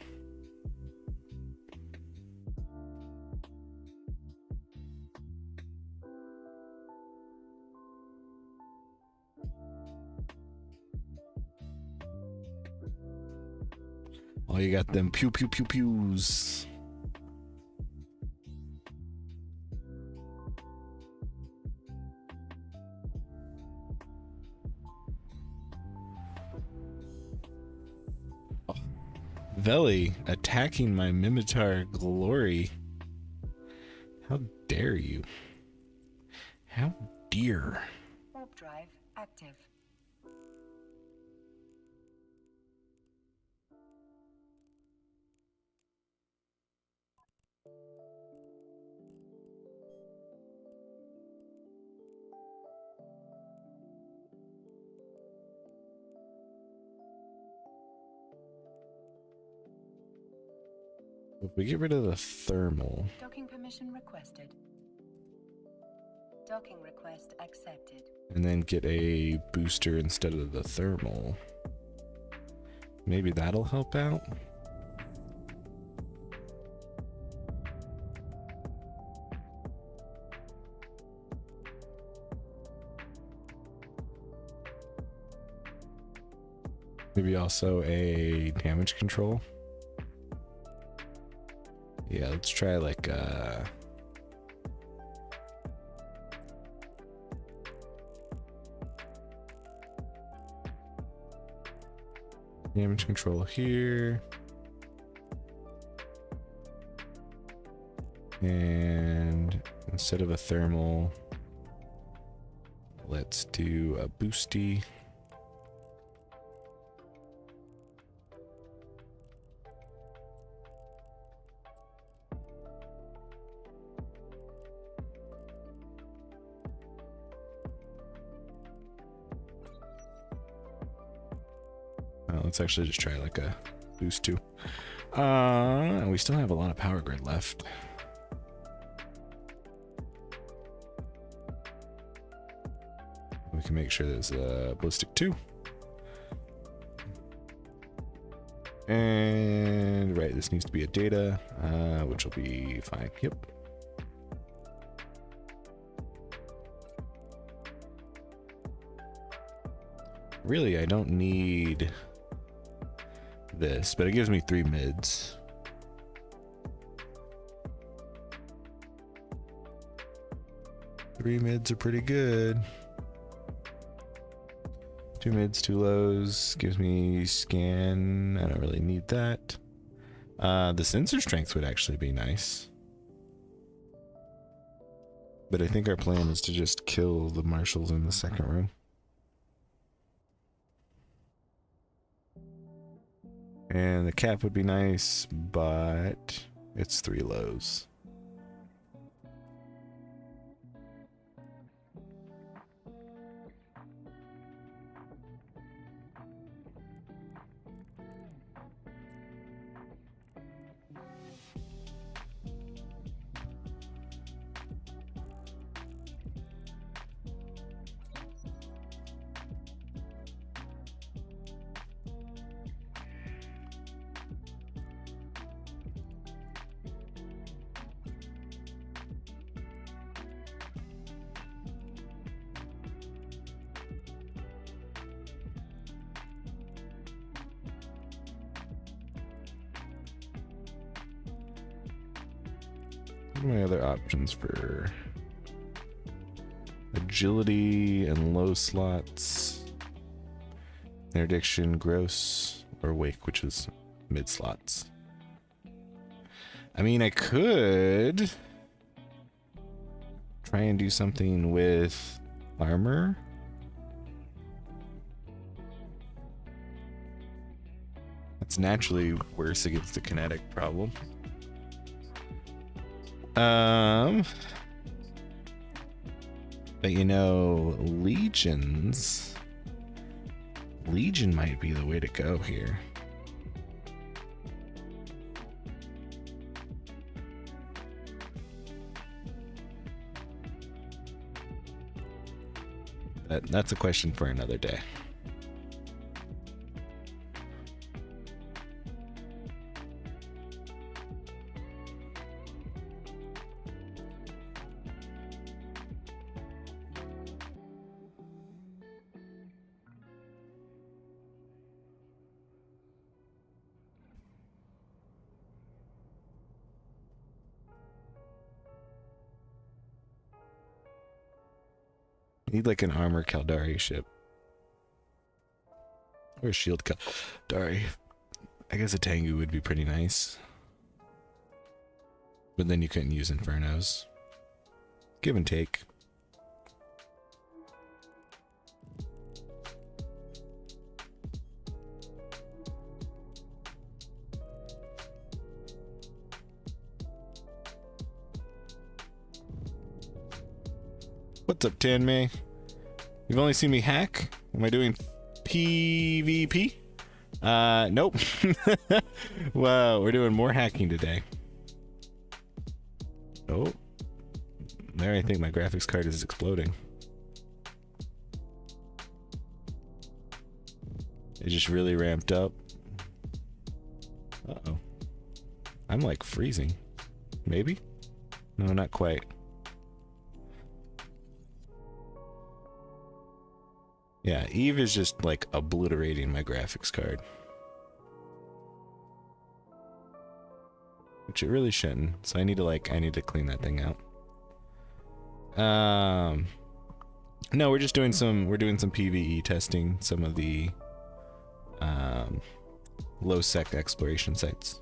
Oh, you got them pew pew pew pews. Oh. Veli attacking my Mimitar glory. How dare you? How dare? Warp drive active. If we get rid of the thermal. Docking permission requested. Docking request accepted. And then get a booster instead of the thermal. Maybe that'll help out. Maybe also a damage control. Yeah, let's try like damage control here. And instead of a thermal, let's do a boosty. Let's actually just try like a boost too. And we still have a lot of power grid left. We can make sure there's a ballistic 2. And right, this needs to be a data, which will be fine. Yep. Really, I don't need this, but it gives me 3 mids. Three mids are pretty good. 2 mids, 2 lows, gives me scan. I don't really need that. The sensor strength would actually be nice. But I think our plan is to just kill the marshals in the second room. And the cap would be nice, but it's 3 lows. What are my other options for agility and low slots? Interdiction, gross, or wake, which is mid slots. I mean, I could try and do something with armor. That's naturally worse against the kinetic problem. But you know, Legion might be the way to go here. That's a question for another day. Need like an armor Caldari ship. Or a shield Caldari. I guess a Tengu would be pretty nice. But then you couldn't use Infernos. Give and take. What's up, Tanmay? You've only seen me hack? Am I doing PvP? Nope. Wow, we're doing more hacking today. Oh. There, I think my graphics card is exploding. It just really ramped up. Uh-oh. I'm like freezing. Maybe? No, not quite. Yeah, Eve is just like obliterating my graphics card. Which it really shouldn't. So I need to clean that thing out. No, we're doing some PvE testing, some of the low sec exploration sites.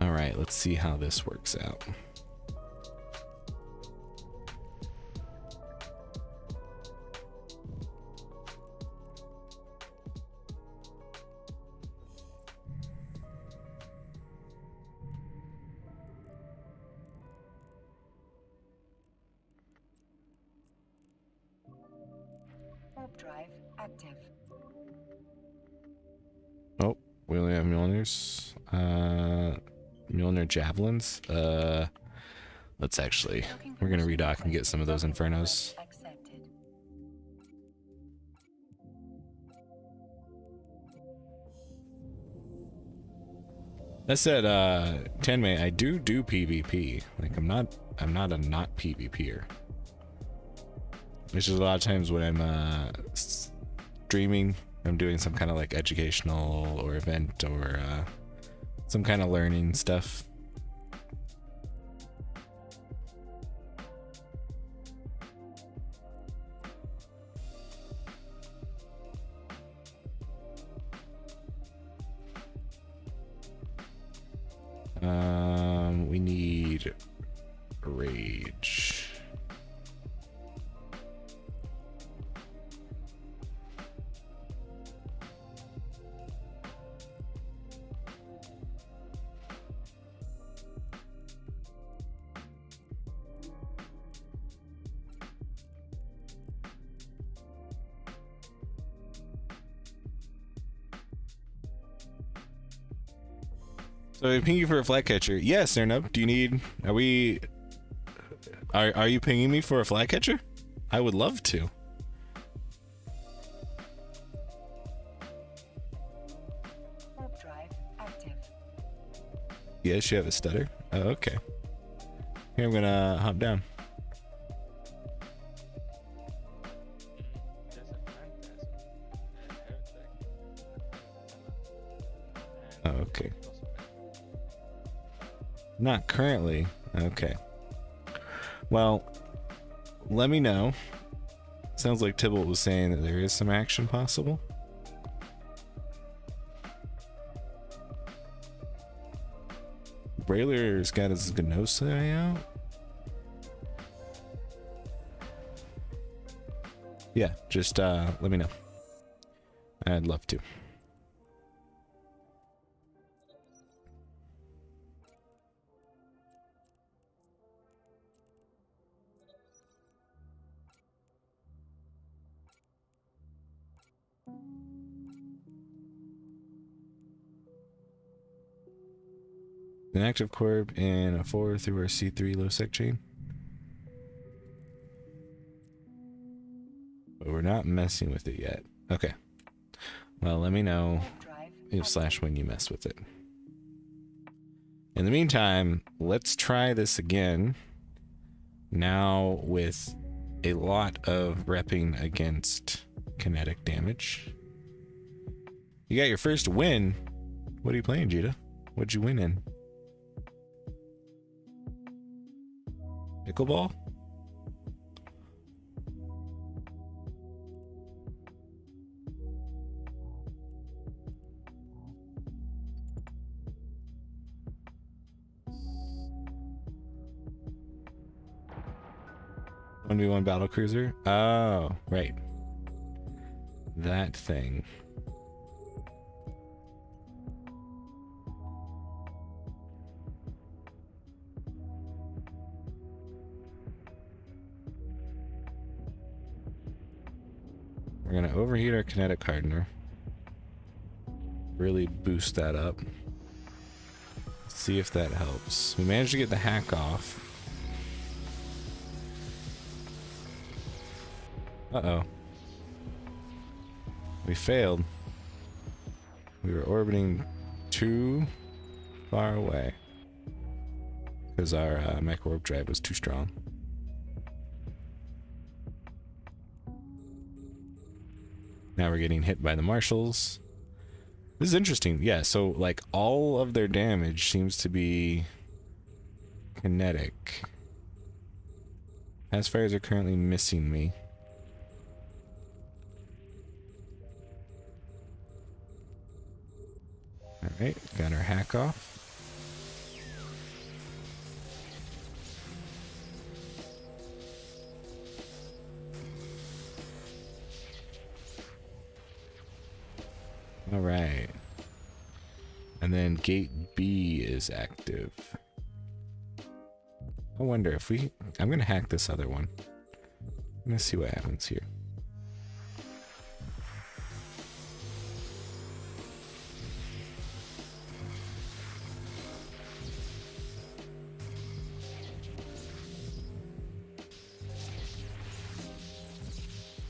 Alright, let's see how this works out. Warp drive active. Oh, we only have Mjolnirs. Mjolnir javelins. Let's actually, we're gonna redock and get some of those Infernos. Accepted. That said, Tenmei, I do PvP. Like I'm not a not PvPer. It's just a lot of times when I'm streaming, I'm doing some kind of like educational or event or some kind of learning stuff. We need rage. So I ping you for a flag catcher. Yes, Erno. Do you need? Are you pinging me for a flag catcher? I would love to. Warp drive active. Yes, you have a stutter. Oh, okay. Here, I'm gonna hop down. Oh, okay. Not currently. Okay. Well, let me know. Sounds like Tybalt was saying that there is some action possible. Brailer's got his Gnosia out. Yeah, just let me know. I'd love to. An active corp and a 4 through our C3 low sec chain. But we're not messing with it yet. Okay. Well, let me know if / when you mess with it. In the meantime, let's try this again. Now with a lot of repping against kinetic damage. You got your first win. What are you playing, Jita? What'd you win in? Pickleball? One v one battle cruiser. Oh, right. That thing. We're gonna overheat our kinetic hardener. Really boost that up. See if that helps. We managed to get the hack off. Uh-oh. We failed. We were orbiting too far away. Because our micro warp drive was too strong. Now we're getting hit by the marshals. This is interesting. Yeah, so like all of their damage seems to be kinetic. Pathfinders are currently missing me. Alright, got our hack off. Alright. And then gate B is active. I wonder if I'm gonna hack this other one. I'm gonna see what happens here.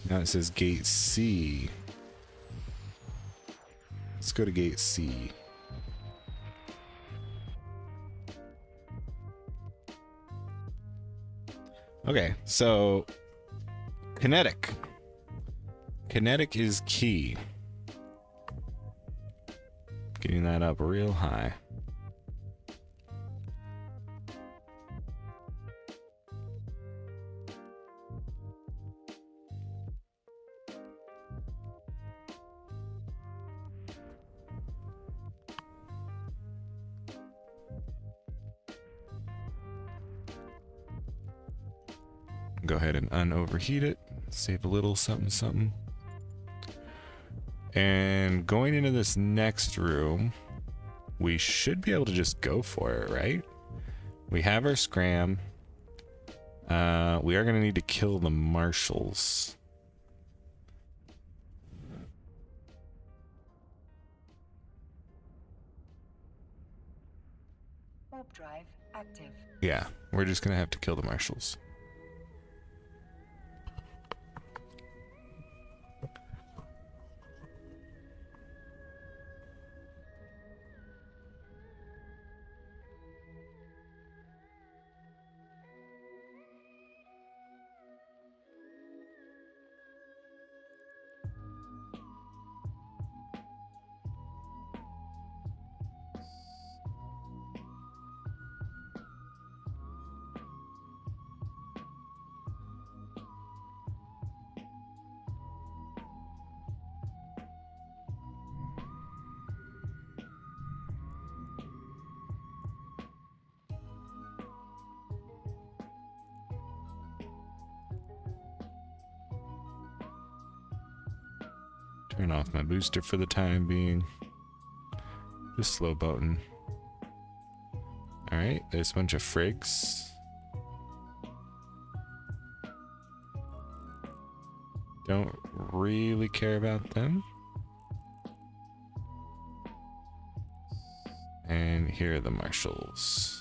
Now it says gate C. Let's go to gate C. Okay, so kinetic. Kinetic is key. Getting that up real high. Go ahead and unoverheat it. Save a little something something. And going into this next room, we should be able to just go for it, right? We have our scram. We are going to need to kill the marshals. Warp drive active. Yeah, we're just going to have to kill the marshals. Turn off my booster for the time being. Just slow boating. Alright, there's a bunch of frigs. Don't really care about them. And here are the marshals.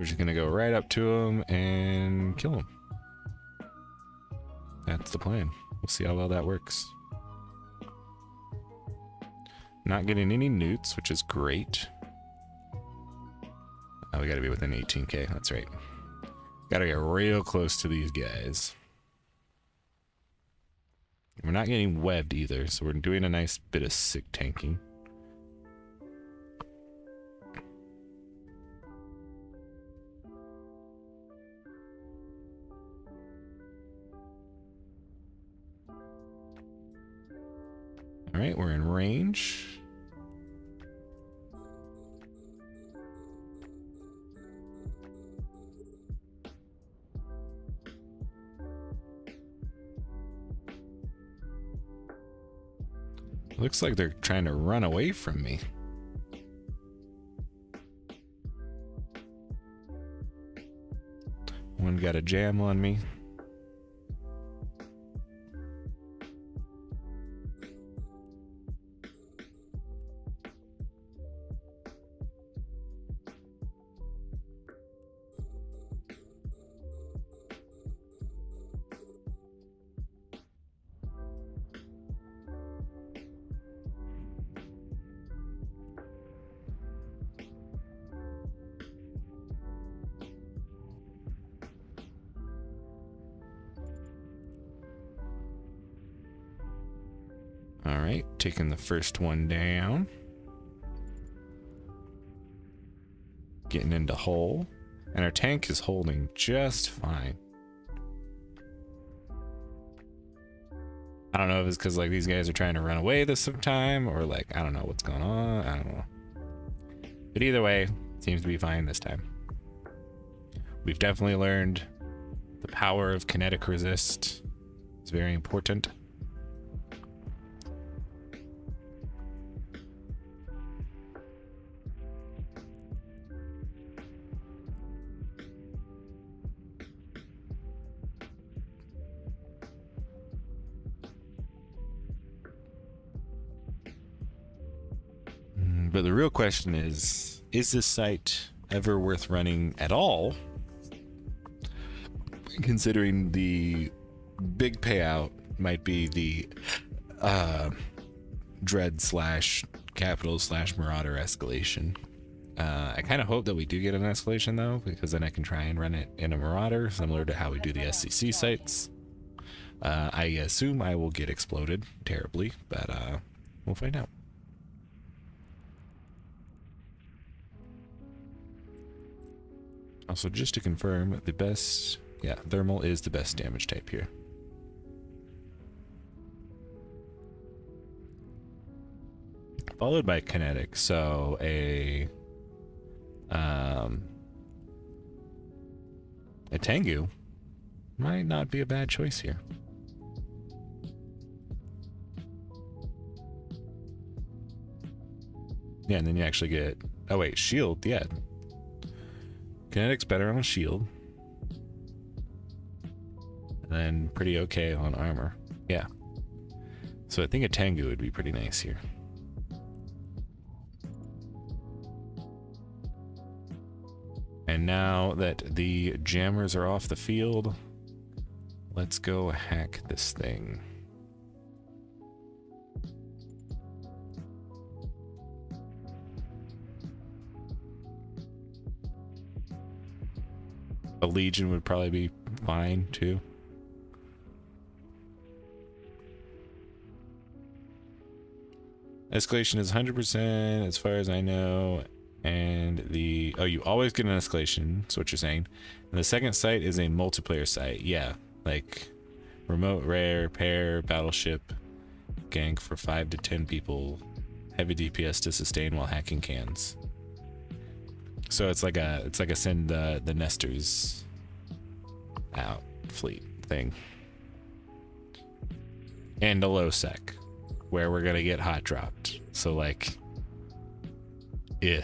We're just gonna go right up to him and kill him. That's the plan. We'll see how well that works. Not getting any newts, which is great. Oh, we gotta be within 18k, that's right. Gotta get real close to these guys. We're not getting webbed either, so we're doing a nice bit of sick tanking. Alright, we're in range. Looks like they're trying to run away from me. One got a jam on me. Alright, taking the first one down. Getting into hole. And our tank is holding just fine. I don't know if it's because like these guys are trying to run away this time, or like, I don't know what's going on. I don't know. But either way, seems to be fine this time. We've definitely learned the power of kinetic resist. It's very important. But the real question is this site ever worth running at all? Considering the big payout might be the Dread / Capital / Marauder escalation. I kind of hope that we do get an escalation though, because then I can try and run it in a Marauder, similar to how we do the SCC sites. I assume I will get exploded terribly, but we'll find out. Also, just to confirm, the best, yeah, thermal is the best damage type here. Followed by kinetic, so a Tengu might not be a bad choice here. Yeah, and then you actually get, oh wait, shield, yeah. Kinetic's better on a shield. And then pretty okay on armor. Yeah. So I think a Tengu would be pretty nice here. And now that the jammers are off the field, let's go hack this thing. A Legion would probably be fine too. Escalation is 100% as far as I know. And the, oh, you always get an escalation, that's what you're saying. And the second site is a multiplayer site. Yeah, like remote, rare, pair, battleship, gank for 5 to 10 people, heavy DPS to sustain while hacking cans. So it's like a send the nesters out fleet thing. And a low sec where we're gonna get hot dropped. So like, yeah.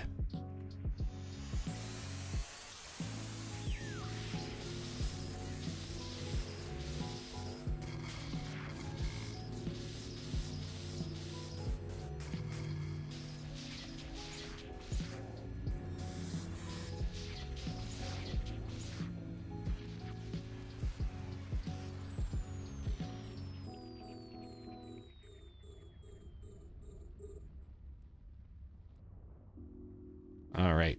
All right.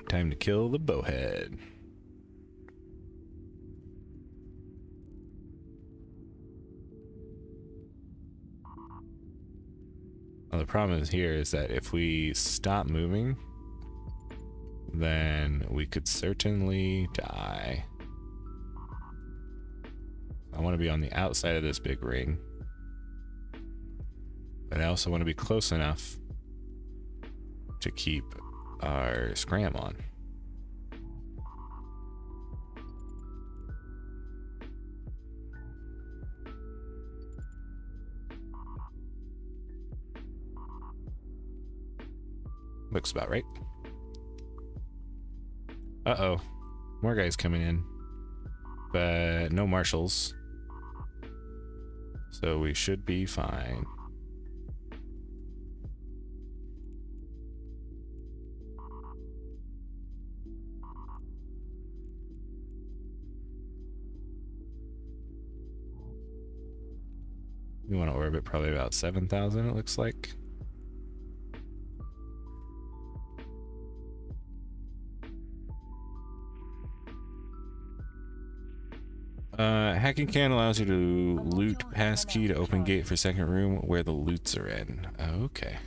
Time to kill the bowhead. Well, the problem is here is that if we stop moving, then we could certainly die. I want to be on the outside of this big ring, but I also want to be close enough to keep our scram on. Looks about right. Uh-oh. More guys coming in. But no marshals. So we should be fine. We want to orbit probably about 7,000, it looks like. Hacking can allows you to loot passkey to open gate for second room where the loots are in. Okay.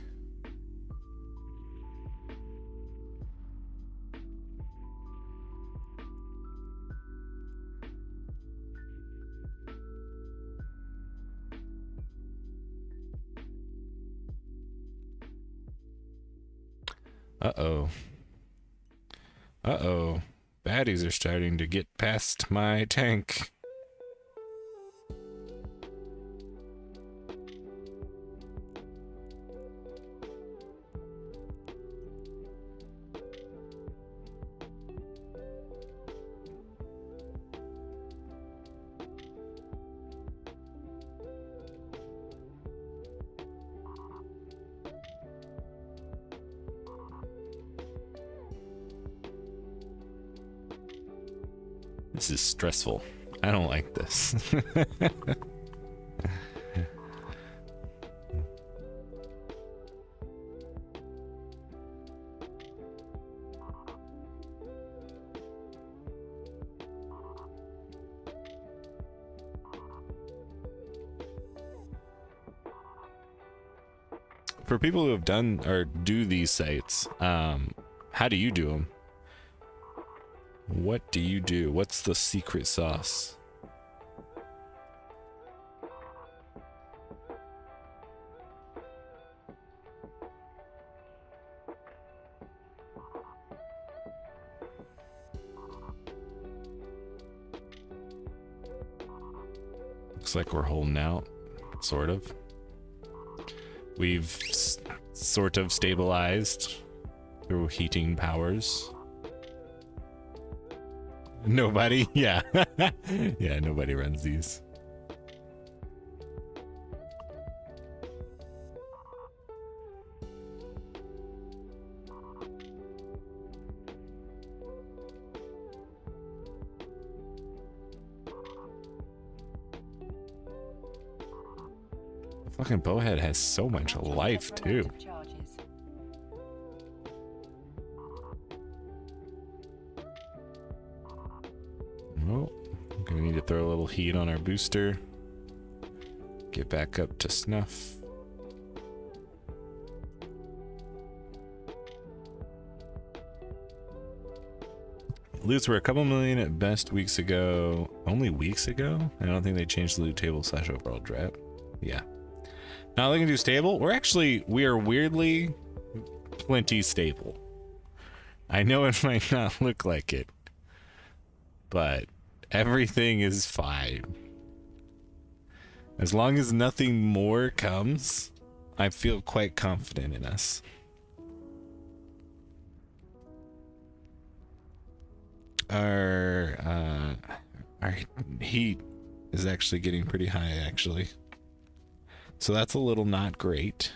Uh-oh. Uh-oh. Baddies are starting to get past my tank. This is stressful. I don't like this. For people who have done or do these sites, how do you do them? What do you do? What's the secret sauce? Looks like we're holding out, sort of. We've sort of stabilized through heating powers. Nobody? Yeah. Yeah, nobody runs these. The fucking bowhead has so much life, too. Oh, I'm gonna need to throw a little heat on our booster. Get back up to snuff. Loots were a couple million at best weeks ago. Only weeks ago? I don't think they changed the loot table / overall draft. Yeah. Now looking to stable. We are weirdly plenty stable. I know it might not look like it, but everything is fine. As long as nothing more comes, I feel quite confident in us. Our heat is actually getting pretty high, actually. So that's a little not great.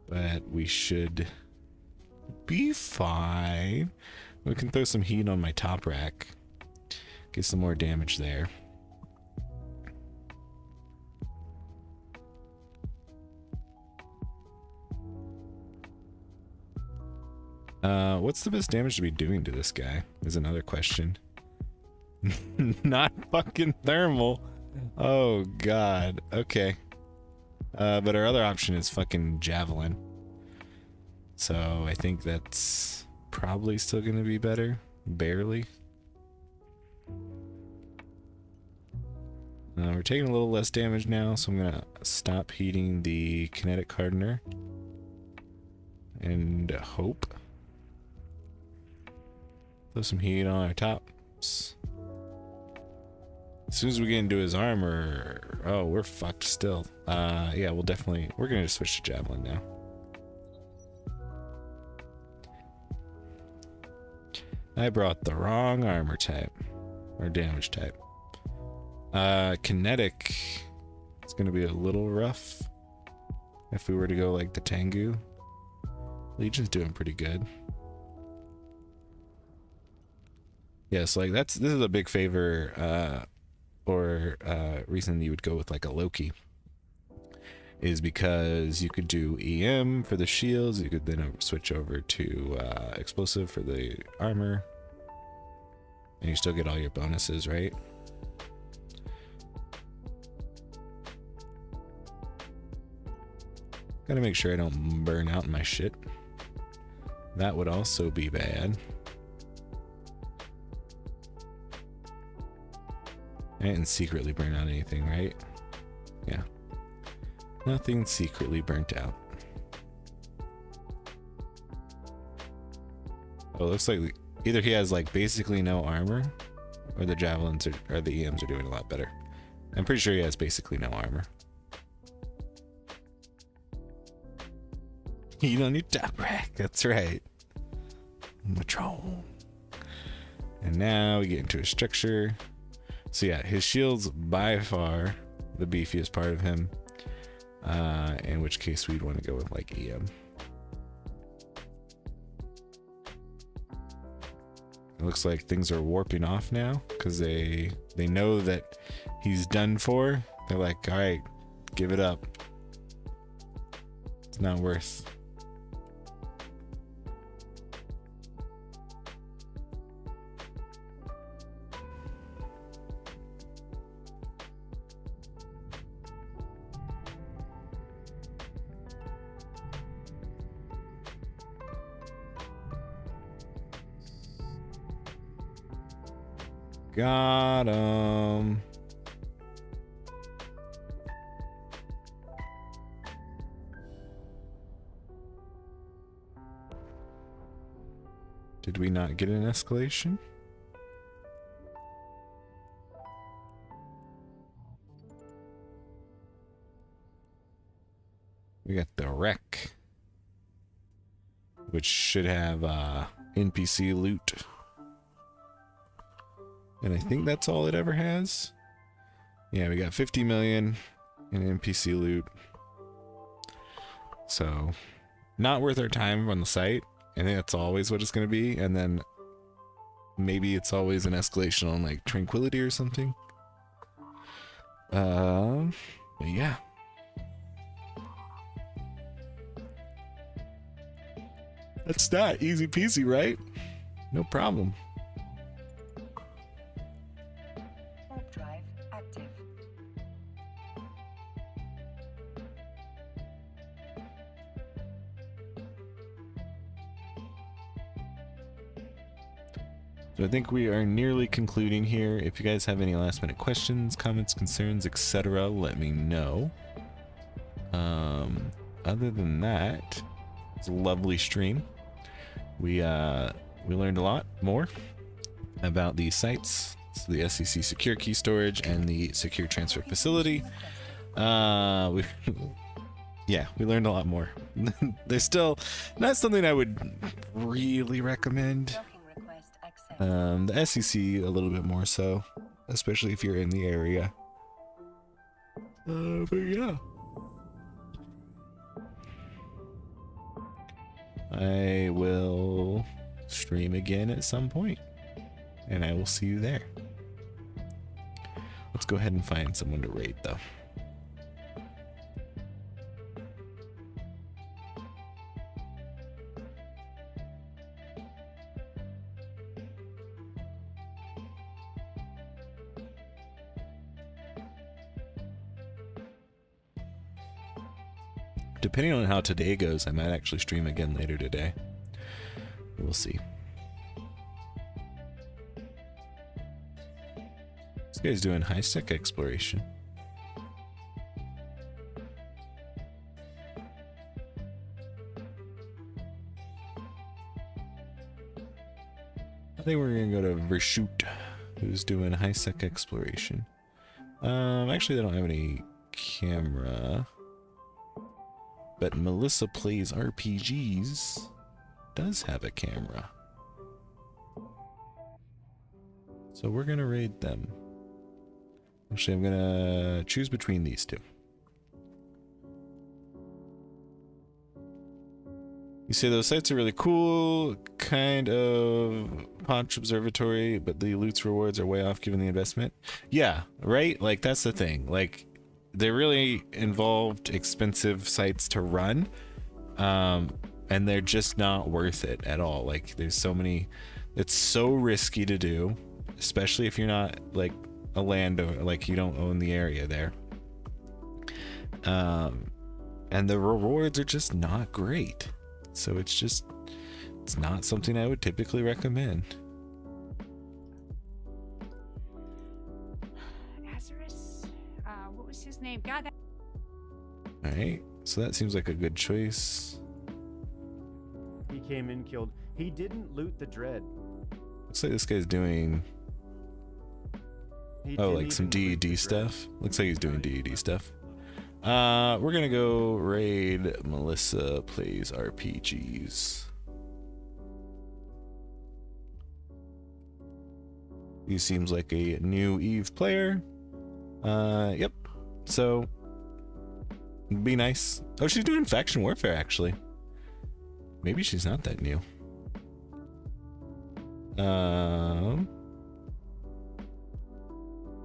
But we should be fine. We can throw some heat on my top rack. Get some more damage there. What's the best damage to be doing to this guy is another question. Not fucking thermal. Oh god. Okay. But our other option is fucking javelin. So I think that's probably still gonna be better. Barely. We're taking a little less damage now, so I'm gonna stop heating the kinetic hardener. And hope. Throw some heat on our tops. As soon as we get into his armor, oh, we're fucked still. Yeah, we're gonna just switch to javelin now. I brought the wrong armor type, or damage type. Kinetic, it's gonna be a little rough if we were to go like the Tengu. Legion's doing pretty good. Yes, like this is a big favor, or reason you would go with like a Loki is because you could do EM for the shields, you could then switch over to explosive for the armor, and you still get all your bonuses, right? Gotta make sure I don't burn out my shit. That would also be bad. I didn't secretly burn out anything, right? Yeah. Nothing secretly burnt out. Oh, it looks like either he has like basically no armor, or the javelins or the EMs are doing a lot better. I'm pretty sure he has basically no armor. You don't need top rack, that's right. Matron. And now we get into his structure. So yeah, his shield's by far the beefiest part of him. In which case we'd want to go with like EM. It looks like things are warping off now because they know that he's done for. They're like, all right, give it up. It's not worth. Got him. Did we not get an escalation? We got the wreck, which should have NPC loot. And I think that's all it ever has. Yeah, we got 50 million in NPC loot. So, not worth our time on the site. I think that's always what it's going to be. And then maybe it's always an escalation on like Tranquility or something. But yeah. That's not easy peasy, right? No problem. Warp drive active. So I think we are nearly concluding here. If you guys have any last minute questions, comments, concerns, etc., let me know. Other than that, it's a lovely stream. We learned a lot more about the sites, so the SEC secure key storage and the secure transfer facility. Yeah, we learned a lot more. There's still not something I would really recommend. The SEC a little bit more so, especially if you're in the area. But yeah. I will stream again at some point, and I will see you there. Let's go ahead and find someone to raid, though. Depending on how today goes, I might actually stream again later today. We'll see. This guy's doing high-sec exploration. I think we're gonna go to Verschoot, who's doing high-sec exploration. Actually, they don't have any camera. But Melissa Plays RPGs does have a camera. So we're gonna raid them. Actually, I'm gonna choose between these two. You say those sites are really cool, kind of Ponch Observatory, but the loot's rewards are way off given the investment. Yeah, right? Like, that's the thing. Like, they're really involved, expensive sites to run, and they're just not worth it at all. Like, there's so many, it's so risky to do, especially if you're not, like, a landowner, like, you don't own the area there. And the rewards are just not great. So it's not something I would typically recommend. Azarus, what was his name? God. Alright, so that seems like a good choice. He came in, killed. He didn't loot the dread. Looks like this guy's doing, oh, like some DED stuff. Looks like he's doing DED stuff. We're gonna go raid Melissa Plays RPGs. He seems like a new Eve player. Yep. So, be nice. Oh, she's doing faction warfare, actually. Maybe she's not that new.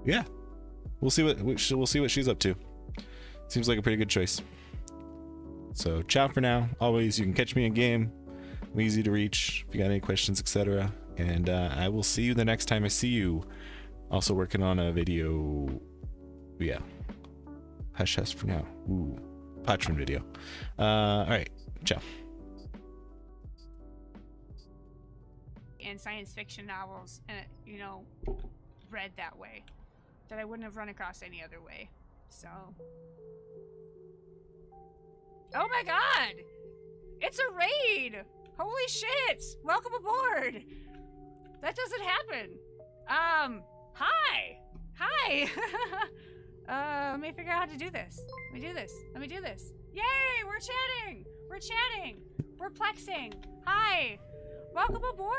Yeah. We'll see what she's up to. Seems like a pretty good choice. So, ciao for now. Always, you can catch me in game. I'm easy to reach if you got any questions, etc. And I will see you the next time I see you. Also working on a video. Yeah. Hush hush for now. Ooh. Patron video. Alright. Ciao. And science fiction novels, and you know, read that way, that I wouldn't have run across any other way. So. Oh my god! It's a raid! Holy shit! Welcome aboard! That doesn't happen. Hi! Hi! Let me figure out how to do this. Let me do this. Yay! We're chatting! We're plexing! Hi! Welcome aboard!